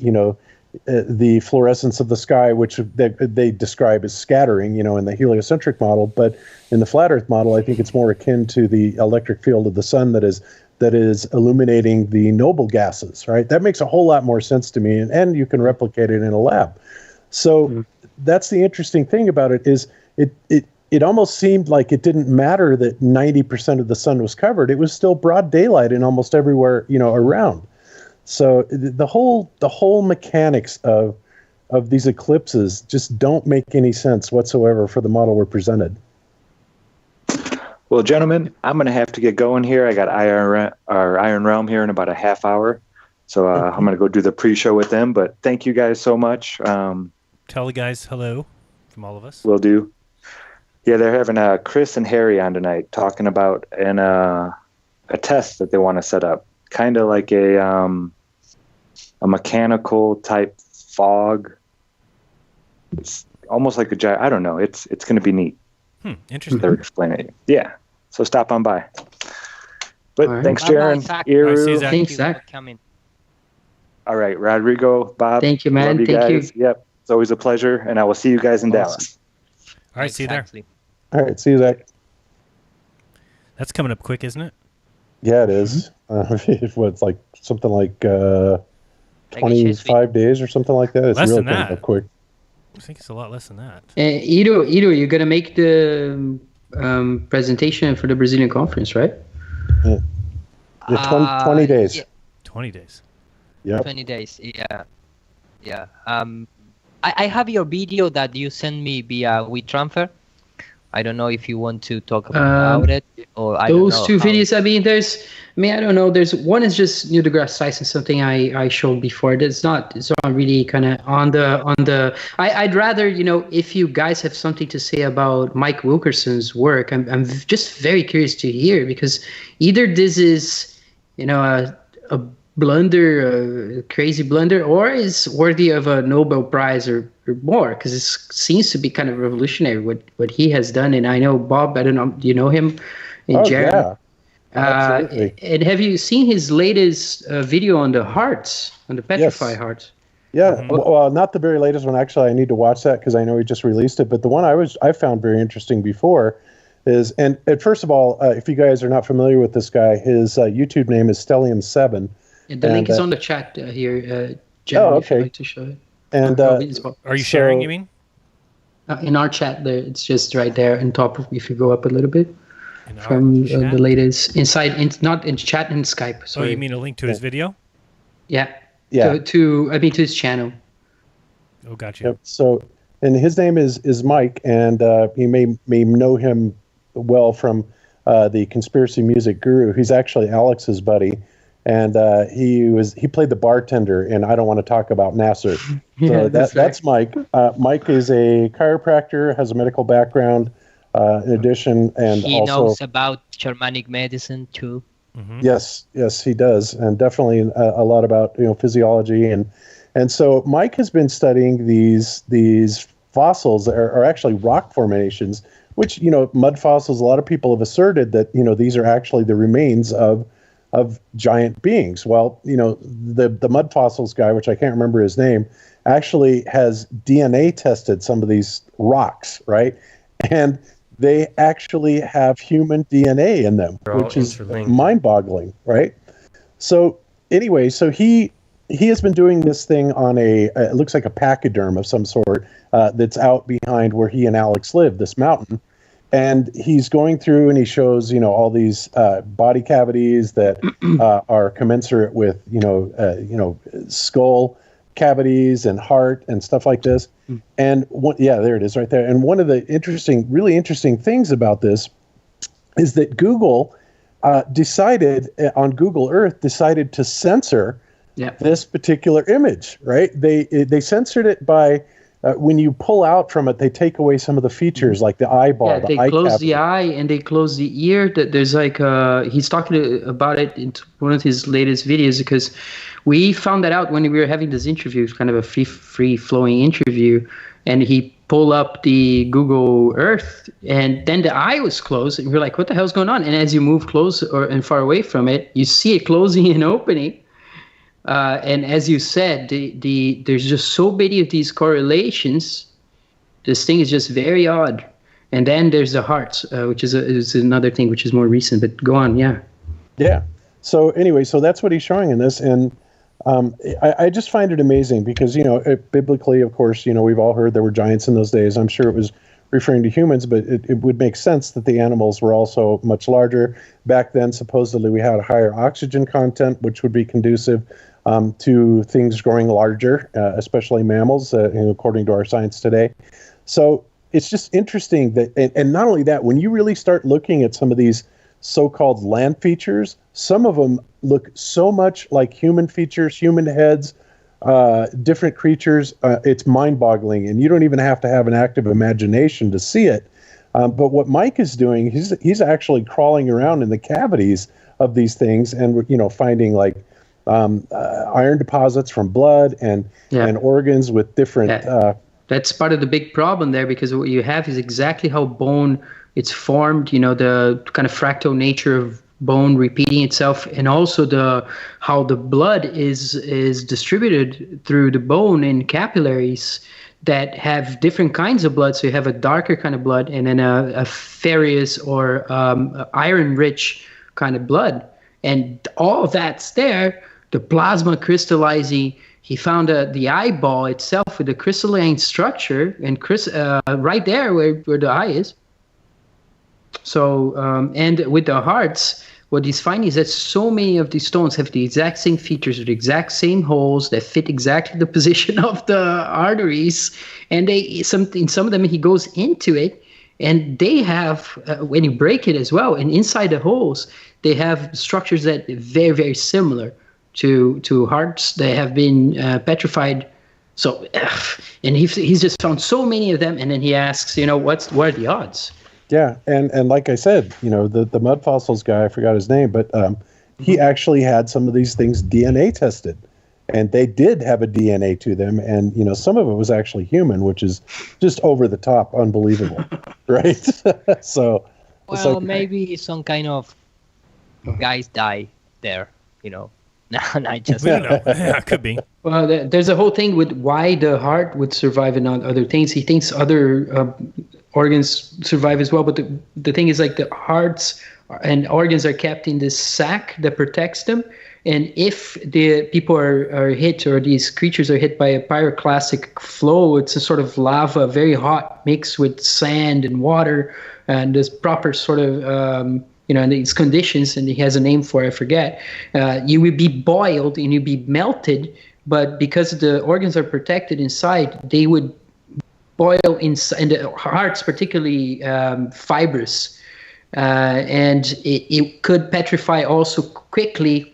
Speaker 7: the fluorescence of the sky, which they describe as scattering, in the heliocentric model. But in the flat Earth model, I think it's more akin to the electric field of the sun that is illuminating the noble gases, right? That makes a whole lot more sense to me, and you can replicate it in a lab. So that's the interesting thing about it, is it almost seemed like it didn't matter that 90% of the sun was covered. It was still broad daylight in almost everywhere, around. So the whole mechanics of these eclipses just don't make any sense whatsoever for the model we're presented.
Speaker 4: Well, gentlemen, I'm going to have to get going here. I got Iron Realm here in about a half hour. So I'm going to go do the pre-show with them. But thank you guys so much.
Speaker 6: Tell the guys hello from all of us.
Speaker 4: Will do. Yeah, they're having Chris and Harry on tonight talking about a test that they want to set up. Kind of like a mechanical type fog. It's almost like a giant. I don't know. It's going to be neat.
Speaker 6: Interesting.
Speaker 4: They're explaining it. Yeah. So stop on by. But
Speaker 9: right.
Speaker 4: Thanks, Jaron. Iru.
Speaker 8: Thanks, Zach.
Speaker 9: Coming.
Speaker 4: All right, Rodrigo, Bob.
Speaker 8: Thank you, man.
Speaker 4: Love you
Speaker 8: Thank
Speaker 4: guys.
Speaker 8: you.
Speaker 4: Yep. It's always a pleasure, and I will see you guys in Dallas.
Speaker 6: All right, see you there.
Speaker 7: All right, see you, Zach.
Speaker 6: That's coming up quick, isn't it?
Speaker 7: Yeah, it is. It's like something like 25 days or something like that. It's
Speaker 6: less
Speaker 7: really
Speaker 6: than that.
Speaker 7: Up quick.
Speaker 6: I think it's a lot less than that.
Speaker 8: Ido, you're gonna make the presentation for the Brazilian conference, right?
Speaker 7: Yeah. 20 days.
Speaker 9: Yeah.
Speaker 6: 20 days.
Speaker 7: Yeah.
Speaker 9: 20 days. Yeah. I have your video that you sent me via WeTransfer. I don't know if you want to talk about it, or I don't
Speaker 8: Those
Speaker 9: know
Speaker 8: two
Speaker 9: how-
Speaker 8: videos, I mean, I don't know. There's one is just Neil deGrasse Tyson, something I showed before. It's not really kind of on the. I'd rather, if you guys have something to say about Mike Wilkerson's work, I'm just very curious to hear, because either this is, a blunder, a crazy blunder, or is worthy of a Nobel Prize or more, because it seems to be kind of revolutionary what he has done. And I know Bob, I don't know, do you know him? Jared?
Speaker 7: Yeah, absolutely.
Speaker 8: And have you seen his latest video on the hearts, on the petrify hearts?
Speaker 7: Yeah, well, not the very latest one. Actually, I need to watch that because I know he just released it. But the one I found very interesting before is, and first of all, if you guys are not familiar with this guy, his YouTube name is Stellium7.
Speaker 8: And the link is on the chat here, Jen,
Speaker 7: okay.
Speaker 8: if you'd like to show it.
Speaker 7: And
Speaker 6: are you sharing, you mean?
Speaker 8: In our chat, there, it's just right there on top. If you go up a little bit from the latest not in chat, in Skype. Sorry.
Speaker 6: Oh, you mean a link to his video?
Speaker 8: Yeah.
Speaker 7: Yeah.
Speaker 8: To his channel.
Speaker 6: Oh, gotcha.
Speaker 7: Yep. So, and his name is Mike, and you may know him well from the Conspiracy Music Guru. He's actually Alex's buddy. And he played the bartender in I Don't Want to Talk About Nasser. So that's Mike. Mike is a chiropractor, has a medical background in addition, and
Speaker 9: he
Speaker 7: also
Speaker 9: knows about shamanic medicine too.
Speaker 6: Mm-hmm.
Speaker 7: Yes, he does, and definitely a lot about physiology, and so Mike has been studying these fossils that are actually rock formations, which mud fossils. A lot of people have asserted that these are actually the remains of giant beings. Well, the mud fossils guy, which I can't remember his name, actually has DNA tested some of these rocks, right? And they actually have human DNA in them, which is mind-boggling, right? So anyway, so he has been doing this thing on it looks like a pachyderm of some sort that's out behind where he and Alex live, this mountain. And he's going through and he shows, all these body cavities that are commensurate with, skull cavities and heart and stuff like this. And there it is right there. And one of the really interesting things about this is that Google decided on Google Earth to censor this particular image, right? They censored it by when you pull out from it, they take away some of the features like the eyeball.
Speaker 8: Yeah, they close the eye and they close the ear. That there's he's talking about it in one of his latest videos, because we found that out when we were having this interview, kind of a free flowing interview, and he pulled up the Google Earth, and then the eye was closed, and we're like, what the hell's going on? And as you move close and far away from it, you see it closing and opening. And as you said, there's just so many of these correlations. This thing is just very odd. And then there's the hearts, which is another thing which is more recent. But go on, yeah.
Speaker 7: Yeah. So anyway, so that's what he's showing in this, and I just find it amazing because biblically, of course, we've all heard there were giants in those days. I'm sure it was referring to humans, but it would make sense that the animals were also much larger back then. Supposedly, we had a higher oxygen content, which would be conducive to things growing larger, especially mammals, according to our science today. So it's just interesting that, and not only that, when you really start looking at some of these so-called land features, some of them look so much like human features, human heads, different creatures. It's mind-boggling, and you don't even have to have an active imagination to see it. But what Mike is doing, he's actually crawling around in the cavities of these things, and finding like iron deposits from blood and organs with different.
Speaker 8: That's part of the big problem there, because what you have is exactly how bone it's formed. The kind of fractal nature of bone repeating itself, and also how the blood is distributed through the bone in capillaries that have different kinds of blood. So you have a darker kind of blood, and then a ferrous or iron-rich kind of blood, and all of that's there. The plasma crystallizing. He found the eyeball itself with a crystalline structure, and right there where the eye is. So, and with the hearts, what he's finding is that so many of these stones have the exact same features, the exact same holes that fit exactly the position of the arteries. And in some of them, he goes into it, And they have, when you break it as well, and inside the holes, they have structures that are very, very similar to hearts that have been petrified. So, and he's just found so many of them, and then he asks, what are the odds?
Speaker 7: Yeah, and like I said, the mud fossils guy, I forgot his name, but he actually had some of these things DNA tested, and they did have a DNA to them, and some of it was actually human, which is just over the top, unbelievable, right? So,
Speaker 9: well, maybe some kind of guys die there, No, I just
Speaker 6: we don't know. Yeah, it could be.
Speaker 8: Well, there's a whole thing with why the heart would survive and not other things. He thinks other organs survive as well, but the thing is, like, the hearts and organs are kept in this sac that protects them. And if the people are hit, or these creatures are hit by a pyroclastic flow, it's a sort of lava, very hot, mixed with sand and water, and this proper sort of and these conditions, and he has a name for it, I forget. You would be boiled and you'd be melted, but because the organs are protected inside, they would boil inside, and the heart's particularly fibrous, and it could petrify also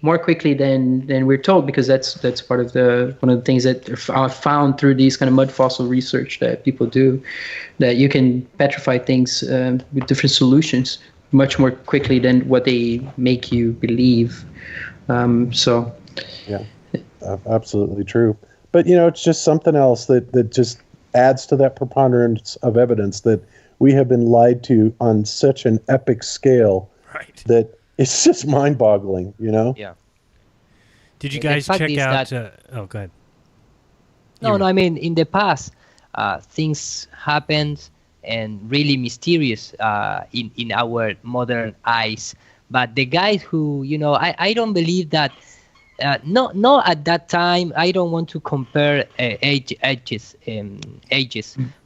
Speaker 8: more quickly than we're told, because that's part of one of the things that are found through these kind of mud fossil research that people do, that you can petrify things with different solutions much more quickly than what they make you believe.
Speaker 7: Yeah, absolutely true. But it's just something else that just adds to that preponderance of evidence that we have been lied to on such an epic scale,
Speaker 6: right,
Speaker 7: that it's just mind-boggling.
Speaker 9: Yeah.
Speaker 6: Did you guys check out? Oh, go ahead.
Speaker 9: No, I mean, in the past, things happened and really mysterious in our modern eyes. But the guys who, I don't believe that. No, at that time, I don't want to compare ages.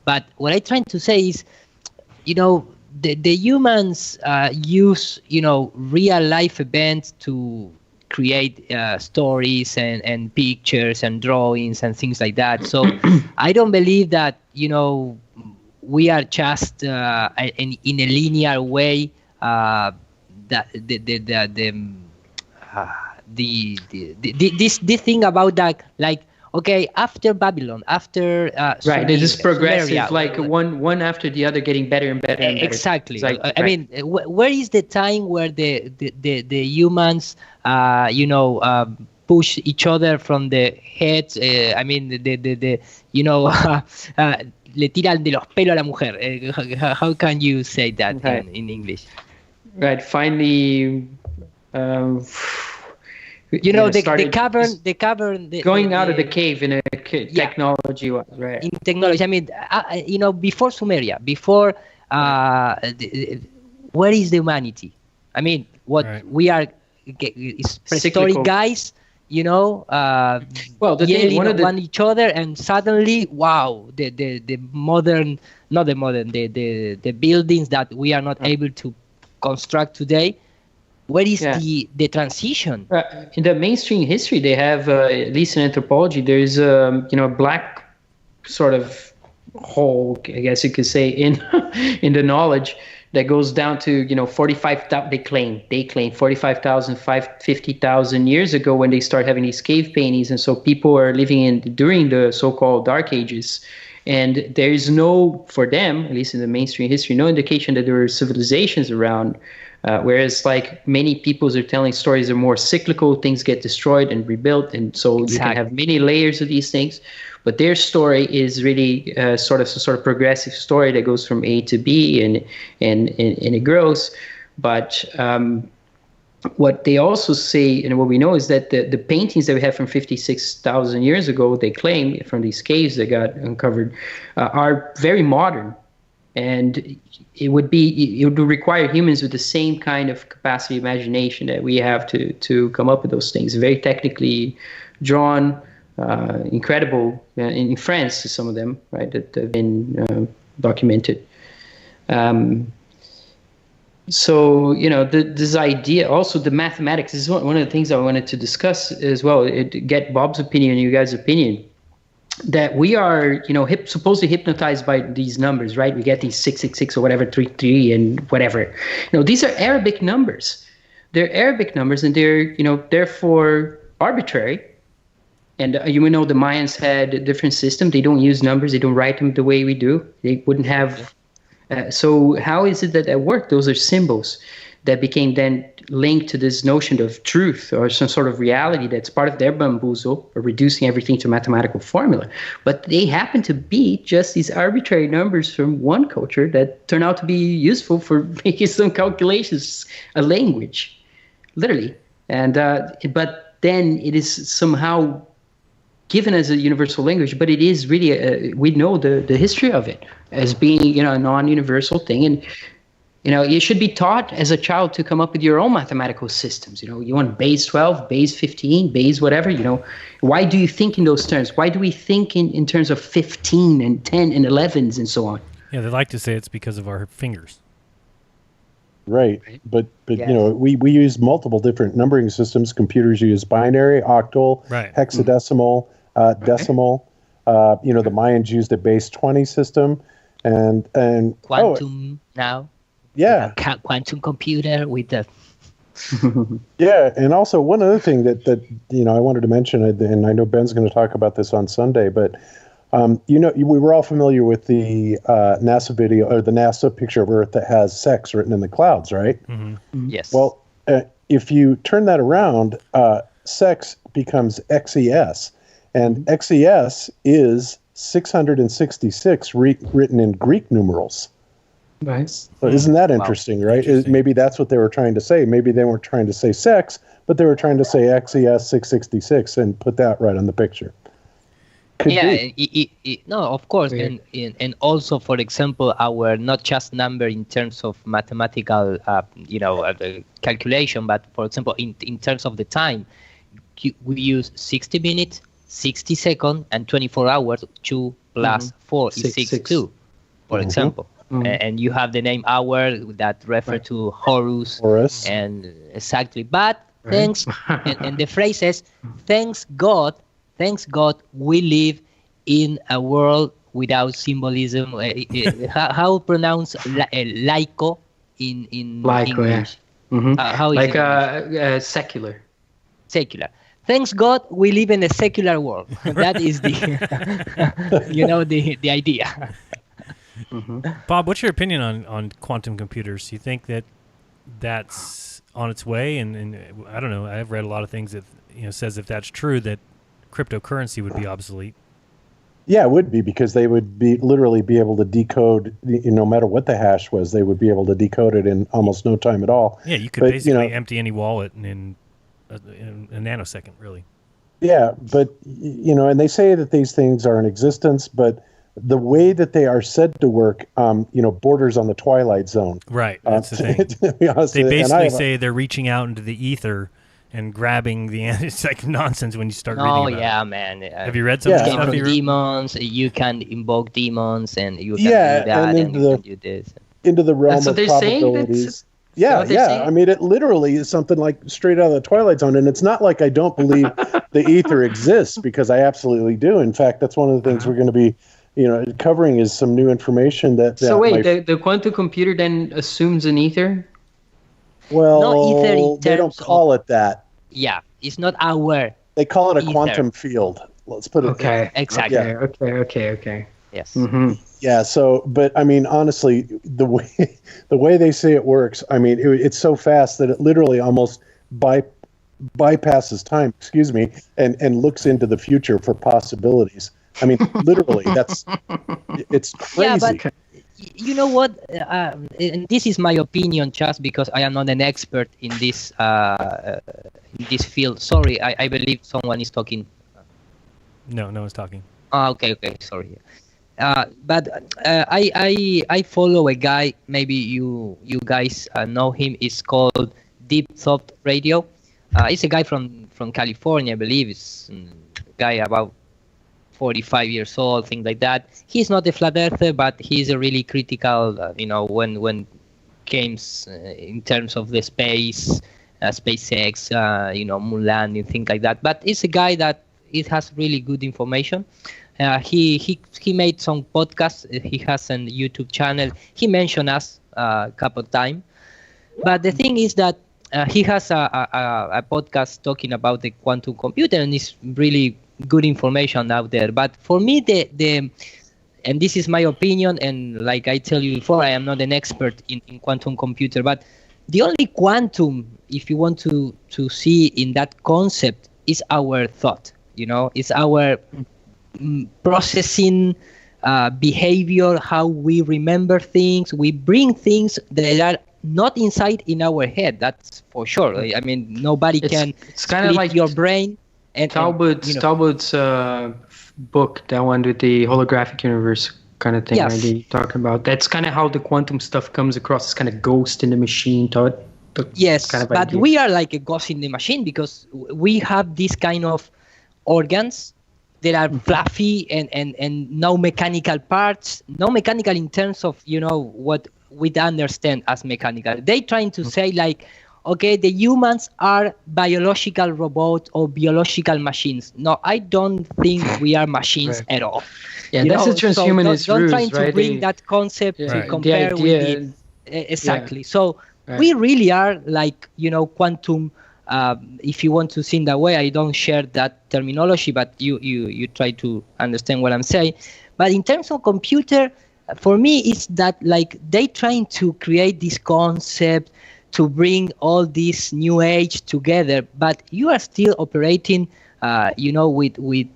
Speaker 9: But what I'm trying to say is, the humans use, real life events to create stories and pictures and drawings and things like that. So I don't believe that, we are just in a linear way that this thing about that, like, okay, after Babylon, after
Speaker 8: right, this is progressive,
Speaker 9: Sumeria,
Speaker 8: like one after the other, getting better and better. And better.
Speaker 9: Exactly.
Speaker 8: Like,
Speaker 9: I mean, where is the time where the humans, push each other from the heads? I mean, le tiran de los pelos a la mujer. How can you say that in English?
Speaker 8: Right. Finally,
Speaker 9: the cavern.
Speaker 8: Going out of the cave in a technology, right?
Speaker 9: In technology, I mean, before Sumeria, before where is the humanity? I mean, we are is prehistoric guys. Well,
Speaker 8: the
Speaker 9: yelling
Speaker 8: thing,
Speaker 9: at each other, and suddenly, wow, the modern, not the modern, the buildings that we are not able to construct today. Where is the transition?
Speaker 8: In the mainstream history, they have, at least in anthropology, there's a black sort of hole, I guess you could say, in the knowledge that goes down to 45,000. They claim 45,000, 50,000 years ago, when they start having these cave paintings, and so people are living during the so-called Dark Ages, and there is no, for them, at least in the mainstream history, no indication that there were civilizations around. Whereas, like, many peoples are telling stories are more cyclical, things get destroyed and rebuilt, and so you can have many layers of these things. But their story is really sort of progressive story that goes from A to B, and it grows. But what they also say, and what we know, is that the paintings that we have from 56,000 years ago, they claim, from these caves that got uncovered, are very modern. And it would require humans with the same kind of capacity, imagination that we have to come up with those things. Very technically drawn, incredible, in France, some of them, right, that have been documented. So, this idea, also the mathematics, is one of the things I wanted to discuss as well, get Bob's opinion, you guys' opinion. that we are, supposed to hypnotized by these numbers, right? We get these 666 or whatever, 33 and whatever. These are Arabic numbers. They're Arabic numbers, and they're, therefore arbitrary. And the Mayans had a different system. They don't use numbers. They don't write them the way we do. They wouldn't have. So how is it that worked? Those are symbols that became then linked to this notion of truth or some sort of reality that's part of their bamboozle, or reducing everything to a mathematical formula. But they happen to be just these arbitrary numbers from one culture that turn out to be useful for making some calculations, a language, literally. And but then it is somehow given as a universal language, but it is really, we know the history of it as being, a non-universal thing. And, you should be taught as a child to come up with your own mathematical systems. You want base 12, base 15, base whatever, Why do you think in those terms? Why do we think in terms of 15 and 10 and 11s and so on?
Speaker 6: Yeah, they like to say it's because of our fingers.
Speaker 7: Right. But yes. We use multiple different numbering systems. Computers use binary, octal, hexadecimal, decimal. The Mayans used a base 20 system, and
Speaker 9: quantum now.
Speaker 7: Yeah,
Speaker 9: quantum computer with the.
Speaker 7: Yeah, and also one other thing that I wanted to mention, and I know Ben's going to talk about this on Sunday, but we were all familiar with the NASA video, or the NASA picture of Earth that has sex written in the clouds, right?
Speaker 9: Mm-hmm. Yes.
Speaker 7: Well, if you turn that around, sex becomes XES. And XES is 666 written in Greek numerals.
Speaker 8: Nice.
Speaker 7: So isn't that interesting, right? Maybe that's what they were trying to say. Maybe they weren't trying to say sex, but they were trying to say XES 666 and put that right on the picture.
Speaker 9: Could no, of course. And also, for example, our not just number in terms of mathematical, calculation, but for example, in terms of the time, we use 60 minutes, 60 seconds, and 24 hours. 2 plus 4 is 62, for example. Mm-hmm. And you have the name hour that refer to Horus. And exactly. But thanks, and the phrase is, thanks God, we live in a world without symbolism. How pronounce laico in
Speaker 8: laico,
Speaker 9: English?
Speaker 8: Yeah. Mm-hmm.
Speaker 9: How is
Speaker 8: it secular.
Speaker 9: Secular. Thanks God, we live in a secular world. That is the, the idea.
Speaker 6: Mm-hmm. Bob, what's your opinion on quantum computers? Do you think that that's on its way? And I don't know. I've read a lot of things that says if that's true, that cryptocurrency would be obsolete.
Speaker 7: Yeah, it would be, because they would literally be able to decode, no matter what the hash was, they would be able to decode it in almost no time at all.
Speaker 6: Yeah, you could basically empty any wallet in a nanosecond, really.
Speaker 7: Yeah, but, and they say that these things are in existence, but the way that they are said to work, borders on the Twilight Zone.
Speaker 6: Right, that's the thing. To be honest, they basically say they're reaching out into the ether and grabbing the it's like nonsense when you start reading about it.
Speaker 9: Oh, yeah, man.
Speaker 6: Have you read some of the stuff?
Speaker 9: From demons, you can invoke demons, and you can do that, and you can do this.
Speaker 7: Into the realm of probabilities. Yeah. I mean, it literally is something like straight out of the Twilight Zone, and it's not like I don't believe the ether exists, because I absolutely do. In fact, that's one of the things we're going to be covering is some new information that
Speaker 8: so wait, the quantum computer then assumes an ether?
Speaker 7: Well,
Speaker 9: no, ether
Speaker 7: they don't call it that.
Speaker 9: Yeah, it's not our.
Speaker 7: They call it a quantum field. Let's put it
Speaker 8: there.
Speaker 9: Exactly.
Speaker 8: Yeah. Okay.
Speaker 9: Yes.
Speaker 8: Mm-hmm.
Speaker 7: Yeah. So, but I mean, honestly, the way they say it works, I mean, it's so fast that it literally almost bypasses time. Excuse me, and looks into the future for possibilities. I mean, literally, it's crazy. Yeah,
Speaker 9: but you know what? And this is my opinion, just because I am not an expert in this field. Sorry, I believe someone is talking.
Speaker 6: No one's talking.
Speaker 9: Okay, sorry. But I follow a guy. Maybe you guys know him. It's called Deep Thought Radio. It's a guy from California, I believe. It's a guy about 45 years old, things like that. He's not a flat earther, but he's a really critical, when comes in terms of the space, SpaceX, moon landing, things like that. But it's a guy that it has really good information. He made some podcasts. He has a YouTube channel. He mentioned us a couple of times. But the thing is that he has a podcast talking about the quantum computer, and it's really good information out there. But for me, and this is my opinion, and like I tell you before, I am not an expert in quantum computer, but the only quantum, if you want to see in that concept, is our thought. It's our processing behavior, how we remember things. We bring things that are not inside in our head. That's for sure. I mean, nobody can
Speaker 3: kind of like
Speaker 9: your brain. And
Speaker 3: Talbot's book, that one with the holographic universe kind of thing,
Speaker 9: Yes.
Speaker 3: right? You're talking about. That's kind of how the quantum stuff comes across. It's kind of ghost in the machine thought.
Speaker 9: Yes,
Speaker 3: kind of
Speaker 9: but
Speaker 3: idea.
Speaker 9: we are like a ghost in the machine because we have this kind of organs that are fluffy and no mechanical parts, no mechanical in terms of, what we understand as mechanical. They trying to say like, okay, the humans are biological robots or biological machines. No, I don't think we are machines at all.
Speaker 3: Yeah, that's the transhumanist
Speaker 9: don't
Speaker 3: ruse,
Speaker 9: trying to
Speaker 3: right?
Speaker 9: bring that concept to
Speaker 3: Right.
Speaker 9: compare
Speaker 3: The
Speaker 9: with
Speaker 3: idea-
Speaker 9: it. Exactly. So
Speaker 3: Right.
Speaker 9: we really are like, quantum. If you want to see in that way, I don't share that terminology, but you try to understand what I'm saying. But in terms of computer, for me, it's that like they trying to create this concept to bring all this new age together, but you are still operating, with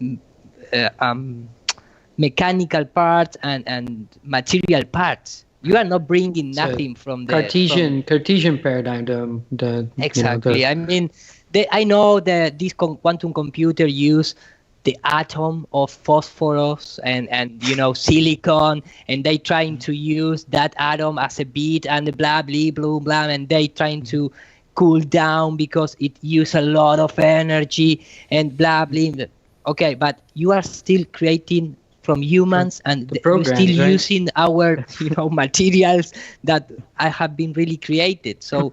Speaker 9: mechanical parts and material parts. You are not bringing nothing from the
Speaker 3: Cartesian paradigm.
Speaker 9: Exactly. I mean, I know that this quantum computer use the atom of phosphorus and silicon, and they trying to use that atom as a bit and blah blah blah blah, and they trying to cool down because it use a lot of energy and blah blah. Okay, but you are still creating from humans, and we're
Speaker 3: programs,
Speaker 9: still
Speaker 3: right?
Speaker 9: using our materials that have been really created. So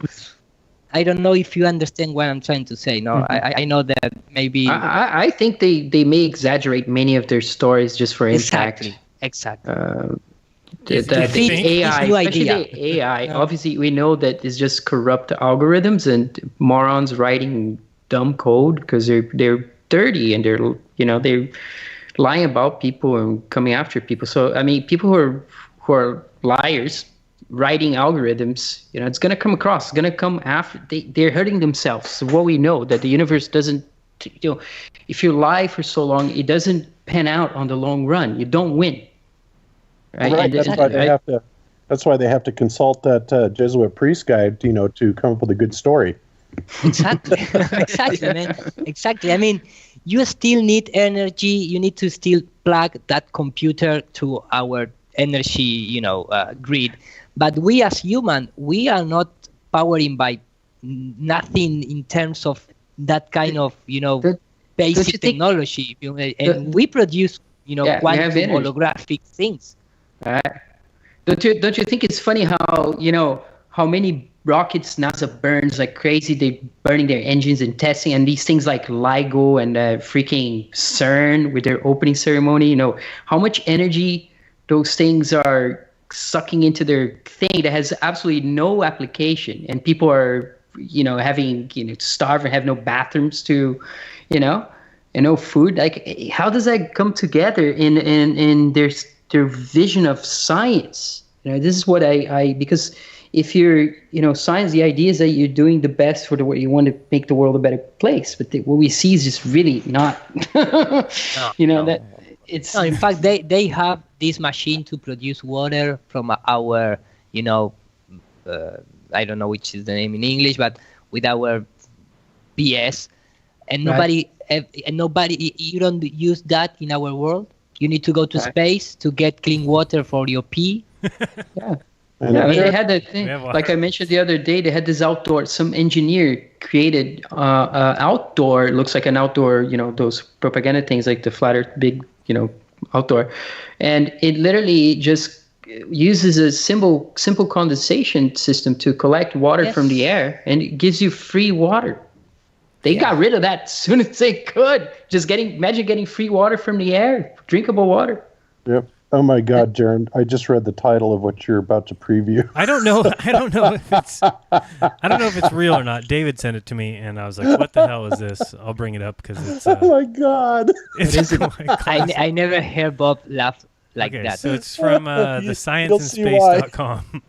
Speaker 9: I don't know if you understand what I'm trying to say. No, I know that maybe
Speaker 3: I think they may exaggerate many of their stories just for impact.
Speaker 9: exactly.
Speaker 3: The
Speaker 9: think
Speaker 3: AI,
Speaker 9: it's new
Speaker 3: especially
Speaker 9: idea.
Speaker 3: the AI, obviously we know that it's just corrupt algorithms and morons writing dumb code because they're dirty and they're lying about people and coming after people. So I mean, people who are liars writing algorithms, it's going to come across. It's going to come after. They're hurting themselves. So what we know that the universe doesn't. If you lie for so long, it doesn't pan out on the long run. You don't win. Right.
Speaker 7: Right. That's why they have to consult that Jesuit priest guide, to come up with a good story.
Speaker 9: Exactly. Exactly, man. Exactly. I mean, you still need energy. You need to still plug that computer to our energy, grid. But we as human, we are not powering by nothing in terms of that kind of, basic technology. And we produce, quantum holographic things.
Speaker 3: Right. Don't you think it's funny how many rockets NASA burns like crazy? They burning their engines and testing, and these things like LIGO and freaking CERN with their opening ceremony. How much energy those things are sucking into their thing that has absolutely no application, and people are having to starve and have no bathrooms to, and no food. Like, how does that come together in their vision of science? This is what I because if you're science, the idea is that you're doing the best for what you want to make the world a better place, but what we see is just really not that it's
Speaker 9: no, in fact they have this machine to produce water from our I don't know which is the name in English, but with our BS, and nobody you don't use that in our world. You need to go to space to get clean water for your pee.
Speaker 3: They had that thing, like I mentioned the other day. They had this outdoor. Some engineer created outdoor. Looks like an outdoor. Those propaganda things like the flat Earth big. Outdoor, and it literally just uses a simple condensation system to collect water from the air, and it gives you free water. They got rid of that as soon as they could. Imagine getting free water from the air, drinkable water.
Speaker 7: Yep. Oh my God, Jaron! I just read the title of what you're about to preview.
Speaker 6: I don't know if it's real or not. David sent it to me, and I was like, "What the hell is this?" I'll bring it up because it's.
Speaker 7: Oh my God!
Speaker 9: I never hear Bob laugh like that.
Speaker 6: So it's from thescienceandspace.com,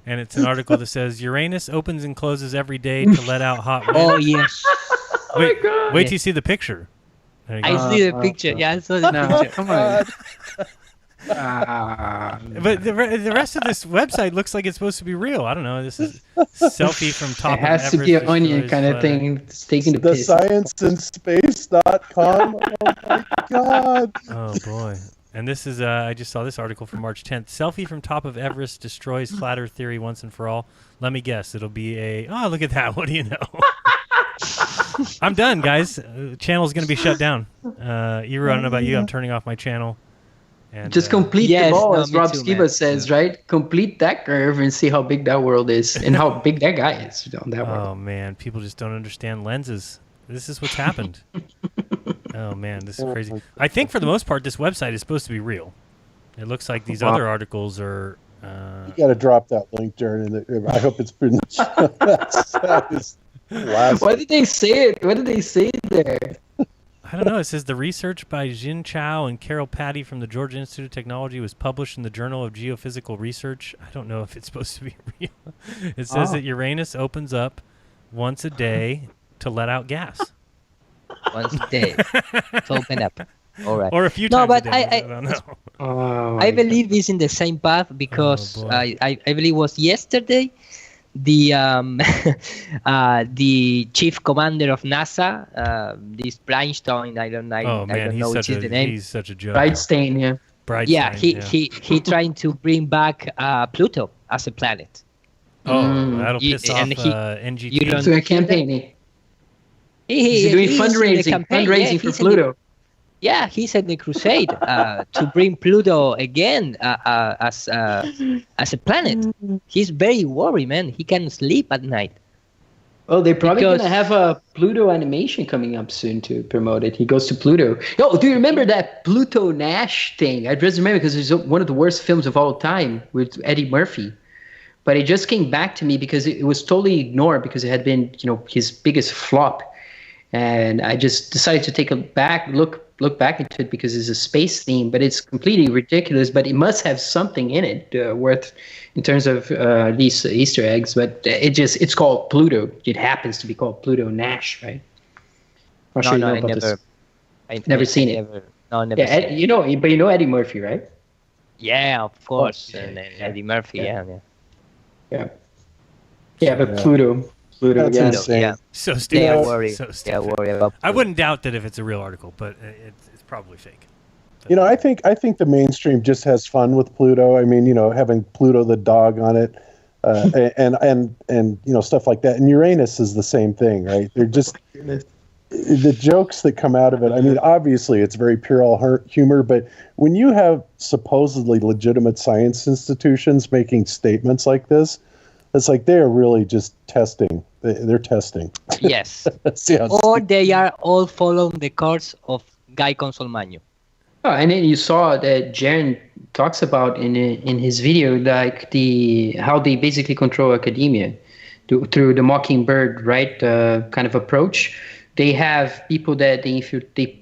Speaker 6: and it's an article that says Uranus opens and closes every day to let out hot wind.
Speaker 9: Oh yes.
Speaker 6: Wait till you see the picture.
Speaker 9: I see the picture. Yeah, I saw the picture.
Speaker 3: Come on.
Speaker 6: But the rest of this website looks like it's supposed to be real. I don't know. This is selfie from top
Speaker 3: It has
Speaker 6: of
Speaker 3: to be an
Speaker 6: Everest
Speaker 3: onion kind of thing. It's taking the piss.
Speaker 7: Thescienceandspace.com. Oh my God.
Speaker 6: Oh boy. And this is I just saw this article from March 10th. Selfie from top of Everest destroys flat earth theory once and for all. Let me guess. It'll be look at that. What do you know? I'm done, guys. Channel's going to be shut down. Iru, I don't know about you. I'm turning off my channel. And,
Speaker 3: just complete the ball, as Rob
Speaker 9: too,
Speaker 3: Skiba says, right? Complete that curve and see how big that world is and how big that guy is on that world.
Speaker 6: Oh, man. People just don't understand lenses. This is what's happened. Oh, man. This is crazy. I think for the most part, this website is supposed to be real. It looks like these other articles are...
Speaker 7: You got to drop that link, Jaron. I hope it's been... that is
Speaker 3: Why did they say it? What did they say there?
Speaker 6: I don't know. It says the research by Jin Chao and Carol Patty from the Georgia Institute of Technology was published in the Journal of Geophysical Research. I don't know if it's supposed to be real. It says that Uranus opens up once a day to let out gas.
Speaker 9: Once a day to open up. All right.
Speaker 6: Or a few times a day. I don't know.
Speaker 9: I believe it's in the same path because I believe it was yesterday. The the chief commander of NASA, this Breinstein, I don't know which is the name.
Speaker 6: He's such a joke.
Speaker 3: Brightstein, yeah.
Speaker 6: Brightstein,
Speaker 9: yeah, he trying to bring back Pluto as a planet.
Speaker 6: Oh, that'll piss off NGT.
Speaker 3: You don't do a campaign. He's doing fundraising for Pluto.
Speaker 9: Yeah, he's in the crusade to bring Pluto again as a planet. He's very worried, man. He can't sleep at night.
Speaker 3: Oh, they're probably going to have a Pluto animation coming up soon to promote it. He goes to Pluto. Yo, do you remember that Pluto Nash thing? I just remember because it's one of the worst films of all time with Eddie Murphy. But it just came back to me because it was totally ignored because it had been, his biggest flop. And I just decided to take a look back into it because it's a space theme, but it's completely ridiculous. But it must have something in it worth in terms of these Easter eggs. But it's called Pluto. It happens to be called Pluto Nash, right?
Speaker 9: I
Speaker 3: never seen it.
Speaker 9: Never seen
Speaker 3: it. But you know Eddie Murphy, right?
Speaker 9: Yeah, of course. And Eddie Murphy, yeah.
Speaker 3: But Pluto.
Speaker 7: That's insane.
Speaker 9: Yeah.
Speaker 6: So stupid.
Speaker 9: They are worried.
Speaker 6: So stupid.
Speaker 9: They are worried about Pluto.
Speaker 6: I wouldn't doubt that if it's a real article, but it's probably fake.
Speaker 7: I think the mainstream just has fun with Pluto. I mean, having Pluto the dog on it, and stuff like that. And Uranus is the same thing, right? They're just the jokes that come out of it. I mean, obviously it's very puerile humor, but when you have supposedly legitimate science institutions making statements like this, it's like they're really just testing. They're testing.
Speaker 9: Yes. Or they are all following the course of Guy Consolmagno.
Speaker 3: Oh, and then you saw that Jaron talks about in his video, like how they basically control academia through the Mockingbird, right? Kind of approach. They have people that they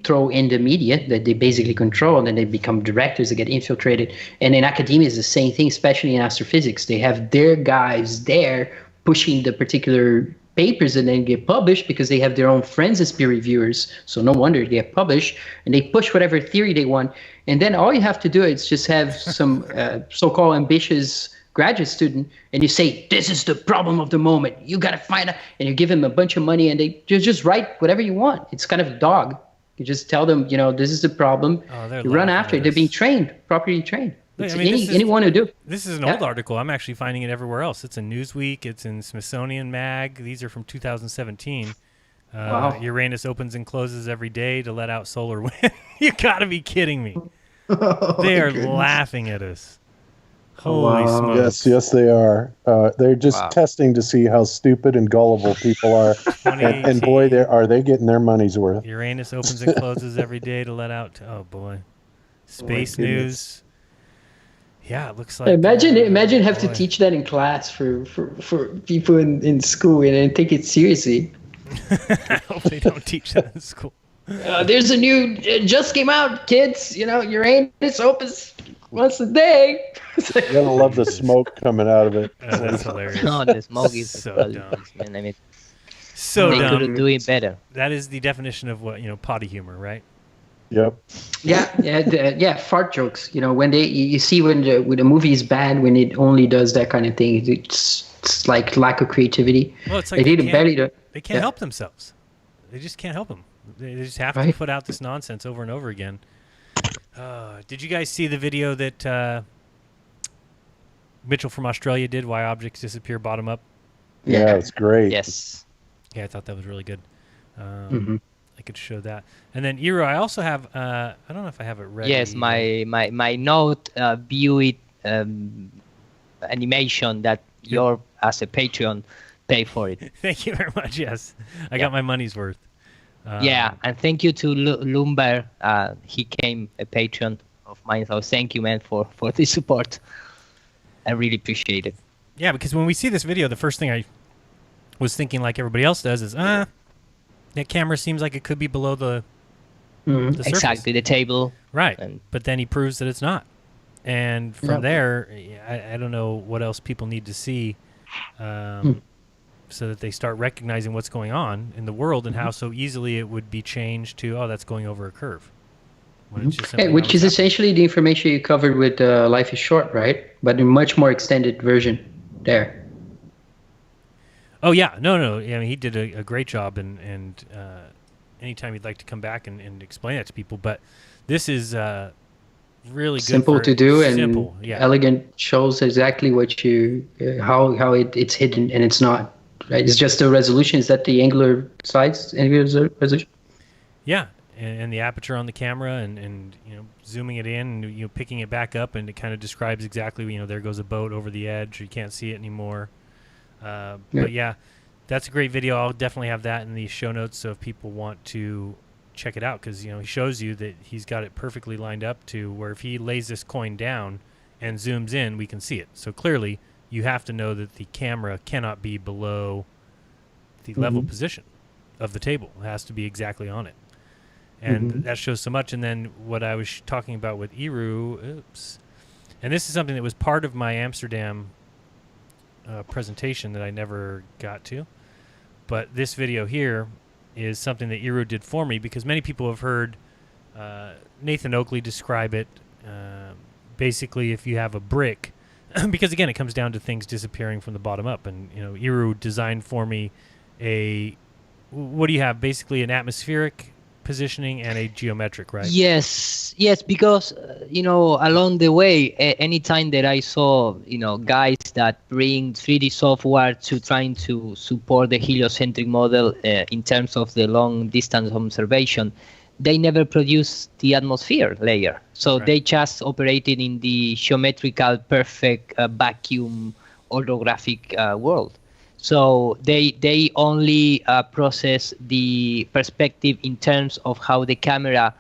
Speaker 3: throw in the media that they basically control, and then they become directors that get infiltrated. And in academia, it's the same thing, especially in astrophysics. They have their guys there pushing the particular papers and then get published because they have their own friends as peer reviewers. So no wonder they get published, and they push whatever theory they want. And then all you have to do is just have some so-called ambitious graduate student, and you say, this is the problem of the moment. You got to find out. And you give them a bunch of money, and they just write whatever you want. It's kind of a dog. You just tell them, this is the problem. You run after it. They're being trained, properly trained. Anyone who do.
Speaker 6: This is an old article. I'm actually finding it everywhere else. It's in Newsweek. It's in Smithsonian Mag. These are from 2017. Wow. Uranus opens and closes every day to let out solar wind. You got to be kidding me. They are laughing at us. Holy smokes.
Speaker 7: Yes, they are. They're just testing to see how stupid and gullible people are. And boy, are they getting their money's worth.
Speaker 6: Uranus opens and closes every day to let out. Oh, boy. Space news. Yeah, it looks like.
Speaker 8: Imagine have to teach that in class for people in school and take it seriously.
Speaker 6: I hope they don't teach that in school.
Speaker 8: There's a new, it just came out, kids. Uranus opens once a day.
Speaker 7: You're gonna love the smoke coming out of it.
Speaker 6: Oh, that's hilarious.
Speaker 9: No, the smoke is
Speaker 6: so dumb.
Speaker 9: Man, I mean,
Speaker 6: so
Speaker 9: they
Speaker 6: dumb.
Speaker 9: could do it better.
Speaker 6: That is the definition of what potty humor, right?
Speaker 7: Yep.
Speaker 8: Yeah, fart jokes. When you see when the movie is bad when it only does that kind of thing. It's like lack of creativity.
Speaker 6: Well, it's like they can't help themselves. They just can't help them. They just have to put out this nonsense over and over again. Did you guys see the video that Mitchell from Australia did? Why objects disappear bottom up?
Speaker 7: Yeah, it's great.
Speaker 9: Yes.
Speaker 6: Yeah, I thought that was really good. I could show that. And then Iro, I also have. I don't know if I have it ready.
Speaker 9: Yes, my note view it animation that you're as a Patreon pay for it.
Speaker 6: Thank you very much. Yes, I got my money's worth.
Speaker 9: And thank you to Lumber. He came a Patreon of mine, so thank you, man, for the support. I really appreciate it.
Speaker 6: Yeah, because when we see this video, the first thing I was thinking, like everybody else does, is that camera seems like it could be below the surface.
Speaker 9: Exactly, the table.
Speaker 6: Right, but then he proves that it's not. And from there, I don't know what else people need to see so that they start recognizing what's going on in the world and how so easily it would be changed to, that's going over a curve. When it's just
Speaker 8: which is essentially the information you covered with Life is Short, right? But in much more extended version there.
Speaker 6: Oh, yeah. No. I mean, he did a great job, and anytime you'd like to come back and explain that to people. But this is really good.
Speaker 8: Simple to do and elegant, shows exactly what how it's hidden and it's not. Right? It's just the resolution. Is that the angular resolution?
Speaker 6: Yeah, and the aperture on the camera and zooming it in and picking it back up, and it kind of describes exactly there goes a boat over the edge. You can't see it anymore. But yeah, that's a great video. I'll definitely have that in the show notes, so if people want to check it out, because he shows you that he's got it perfectly lined up to where if he lays this coin down and zooms in, we can see it. So clearly, you have to know that the camera cannot be below the level position of the table. It has to be exactly on it. And that shows so much. And then what I was talking about with Iru, and this is something that was part of my Amsterdam presentation that I never got to. But this video here is something that Iru did for me, because many people have heard Nathan Oakley describe it. Basically, if you have a brick, because again, it comes down to things disappearing from the bottom up. And Iru designed for me what do you have? Basically, an atmospheric positioning and a geometric, right?
Speaker 9: Yes, because along the way, anytime that I saw guys that bring 3D software to trying to support the heliocentric model in terms of the long distance observation, they never produce the atmosphere layer, so they just operated in the geometrical perfect vacuum orthographic world. So they only process the perspective in terms of how the camera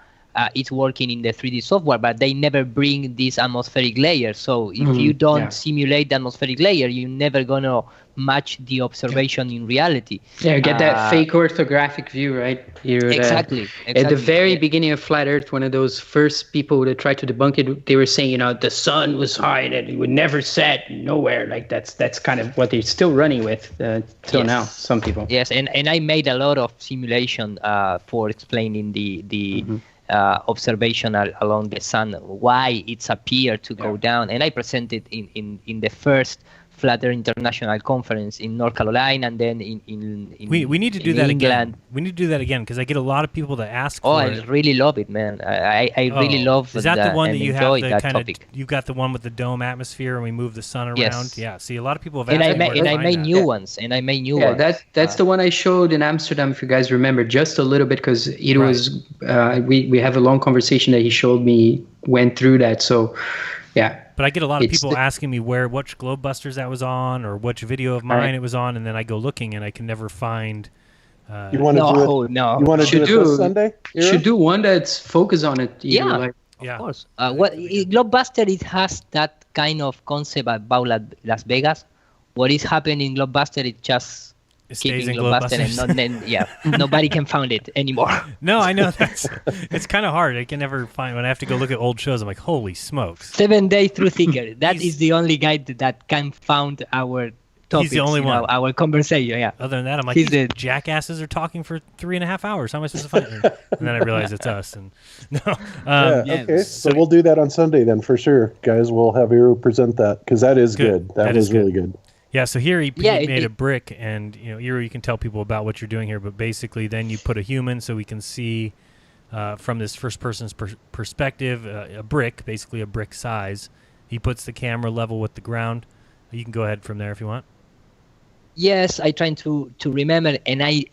Speaker 9: is working in the 3D software, but they never bring this atmospheric layer. So if you don't simulate the atmospheric layer, you're never gonna match the observation in reality.
Speaker 8: Yeah, get that fake orthographic view, right?
Speaker 9: Exactly.
Speaker 8: At the very beginning of Flat Earth, one of those first people that tried to debunk it, they were saying, the sun was high and it would never set nowhere. Like that's kind of what they're still running with till now. Some people.
Speaker 9: Yes, and I made a lot of simulation for explaining the observation along the sun, why it's appeared to go down, and I presented in the first Flat Earth International Conference in North Carolina, and then
Speaker 6: we need to do that
Speaker 9: England.
Speaker 6: Again. We need to do that again, because I get a lot of people that ask.
Speaker 9: I really love it, man. I really love.
Speaker 6: Is that the one that you have the kind
Speaker 9: topic.
Speaker 6: of? You've got the one with the dome atmosphere, and we move the sun around.
Speaker 9: Yes.
Speaker 6: Yeah. See, a lot of people have asked.
Speaker 9: And I made new ones.
Speaker 8: That's the one I showed in Amsterdam, if you guys remember, just a little bit, because it was. We have a long conversation that he showed me, went through that. So, yeah.
Speaker 6: But I get a lot of
Speaker 3: It's
Speaker 6: people asking me which Globebusters that was on or which video of mine it was on, and then I go looking and I can never find.
Speaker 7: You want to do it?
Speaker 9: No.
Speaker 7: You want to do it this Sunday? Ira?
Speaker 3: Should do one that's focused on it.
Speaker 9: Yeah. Of course. Globebuster, it has that kind of concept about Las Vegas. What is happening in Globebuster, it just
Speaker 6: It stays
Speaker 9: keeping
Speaker 6: in
Speaker 9: Globebuster, and nobody can find it anymore.
Speaker 6: No, I know it's kind of hard. I can never find when I have to go look at old shows. I'm like, holy smokes!
Speaker 9: 7 Days Through Thicker. That is the only guy that can found our topics.
Speaker 6: He's the only one.
Speaker 9: Our conversation. Yeah.
Speaker 6: Other than that, I'm like, these jackasses are talking for 3.5 hours. How am I supposed to find them? And then I realize it's us. And no,
Speaker 7: okay. So we'll do that on Sunday then for sure, guys. We'll have Iro present that because that is good. That was really good.
Speaker 6: Yeah, so here he made a brick, and Iro, you can tell people about what you're doing here, but basically then you put a human so we can see from this first person's perspective a brick, basically a brick size. He puts the camera level with the ground. You can go ahead from there if you want.
Speaker 9: Yes, I trying to remember, and I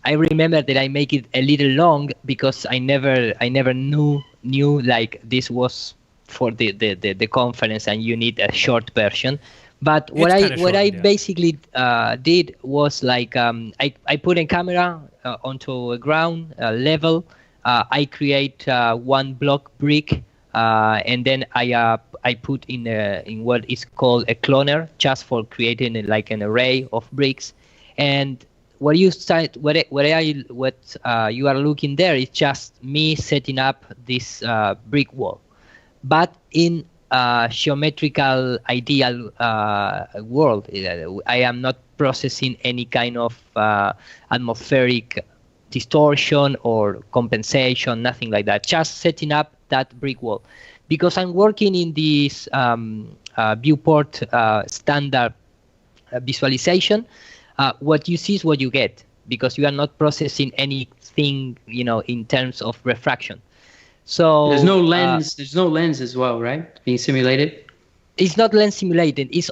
Speaker 9: remember that I make it a little long because I never knew like this was for the conference and you need a short version. But what I basically did was like I put a camera onto a ground level. I create one block brick, and then I put in what is called a cloner, just for creating like an array of bricks. And what you are looking there is just me setting up this brick wall, but in geometrical ideal world. I am not processing any kind of atmospheric distortion or compensation, nothing like that. Just setting up that brick wall. Because I'm working in this viewport standard visualization, what you see is what you get, because you are not processing anything, in terms of refraction. So
Speaker 3: there's no lens. There's no lens as well, right? Being simulated.
Speaker 9: It's not lens simulated. It's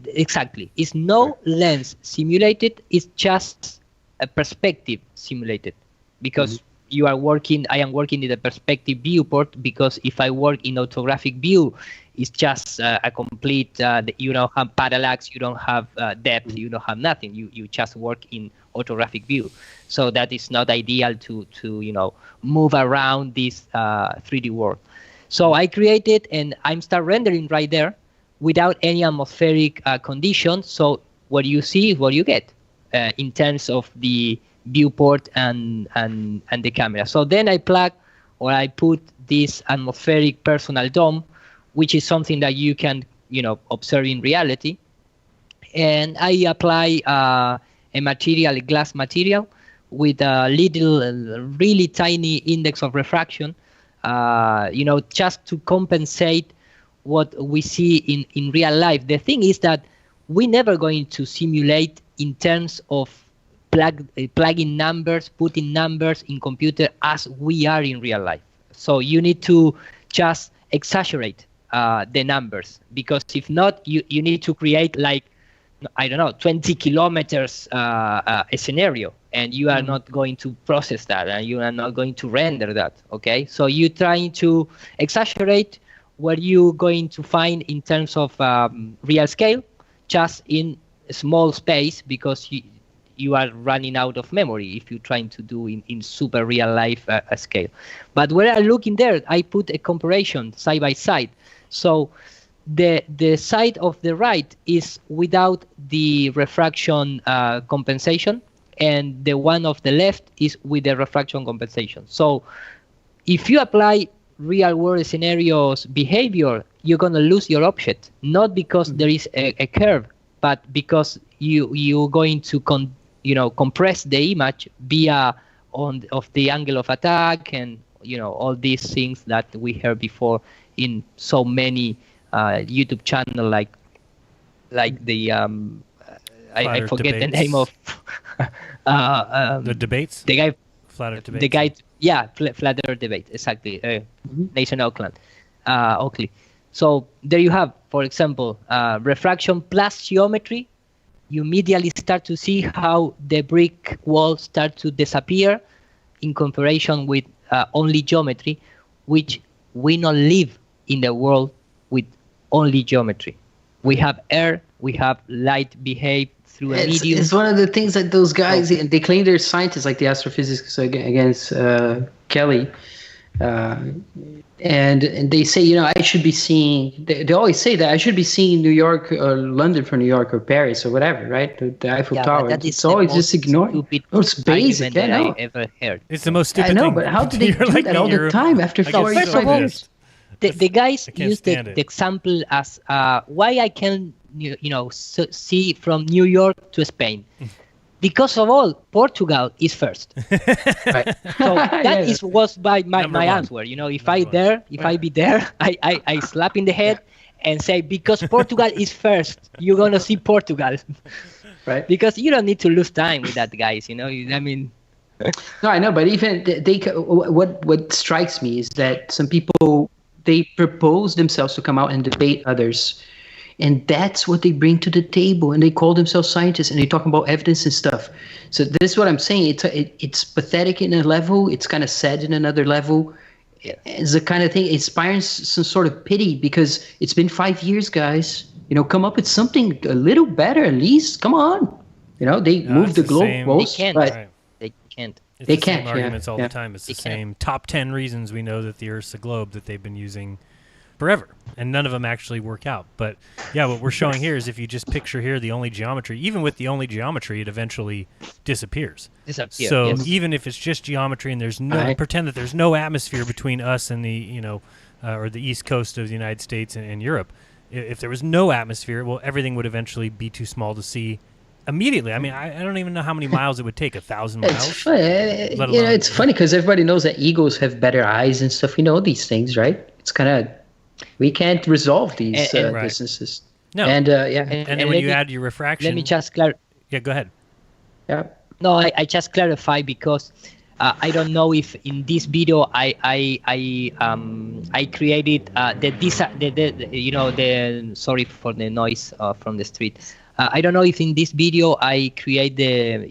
Speaker 9: exactly. It's no lens simulated. It's just a perspective simulated, because I am working in the perspective viewport. Because if I work in orthographic view, it's just a complete. You don't have parallax. You don't have depth. You don't have nothing. You just work in orthographic view. So that is not ideal to move around this 3D world. So I created and I'm start rendering right there without any atmospheric conditions. So what you see is what you get in terms of the viewport and the camera. So then I put this atmospheric personal dome, which is something that you can observe in reality. And I apply a glass material with a little, really tiny index of refraction, just to compensate what we see in real life. The thing is that we're never going to simulate in terms of plugging numbers, putting numbers in computer as we are in real life. So you need to just exaggerate the numbers, because if not, you need to create like, 20 kilometers a scenario, and you are not going to process that, and you are not going to render that, okay? So you're trying to exaggerate what you're going to find in terms of real scale, just in a small space, because you are running out of memory if you're trying to do in super real life scale. But when I look in there, I put a comparison side by side. So the side of the right is without the refraction compensation, and the one of the left is with the refraction compensation. So if you apply real world scenarios behavior, you're going to lose your object, not because there is a curve, but because you're going to compress the image via of the angle of attack, and all these things that we heard before in so many YouTube channel, like the I forget
Speaker 6: debates.
Speaker 9: the name of
Speaker 6: the debates.
Speaker 9: The guy,
Speaker 6: Flat Earth debates.
Speaker 9: The guy, Flat Earth debate, exactly. Nathan Oakley. So there you have, for example, refraction plus geometry. You immediately start to see how the brick walls start to disappear in comparison with only geometry, which we not live in the world with only geometry. We have air, we have light behave through a medium.
Speaker 3: It's one of the things that those guys, they claim they're scientists, like the astrophysicists against Kelly. And they say, I should be seeing, they always say that I should be seeing New York or London from New York or Paris or whatever, right? The Eiffel Tower. It's always just ignored.
Speaker 9: It's
Speaker 3: basic.
Speaker 9: I ever heard.
Speaker 6: It's the most stupid
Speaker 3: thing. I know,
Speaker 6: thing.
Speaker 3: but how do they do that all the time after 4 years?
Speaker 9: The guys use the example as why I can see from New York to Spain. Because of all, Portugal is first. Right. So that was my answer. If I be there, I slap in the head and say, because Portugal is first, you're gonna see Portugal. Right. Because you don't need to lose time with that, guys. No,
Speaker 3: I know, but even what strikes me is that some people, they propose themselves to come out and debate others. And that's what they bring to the table. And they call themselves scientists and they talk about evidence and stuff. So this is what I'm saying. It's pathetic in a level. It's kind of sad in another level. It's the kind of thing, it inspires some sort of pity because it's been 5 years, guys. Come up with something a little better at least. Come on. They move the goalposts.
Speaker 9: They can't.
Speaker 6: It's the same arguments all the time. It's the same top 10 reasons we know that the Earth's a globe that they've been using forever, and none of them actually work out. But what we're showing here is if you just picture here the only geometry, even with the only geometry, it eventually disappears. So even if it's just geometry and there's no pretend that there's no atmosphere between us and the or the east coast of the United States and Europe, if there was no atmosphere, well, everything would eventually be too small to see immediately. I mean, I don't even know how many miles it would take. 1,000 miles.
Speaker 3: It's funny. It's funny because everybody knows that eagles have better eyes and stuff. We know these things, right? It's kind of, we can't resolve these distances.
Speaker 6: No.
Speaker 3: And
Speaker 6: and then when you add your refraction.
Speaker 9: Let me just clarify.
Speaker 6: Yeah, go ahead.
Speaker 3: Yeah.
Speaker 9: No, I just clarify because I don't know if in this video I created the sorry for the noise from the street. I don't know if in this video I create the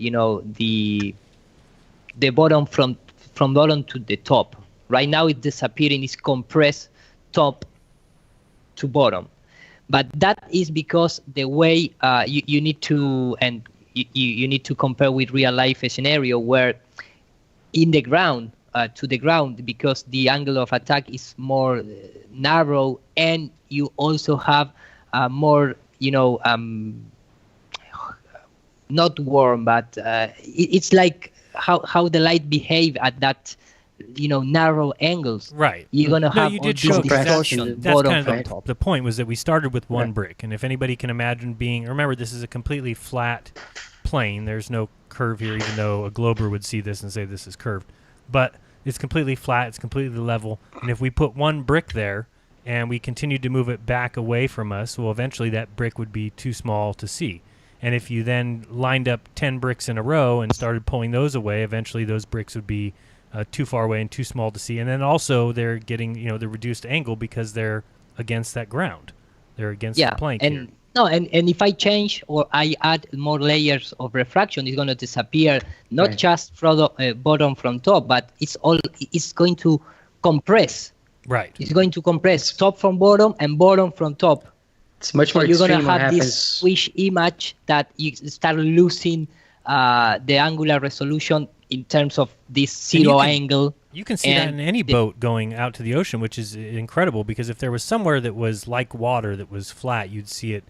Speaker 9: bottom from bottom to the top. Right now it's disappearing. It's compressed top to bottom, but that is because the way you need to you need to compare with real life scenario where in the ground to the ground, because the angle of attack is more narrow, and you also have more not warm, but it's like how the light behave at that narrow angles.
Speaker 6: Right.
Speaker 9: You're gonna have
Speaker 6: you did
Speaker 9: this
Speaker 6: show
Speaker 9: distortion.
Speaker 6: That's kind of the point was that we started with one brick, and if anybody can imagine remember this is a completely flat plane. There's no curve here, even though a glober would see this and say this is curved. But it's completely flat. It's completely level. And if we put one brick there and we continued to move it back away from us, well, eventually that brick would be too small to see. And if you then lined up 10 bricks in a row and started pulling those away, eventually those bricks would be too far away and too small to see. And then also they're getting the reduced angle because they're against that ground. They're against the plank here.
Speaker 9: And if I change or I add more layers of refraction, it's going to disappear, not just from the bottom from top, but it's going to compress.
Speaker 6: Right.
Speaker 9: It's going to compress top from bottom and bottom from top.
Speaker 3: It's much more
Speaker 9: you're
Speaker 3: extreme.
Speaker 9: You're going to have this squish image that you start losing the angular resolution in terms of this zero angle.
Speaker 6: You can see that in any boat going out to the ocean, which is incredible, because if there was somewhere that was like water that was flat, you'd see it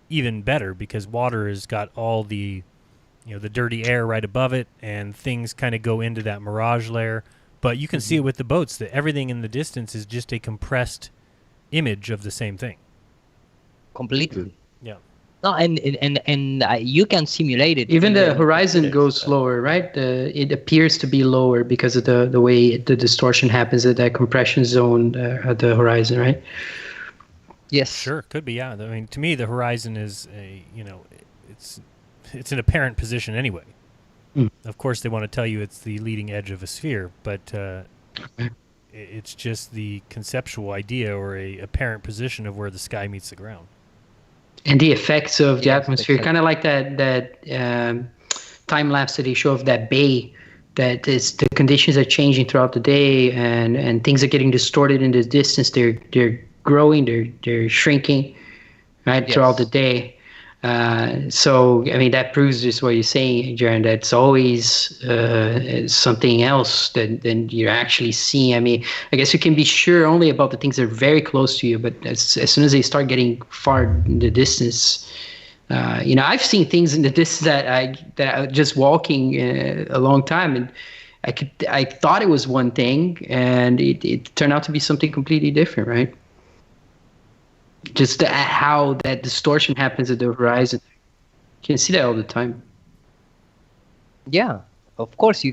Speaker 6: even better, because water has got all the the dirty air right above it, and things kind of go into that mirage layer. But you can see it with the boats, that everything in the distance is just a compressed image of the same thing.
Speaker 9: Completely.
Speaker 6: Yeah.
Speaker 9: No, and you can simulate it.
Speaker 3: Even the horizon goes lower, right? It appears to be lower because of the way the distortion happens at that compression zone at the horizon, right?
Speaker 9: Yes.
Speaker 6: Sure, could be. Yeah. I mean, to me, the horizon is it's an apparent position anyway. Of course, they want to tell you it's the leading edge of a sphere, but it's just the conceptual idea or a apparent position of where the sky meets the ground. And the effects of the atmosphere, kind of like that time lapse that they show of that bay, that is the conditions are changing throughout the day, and things are getting distorted in the distance. They're
Speaker 8: growing, they're shrinking, right, throughout the day. So, I mean, that proves just what you're saying, Jaron, that it's always something else than you're actually seeing. I mean, I guess you can be sure only about the things that are very close to you, but as soon as they start getting far in the distance, I've seen things in the distance that I just walking a long time, and I thought it was one thing, and it turned out to be something completely different, right? Just how that distortion happens at the horizon. You can see that all the time.
Speaker 9: Yeah, of course.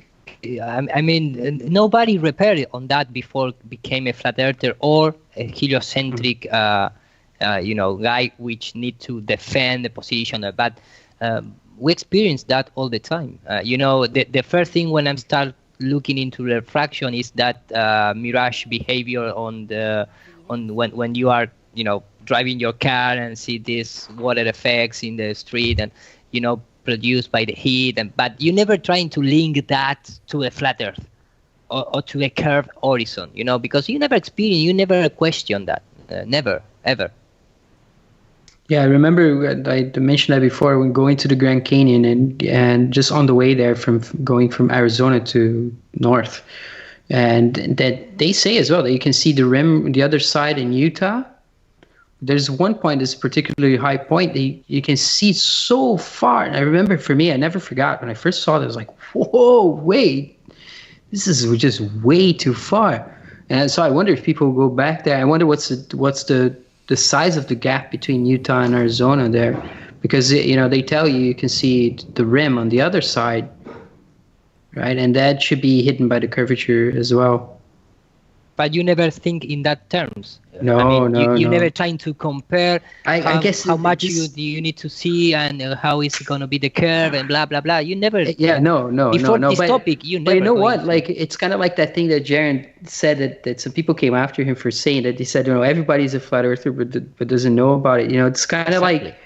Speaker 9: I mean, nobody repaired on that before became a flat earther or a heliocentric, guy which need to defend the position. But we experience that all the time. The first thing when I start looking into refraction is that mirage behavior when you are driving your car and see these water effects in the street and produced by the heat, but you never trying to link that to a flat earth or to a curved horizon, because you never experience, you never question that, never ever.
Speaker 8: Yeah, I remember I mentioned that before when going to the Grand Canyon and just on the way there from going from Arizona to north, and that they say as well that you can see the rim the other side in Utah. There's one point, this particularly high point, that you can see so far. And I remember for me, I never forgot when I first saw it, I was like, whoa, wait, this is just way too far. And so I wonder if people go back there. I wonder what's the size of the gap between Utah and Arizona there, because they tell you can see the rim on the other side, right? And that should be hidden by the curvature as well.
Speaker 9: But you never think in that terms.
Speaker 8: No,
Speaker 9: you never trying to compare.
Speaker 8: I guess
Speaker 9: how much you need to see and how is it going to be the curve and blah blah blah. You never.
Speaker 8: Yeah, no.
Speaker 9: Before this topic, you never.
Speaker 8: But you know what? Like it's kind of like that thing that Jaron said that some people came after him for saying that. He said, everybody's a flat earther, but doesn't know about it. It's kind of like.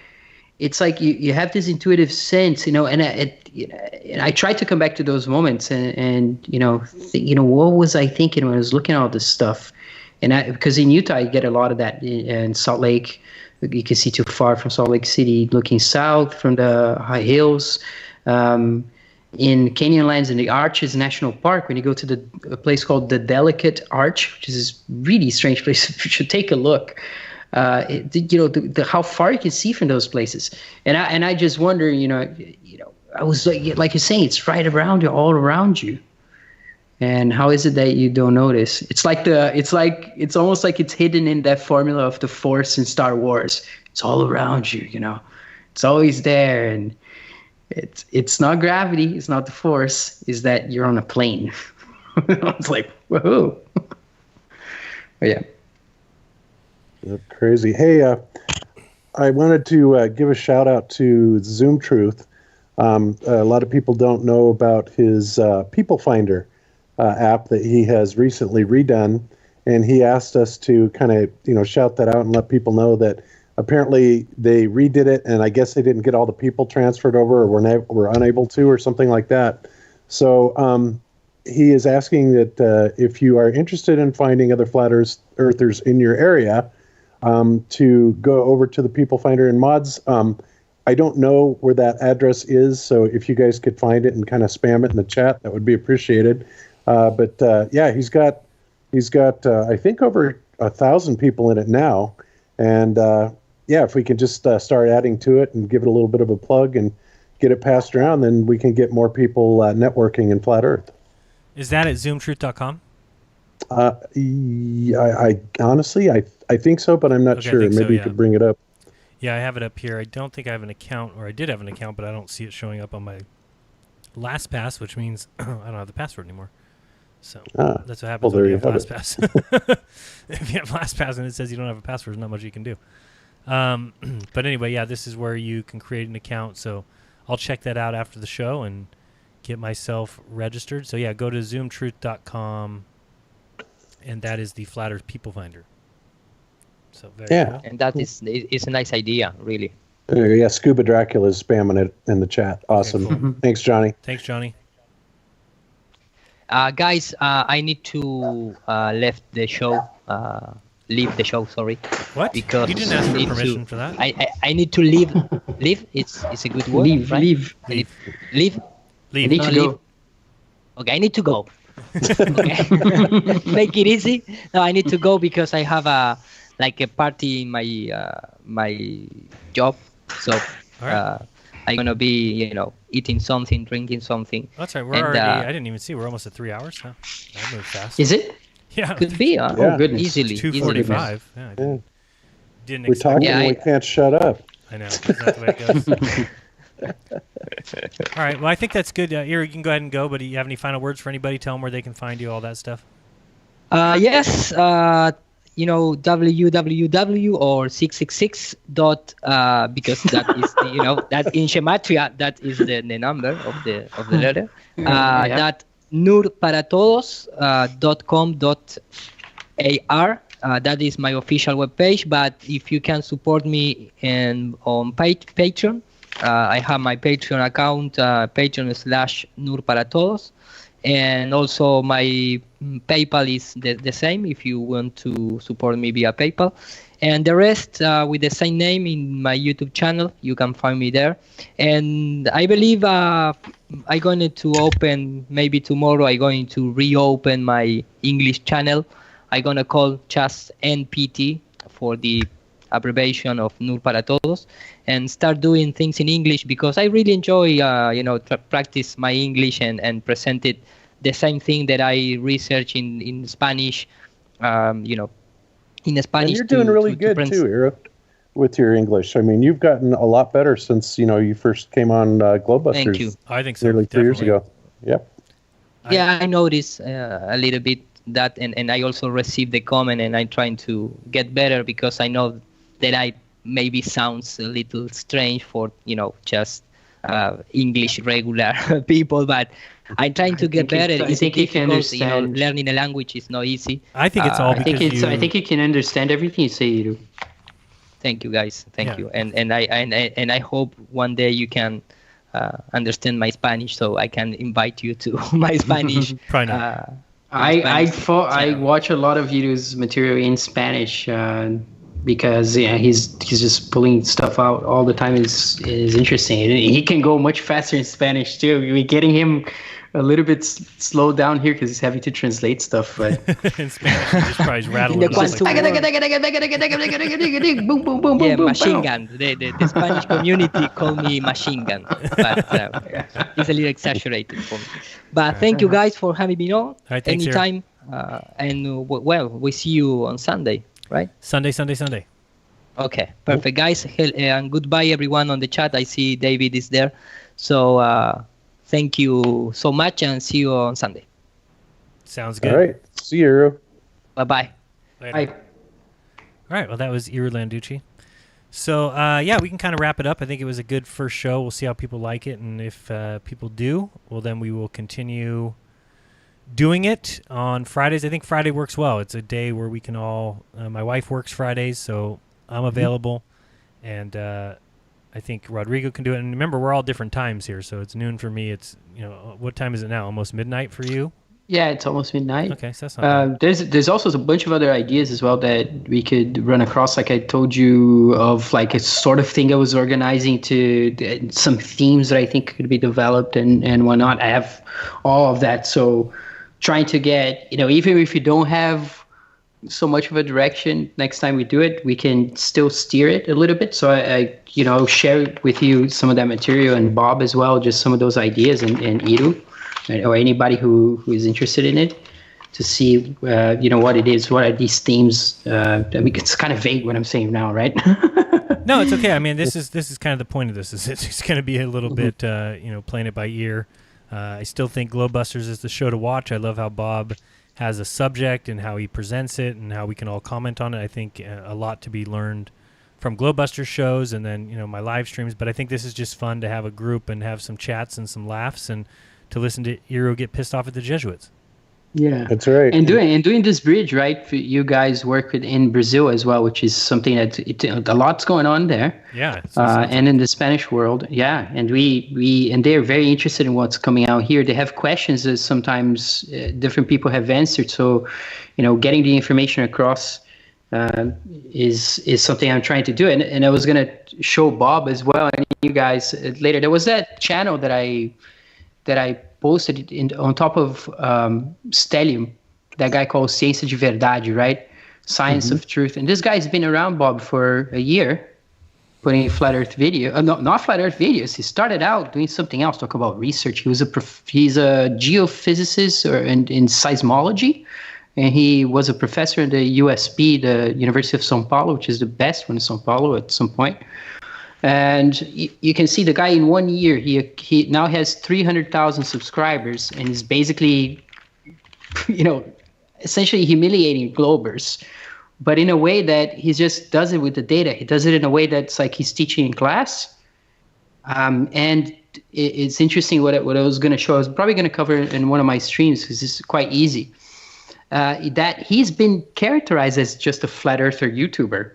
Speaker 8: It's like you have this intuitive sense, and I tried to come back to those moments and what was I thinking when I was looking at all this stuff, because in Utah you get a lot of that. In Salt Lake, you can see too far from Salt Lake City, looking south from the high hills. In Canyonlands and the Arches National Park, when you go to a place called the Delicate Arch, which is this really strange place, you should take a look. How far you can see from those places, and I just wonder, I was like you're saying, it's right around you, all around you, and how is it that you don't notice? It's almost like it's hidden in that formula of the Force in Star Wars. It's all around you, it's always there, and it's not gravity, it's not the Force, is that you're on a plane. It's like whoa. But yeah.
Speaker 7: Crazy. Hey, I wanted to give a shout out to Zoom Truth. A lot of people don't know about his People Finder app that he has recently redone, and he asked us to kind of shout that out and let people know that apparently they redid it, and I guess they didn't get all the people transferred over, or were unable to, or something like that. So he is asking that if you are interested in finding other flat earthers in your area, to go over to the People Finder and mods. I don't know where that address is, so if you guys could find it and kind of spam it in the chat, that would be appreciated. But he's got I think over 1,000 people in it now, and if we can just start adding to it and give it a little bit of a plug and get it passed around, then we can get more people networking in Flat Earth.
Speaker 6: Is that at zoomtruth.com?
Speaker 7: I honestly, I think so, but I'm not sure. Maybe you could bring it up.
Speaker 6: Yeah, I have it up here. I don't think I have an account, or I did have an account, but I don't see it showing up on my LastPass, which means I don't have the password anymore. So that's what happens when you have LastPass. If you have LastPass and it says you don't have a password, there's not much you can do. But anyway, yeah, this is where you can create an account. So I'll check that out after the show and get myself registered. So yeah, go to zoomtruth.com. And that is the Flat Earth People Finder. So very cool.
Speaker 9: And that is a nice idea, really.
Speaker 7: Yeah, Scuba Dracula is spamming it in the chat. Awesome. Okay, cool. Thanks, Johnny.
Speaker 6: Thanks, Johnny.
Speaker 9: Guys, I need to left the show. leave the show. Sorry.
Speaker 6: What?
Speaker 9: Because
Speaker 6: You didn't ask
Speaker 9: I
Speaker 6: for
Speaker 9: need
Speaker 6: permission
Speaker 9: to,
Speaker 6: for that.
Speaker 9: I need to leave. Leave. It's a good word.
Speaker 3: Leave,
Speaker 9: right?
Speaker 3: leave.
Speaker 6: Leave.
Speaker 9: Leave.
Speaker 6: Leave.
Speaker 3: I need to
Speaker 9: leave.
Speaker 3: go.
Speaker 9: Okay, I need to go. Okay. Make it easy. No, I need to go because I have a party in my job. So
Speaker 6: right.
Speaker 9: I'm gonna be eating something, drinking something.
Speaker 6: That's right. We're
Speaker 9: And,
Speaker 6: already. I didn't even see. We're almost at 3 hours now. That moved fast.
Speaker 3: Is it?
Speaker 6: Yeah.
Speaker 9: Could be.
Speaker 7: Yeah.
Speaker 3: Oh, goodness.
Speaker 9: Easily.
Speaker 6: 2:45. Yeah. I didn't
Speaker 7: We're
Speaker 6: expect
Speaker 7: talking
Speaker 6: that.
Speaker 9: Yeah,
Speaker 7: and we can't shut up.
Speaker 6: I know. Isn't that the way it goes? All right. Well, I think that's good. Ira, you can go ahead and go. But do you have any final words for anybody? Tell them where they can find you. All that stuff.
Speaker 9: Yes. www or 666 dot because that is that in Gematria that is the number of the letter. That nurparatodos.com.ar. That is my official webpage. But if you can support me on Patreon, I have my Patreon account, Patreon/nurparatodos. And also my PayPal is the same if you want to support me via PayPal. And the rest with the same name in my YouTube channel, you can find me there. And I believe I'm going to open, maybe tomorrow, I'm going to reopen my English channel. I'm going to call just NPT for the abbreviation of Nur para Todos, and start doing things in English because I really enjoy, practice my English and present it the same thing that I research in Spanish, in Spanish.
Speaker 7: And you're doing really good too, Ira, with your English. I mean, you've gotten a lot better since you first came on Globebusters.
Speaker 9: Thank you.
Speaker 6: I think so.
Speaker 7: Nearly 3 years ago. Yep.
Speaker 9: Yeah, I noticed a little bit that, and I also received the comment, and I'm trying to get better because I know that I maybe sounds a little strange for just English regular people, but I'm trying to get better.
Speaker 3: I think you can understand.
Speaker 9: Learning a language is not easy.
Speaker 6: I think it's all because
Speaker 3: I think you can understand everything you say, Iru.
Speaker 9: Thank you, guys. Thank you, and I hope one day you can understand my Spanish, so I can invite you to my Spanish.
Speaker 6: Probably not.
Speaker 3: I watch a lot of Iru's material in Spanish. Because he's just pulling stuff out all the time is interesting. He can go much faster in Spanish too. We're getting him a little bit slowed down here because he's having to translate stuff. But
Speaker 6: in Spanish, he just tries rattling it off like
Speaker 3: boom, boom, boom,
Speaker 9: yeah,
Speaker 3: boom,
Speaker 9: machine
Speaker 3: boom.
Speaker 9: gun. The Spanish community call me machine gun, but it's a little exaggerated for me. But thank you guys for having me on.
Speaker 6: All right, thanks,
Speaker 9: anytime. We see you on Sunday. Right?
Speaker 6: Sunday.
Speaker 9: Okay, perfect, guys. And goodbye, everyone on the chat. I see David is there. So thank you so much, and see you on Sunday.
Speaker 6: Sounds good.
Speaker 7: All right. See you, Ira.
Speaker 9: Bye-bye.
Speaker 3: Bye.
Speaker 6: All right. Well, that was Ira Landucci. So, we can kind of wrap it up. I think it was a good first show. We'll see how people like it. And if people do, well, then we will continue doing it on Fridays. I think Friday works well. It's a day where we can all my wife works Fridays, so I'm available, and I think Rodrigo can do it. And remember, we're all different times here, so it's noon for me. It's what time is it now? Almost midnight for you?
Speaker 3: Yeah, it's almost midnight.
Speaker 6: Okay, so that's not bad.
Speaker 3: There's also a bunch of other ideas as well that we could run across. Like I told you, of like a sort of thing I was organizing to some themes that I think could be developed and whatnot. I have all of that, so trying to get, even if you don't have so much of a direction, next time we do it, we can still steer it a little bit. So I share with you some of that material, and Bob as well, just some of those ideas, and Iru, or anybody who is interested in it, to see, what it is, what are these themes. It's kind of vague what I'm saying now, right?
Speaker 6: No, it's okay. I mean, this is kind of the point of this. Is it's going to be a little bit, playing it by ear. I still think Globebusters is the show to watch. I love how Bob has a subject and how he presents it and how we can all comment on it. I think a lot to be learned from Globebusters shows and then, my live streams. But I think this is just fun to have a group and have some chats and some laughs and to listen to Iro get pissed off at the Jesuits.
Speaker 3: Yeah,
Speaker 7: that's right.
Speaker 3: And doing this bridge, right? You guys work in Brazil as well, which is something that a lot's going on there.
Speaker 6: Yeah,
Speaker 3: and in the Spanish world, yeah. And and they're very interested in what's coming out here. They have questions that sometimes different people have answered. So, getting the information across
Speaker 8: is something I'm trying to do, and I was gonna show Bob as well and you guys later. There was that channel that I posted on top of Stellium, that guy called Ciência de Verdade, right? Science of Truth. And this guy's been around, Bob, for a year, putting flat Earth video. No, not flat Earth videos. He started out doing something else, talk about research. He's a geophysicist in seismology, and he was a professor at the USP, the University of São Paulo, which is the best one in São Paulo at some point. And you can see the guy in 1 year, he now has 300,000 subscribers, and is basically, essentially humiliating Globers, but in a way that he just does it with the data. He does it in a way that's like he's teaching in class. And it's interesting what I was going to show. I was probably going to cover in one of my streams because it's quite easy. That he's been characterized as just a flat earther YouTuber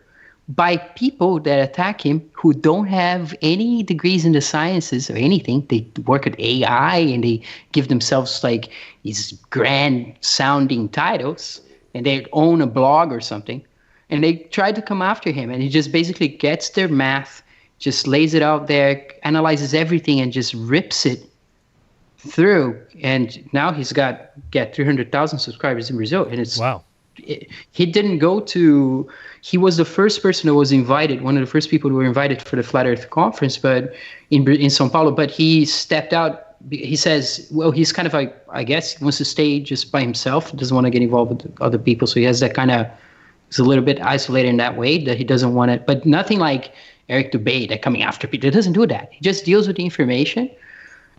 Speaker 8: by people that attack him who don't have any degrees in the sciences or anything. They work at AI and they give themselves like these grand sounding titles, and they own a blog or something, and they try to come after him, and he just basically gets their math, just lays it out there, analyzes everything, and just rips it through. And now he's got 300,000 subscribers in Brazil, and it's
Speaker 6: wow.
Speaker 8: He was the first person who was invited, one of the first people who were invited for the Flat Earth Conference, but in São Paulo, but he stepped out. He says, well, he's kind of like, I guess he wants to stay just by himself, doesn't want to get involved with other people. So he has that kind of, he's a little bit isolated in that way, that he doesn't want it, but nothing like Eric Dubay that coming after people. He doesn't do that. He just deals with the information.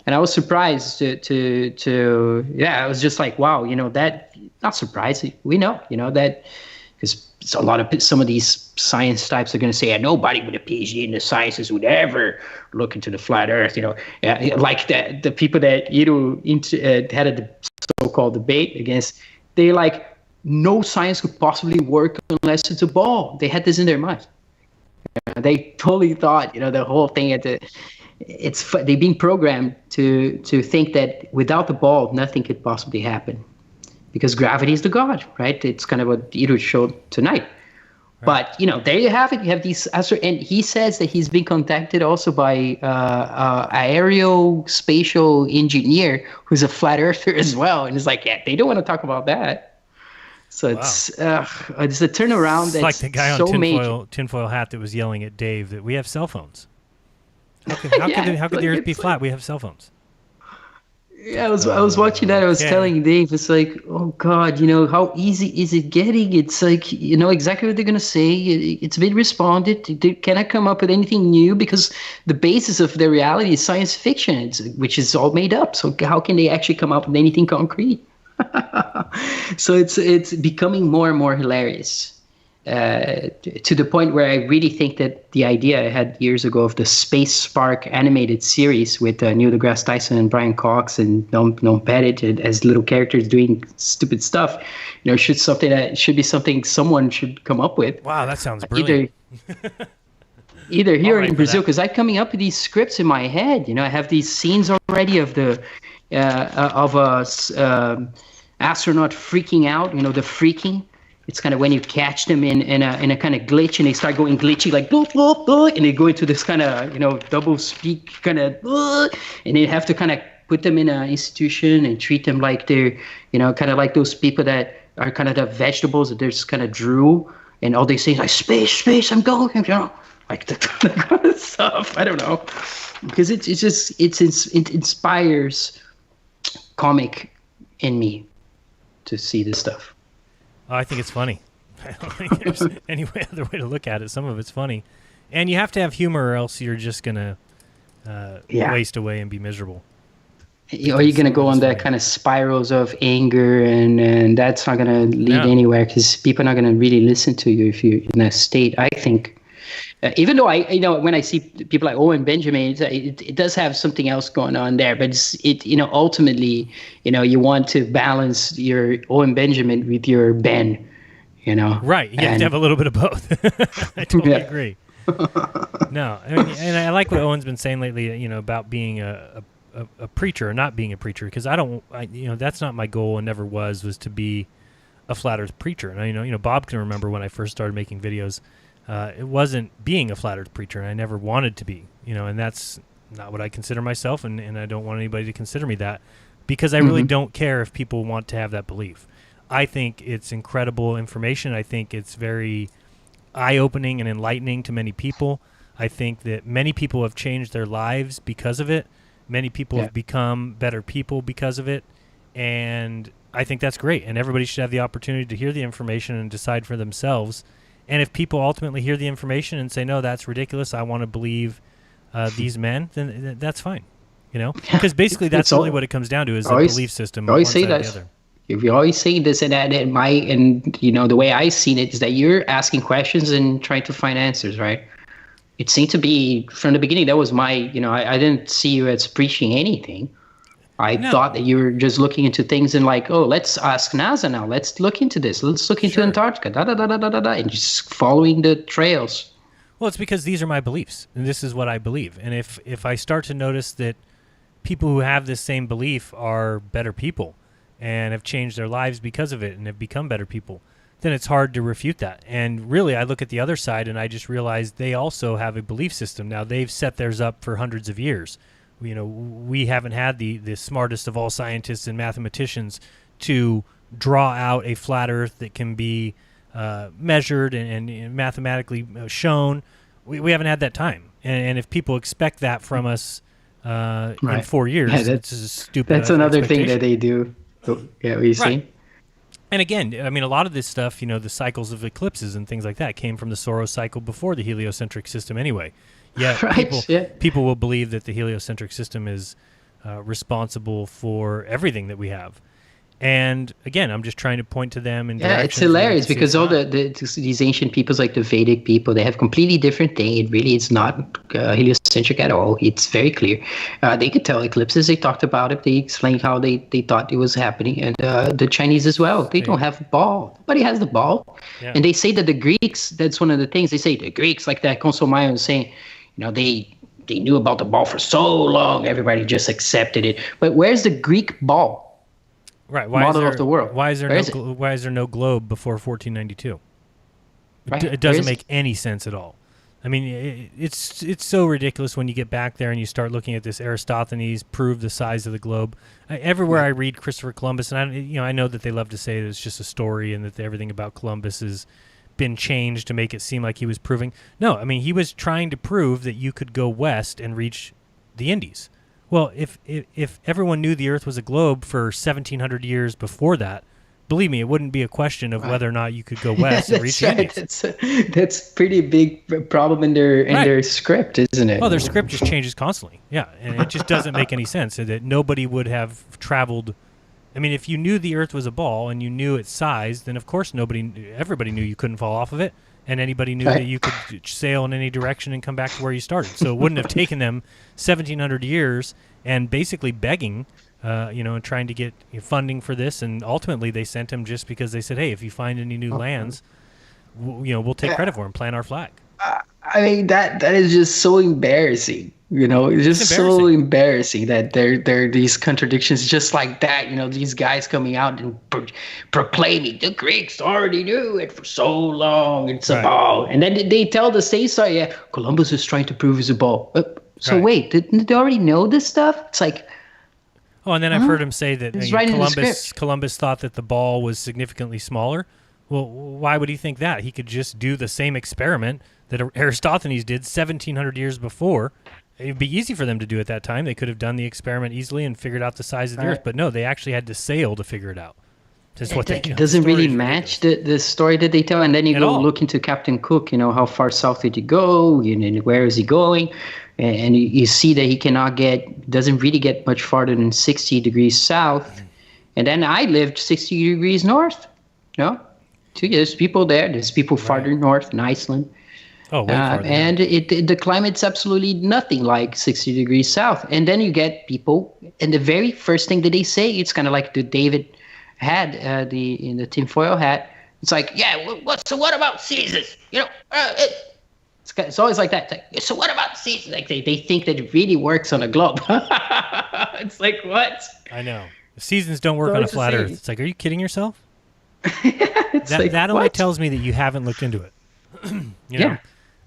Speaker 8: And I was surprised I was just like, wow, that, not surprised. We know, that, because some of these science types are going to say, nobody with a PhD in the sciences would ever look into the flat Earth, like the people that had a so-called debate against, they like, no science could possibly work unless it's a ball. They had this in their mind. They totally thought, the whole thing they've been programmed to think that without the ball, nothing could possibly happen. Because gravity is the god, right? It's kind of what Ito showed tonight. Right. But, there you have it. You have these, and he says that he's been contacted also by aerospatial engineer who's a flat earther as well. And it's like, yeah, they don't want to talk about that. So it's a turnaround that's
Speaker 6: like the guy
Speaker 8: so
Speaker 6: on tinfoil hat that was yelling at Dave that we have cell phones. How could the Earth be flat? We have cell phones.
Speaker 8: Yeah, I was watching that. I was telling Dave, it's like, oh God, how easy is it getting? It's like, exactly what they're gonna say. It's been responded. They cannot come up with anything new because the basis of their reality is science fiction, which is all made up. So how can they actually come up with anything concrete? So it's becoming more and more hilarious. To the point where I really think that the idea I had years ago of the Space Spark animated series with Neil deGrasse Tyson and Brian Cox and Noam Pettit as little characters doing stupid stuff, should be something someone should come up with.
Speaker 6: Wow, that sounds brilliant.
Speaker 8: Either here or in Brazil, because I'm coming up with these scripts in my head. I have these scenes already of the astronaut freaking out. The freaking. It's kind of when you catch them in a kind of glitch, and they start going glitchy, like boop, boop, boop, and they go into this kind of double speak kind of, and you have to kind of put them in an institution and treat them like they're kind of like those people that are kind of the vegetables that they're just kind of drool, and all they say is like space, I'm going, like that kind of stuff. I don't know, because it inspires comic in me to see this stuff.
Speaker 6: Oh, I think it's funny. I don't think there's any other way to look at it. Some of it's funny. And you have to have humor or else you're just going to waste away and be miserable.
Speaker 8: Or you're going to go on that kind of spirals of anger, and that's not going to lead anywhere because people are not going to really listen to you if you're in that state, I think. Even though when I see people like Owen Benjamin, it does have something else going on there, but ultimately, you want to balance your Owen Benjamin with your Ben,
Speaker 6: Right. You have to have a little bit of both. I totally agree. No, and I like what Owen's been saying lately, about being a preacher or not being a preacher, because that's not my goal and never was to be a flat Earth preacher. And you know, Bob can remember when I first started making videos. It wasn't being a flat Earth preacher, and I never wanted to be. You know, and that's not what I consider myself, and I don't want anybody to consider me that, because I really don't care if people want to have that belief. I think it's incredible information. I think it's very eye-opening and enlightening to many people. I think that many people have changed their lives because of it. Many people have become better people because of it, and I think that's great. And everybody should have the opportunity to hear the information and decide for themselves. And if people ultimately hear the information and say, no, that's ridiculous, I want to believe these men, then that's fine. You know, because basically that's really what it comes down to, is a belief system.
Speaker 8: I always say that. If you always say this and that, and you know, the way I seen it is that you're asking questions and trying to find answers, right? It seemed to be from the beginning. That was my, you know, I didn't see you as preaching anything. I thought that you were just looking into things and like, oh, let's ask NASA now. Let's look into this. Let's look into Antarctica. And just following the trails.
Speaker 6: Well, it's because these are my beliefs, and this is what I believe. And if I start to notice that people who have this same belief are better people and have changed their lives because of it and have become better people, then it's hard to refute that. And really, I look at the other side and I just realize they also have a belief system. Now, they've set theirs up for hundreds of years. You know, we haven't had the smartest of all scientists and mathematicians to draw out a flat Earth that can be measured and mathematically shown. We haven't had that time. And if people expect that from us in 4 years, it's a stupid
Speaker 8: That's another thing that they do. Yeah, what you see?
Speaker 6: And again, I mean, a lot of this stuff, you know, the cycles of eclipses and things like that came from the Soros cycle before the heliocentric system anyway. Yeah, people will believe that the heliocentric system is responsible for everything that we have. And again, I'm just trying to point to them.
Speaker 8: It's hilarious because all these ancient peoples, like the Vedic people, they have completely different thing. It really is not heliocentric at all. It's very clear. They could tell eclipses. They talked about it. They explained how they thought it was happening. And the Chinese as well. They don't have a ball. Nobody has the ball. Yeah. And they say that the Greeks, that's one of the things. They say the Greeks, like that Consomayo was saying, you know, they knew about the ball for so long. Everybody just accepted it. But where's the Greek ball?
Speaker 6: Right,
Speaker 8: model of the world.
Speaker 6: Why is there no globe before 1492?
Speaker 8: Right.
Speaker 6: It doesn't make any sense at all. I mean, it's so ridiculous when you get back there and you start looking at this Aristophanes prove the size of the globe. Everywhere I read Christopher Columbus, and I know that they love to say that it's just a story and that everything about Columbus has been changed to make it seem like he was proving. No, I mean, he was trying to prove that you could go west and reach the Indies. Well, if everyone knew the Earth was a globe for 1,700 years before that, believe me, it wouldn't be a question of whether or not you could go west and reach the Indies.
Speaker 8: That's pretty big problem in their script, isn't it?
Speaker 6: Well, their script just changes constantly. Yeah, and it just doesn't make any sense that nobody would have traveled. I mean, if you knew the Earth was a ball and you knew its size, then of course everybody knew you couldn't fall off of it. And anybody knew that you could sail in any direction and come back to where you started. So it wouldn't have taken them 1,700 years and basically begging, and trying to get funding for this. And ultimately, they sent him just because they said, "Hey, if you find any new lands, we'll take credit for them, plant our flag."
Speaker 8: I mean, that is just so embarrassing. It's just so embarrassing that there are these contradictions just like that. These guys coming out and proclaiming the Greeks already knew it for so long. It's a ball. And then they tell the same story. Yeah, Columbus is trying to prove it's a ball. Wait, didn't they already know this stuff? It's like...
Speaker 6: Oh, and then I've heard him say that Columbus thought that the ball was significantly smaller. Well, why would he think that? He could just do the same experiment that Aristophanes did 1,700 years before. It'd be easy for them to do at that time. They could have done the experiment easily and figured out the size of the Earth. But no, they actually had to sail to figure it out.
Speaker 8: It doesn't really match the story that they tell. And then you go look into Captain Cook, how far south did he go? Where is he going? And you see that he doesn't really get much farther than 60 degrees south. And then I lived 60 degrees north. There's people there. There's people farther north in Iceland.
Speaker 6: Oh, way farther.
Speaker 8: And the climate's absolutely nothing like 60 degrees south. And then you get people, and the very first thing that they say, it's kind of like the David had in the tinfoil hat. It's like, what about seasons? It's always like that. It's like, so what about seasons? Like they think that it really works on a globe. It's like, what?
Speaker 6: I know. The seasons don't work on a flat Earth. It's like, are you kidding yourself? that only tells me that you haven't looked into it. You know?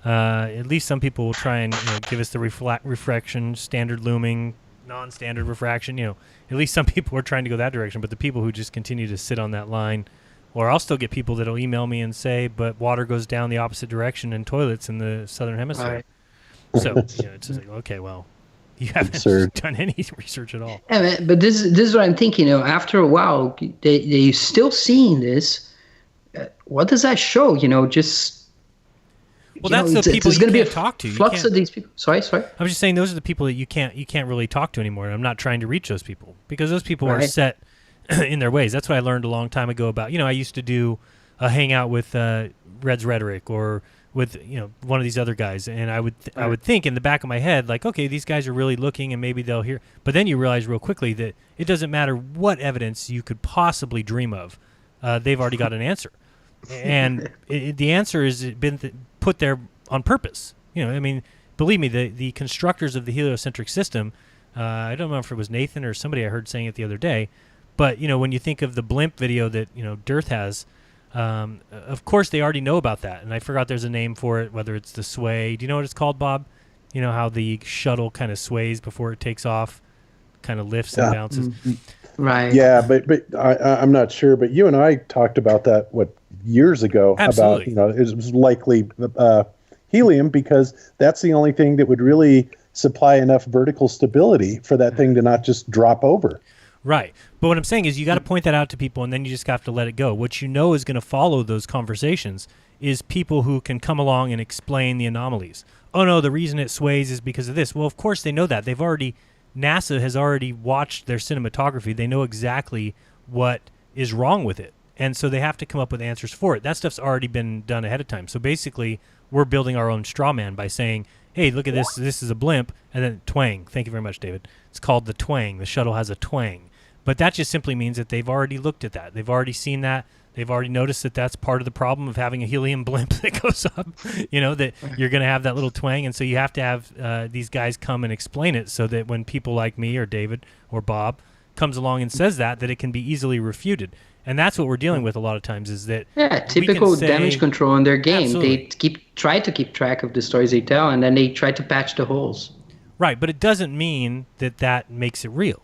Speaker 6: At least some people will try and give us the refraction, standard looming, non-standard refraction. At least some people are trying to go that direction. But the people who just continue to sit on that line, or I'll still get people that'll email me and say, "But water goes down the opposite direction in toilets in the southern hemisphere." Right. So it's just like, okay, well, you haven't done any research at all.
Speaker 3: Yeah, man, but this is what I'm thinking. After a while, you're still seeing this. What does that show? Just.
Speaker 6: Well, that's the people you can't talk to.
Speaker 3: Flux of these people. Sorry.
Speaker 6: I'm just saying those are the people that you can't really talk to anymore. I'm not trying to reach those people because those people are set in their ways. That's what I learned a long time ago about. I used to do a hangout with Red's Rhetoric or with one of these other guys, and I would think in the back of my head like, okay, these guys are really looking, and maybe they'll hear. But then you realize real quickly that it doesn't matter what evidence you could possibly dream of, they've already got an answer, and the answer has been put there on purpose. Believe me, the constructors of the heliocentric system, I don't know if it was Nathan or somebody I heard saying it the other day, but when you think of the blimp video that Dearth has, of course they already know about that, and I forgot there's a name for it, whether it's the sway. Do you know what it's called, Bob? How the shuttle kind of sways before it takes off, kind of lifts and bounces.
Speaker 3: Mm-hmm. Right.
Speaker 7: Yeah, but I'm not sure. But you and I talked about that years ago.
Speaker 6: Absolutely.
Speaker 7: About it was likely helium because that's the only thing that would really supply enough vertical stability for that thing to not just drop over.
Speaker 6: Right. But what I'm saying is you got to point that out to people, and then you just have to let it go. What is going to follow those conversations is people who can come along and explain the anomalies. Oh, no, the reason it sways is because of this. Well, of course they know that. NASA has already watched their cinematography. They know exactly what is wrong with it. And so they have to come up with answers for it. That stuff's already been done ahead of time. So basically, we're building our own straw man by saying, hey, look at this. This is a blimp. And then twang. Thank you very much, David. It's called the twang. The shuttle has a twang. But that just simply means that they've already looked at that. They've already seen that. They've already noticed that that's part of the problem of having a helium blimp that goes up, that you're going to have that little twang. And so you have to have these guys come and explain it so that when people like me or David or Bob comes along and says that it can be easily refuted. And that's what we're dealing with a lot of times is that
Speaker 3: typical damage control in their game. Absolutely. They try to keep track of the stories they tell, and then they try to patch the holes.
Speaker 6: Right, but it doesn't mean that makes it real.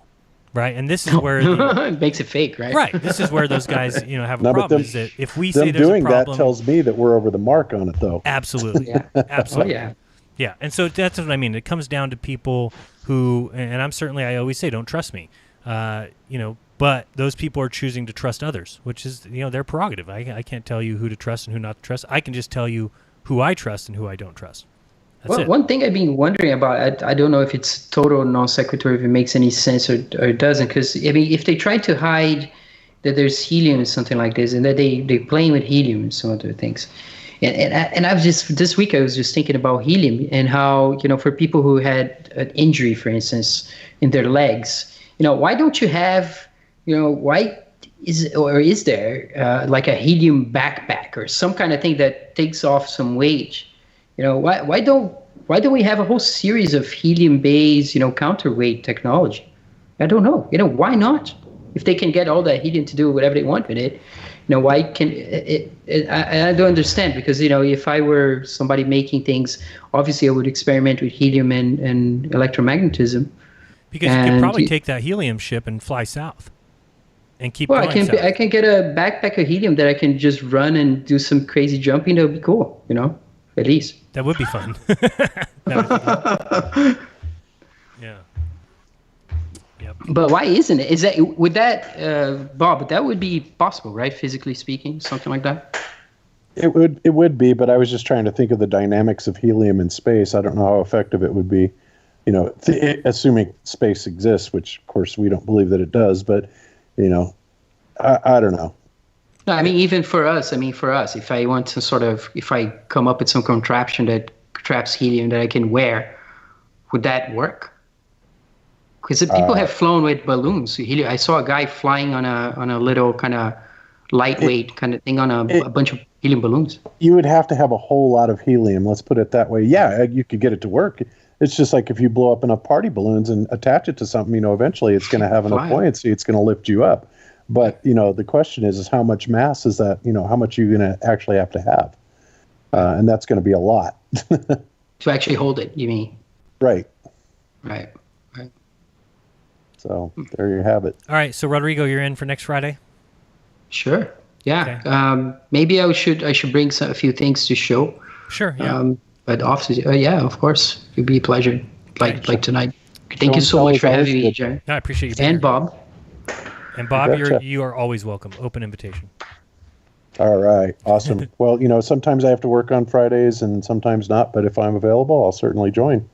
Speaker 6: Right, and this is where
Speaker 3: it makes it fake, right?
Speaker 6: Right, this is where those guys, have a problem. Is that if we say there's
Speaker 7: doing
Speaker 6: a problem,
Speaker 7: that tells me that we're over the mark on it, though.
Speaker 6: Absolutely, absolutely, yeah. And so that's what I mean. It comes down to people who, and I always say, don't trust me, but those people are choosing to trust others, which is their prerogative. I can't tell you who to trust and who not to trust. I can just tell you who I trust and who I don't trust.
Speaker 3: One thing I've been wondering about, I don't know if it's total non sequitur, if it makes any sense or it doesn't, because if they try to hide that there's helium or something like this, and that they're playing with helium and some other things, and I was just this week I was just thinking about helium and how for people who had an injury, for instance, in their legs, why don't you have why is there like a helium backpack or some kind of thing that takes off some weight? Why don't we have a whole series of helium-based, counterweight technology? I don't know. Why not? If they can get all that helium to do whatever they want with it, why can it? I don't understand because if I were somebody making things, obviously I would experiment with helium and electromagnetism.
Speaker 6: Because you could probably take that helium ship and fly south, and keep. Well,
Speaker 3: I can get a backpack of helium that I can just run and do some crazy jumping. That would be cool. At least.
Speaker 6: That would be fun. Yeah. Yep.
Speaker 3: But why isn't it? Bob? That would be possible, right? Physically speaking, something like that.
Speaker 7: It would be, but I was just trying to think of the dynamics of helium in space. I don't know how effective it would be, assuming space exists, which of course we don't believe that it does. But I don't know.
Speaker 3: No, I mean, even for us, if I want to if I come up with some contraption that traps helium that I can wear, would that work? Because people have flown with balloons. I saw a guy flying on a little kind of lightweight kind of thing on a bunch of helium balloons.
Speaker 7: You would have to have a whole lot of helium, let's put it that way. Yeah, you could get it to work. It's just like if you blow up enough party balloons and attach it to something, eventually it's going to have enough buoyancy, it's going to lift you up. But, the question is how much mass is that, how much you're going to actually have to have. And that's going to be a lot.
Speaker 8: To actually hold it, you mean?
Speaker 7: Right.
Speaker 8: Right.
Speaker 7: So there you have it.
Speaker 6: All right. So Rodrigo, you're in for next Friday?
Speaker 8: Sure. Yeah.
Speaker 6: Okay.
Speaker 8: Maybe I should bring a few things to show.
Speaker 6: Sure. Yeah.
Speaker 8: But yeah, of course, it'd be a pleasure. Like tonight. Thank you so
Speaker 7: Sean
Speaker 8: much for
Speaker 7: Kelly's
Speaker 8: having me,
Speaker 7: always
Speaker 8: Jerry.
Speaker 6: I appreciate you being
Speaker 8: And
Speaker 6: here.
Speaker 8: Bob.
Speaker 6: And Bob,
Speaker 7: Gotcha.
Speaker 6: you are always welcome. Open invitation.
Speaker 7: All right. Awesome. Well, sometimes I have to work on Fridays and sometimes not, but if I'm available, I'll certainly join.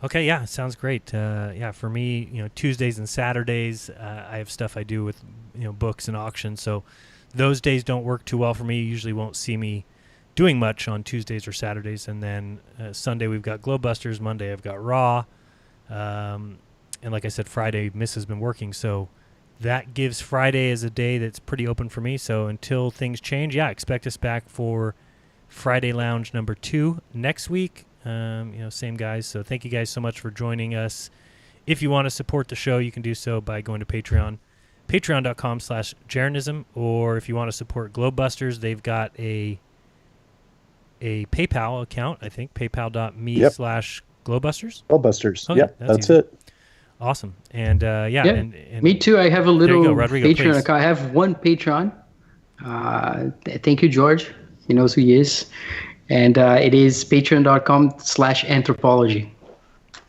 Speaker 6: Okay, yeah, sounds great. For me, Tuesdays and Saturdays, I have stuff I do with, books and auctions. So those days don't work too well for me. You usually won't see me doing much on Tuesdays or Saturdays. And then Sunday we've got Globebusters. Monday I've got Raw. And like I said, Friday Miss has been working. So that gives Friday as a day that's pretty open for me. So until things change, expect us back for Friday Lounge number 2 next week. Same guys. So thank you guys so much for joining us. If you want to support the show, you can do so by going to Patreon, patreon.com/jeranism. Or if you want to support Globebusters, they've got a PayPal account, I think, paypal.me/Globebusters.
Speaker 7: Globebusters.
Speaker 6: Okay,
Speaker 7: Yep, that's
Speaker 6: easy.
Speaker 7: it.
Speaker 6: Awesome. And and
Speaker 8: me too. I have a
Speaker 6: there you
Speaker 8: little
Speaker 6: go, Rodrigo,
Speaker 8: Patreon
Speaker 6: please.
Speaker 8: account. I have one Patreon. Thank you, George. He knows who he is. And it is patreon.com/anthropology.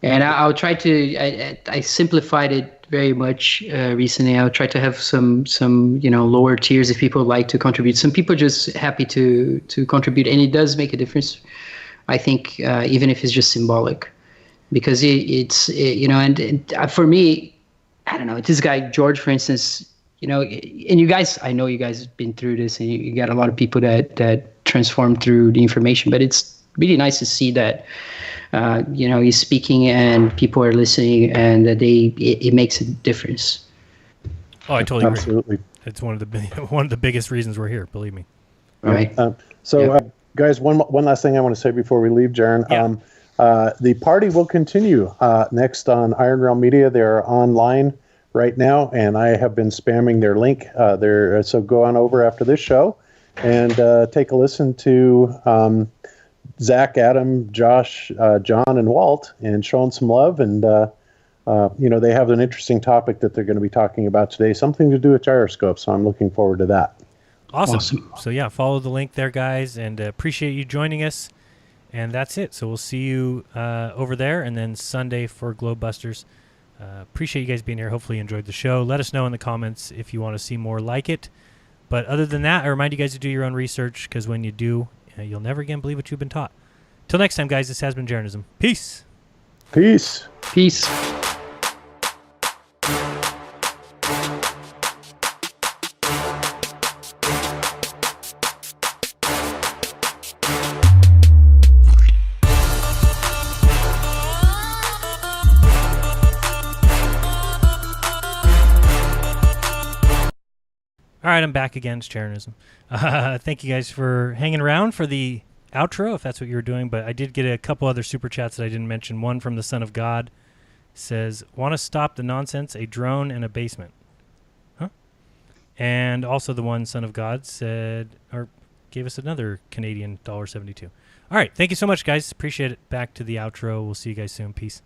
Speaker 8: And I'll try to, I simplified it very much recently. I'll try to have some lower tiers if people like to contribute. Some people are just happy to contribute, and it does make a difference, I think, even if it's just symbolic. Because it's for me, I don't know, this guy, George, for instance, and you guys, I know you guys have been through this, and you got a lot of people that transform through the information, but it's really nice to see that, he's speaking and people are listening, and that it makes a difference.
Speaker 6: Oh, I totally agree.
Speaker 7: Absolutely.
Speaker 6: It's one of the biggest reasons we're here, believe me.
Speaker 8: Right.
Speaker 7: Guys, one last thing I want to say before we leave, Jaron.
Speaker 6: Yeah.
Speaker 7: The party will continue next on Iron Realm Media. They're online right now, and I have been spamming their link there. So go on over after this show and take a listen to Zach, Adam, Josh, John, and Walt, and show them some love. And they have an interesting topic that they're going to be talking about today, something to do with gyroscopes. So I'm looking forward to that.
Speaker 6: Awesome. So follow the link there, guys, and appreciate you joining us. And that's it. So we'll see you over there, and then Sunday for Globebusters. Appreciate you guys being here. Hopefully you enjoyed the show. Let us know in the comments if you want to see more like it. But other than that, I remind you guys to do your own research, because when you do, you'll never again believe what you've been taught. Till next time, guys, this has been Jeranism. Peace.
Speaker 7: Peace.
Speaker 8: Peace.
Speaker 6: All right, I'm back again. It's Jeranism. Thank you guys for hanging around for the outro, if that's what you were doing. But I did get a couple other super chats that I didn't mention. One from the Son of God says, "Want to stop the nonsense? A drone and a basement." Huh? And also the one Son of God said, or gave us another Canadian $1.72. All right, thank you so much, guys. Appreciate it. Back to the outro. We'll see you guys soon. Peace.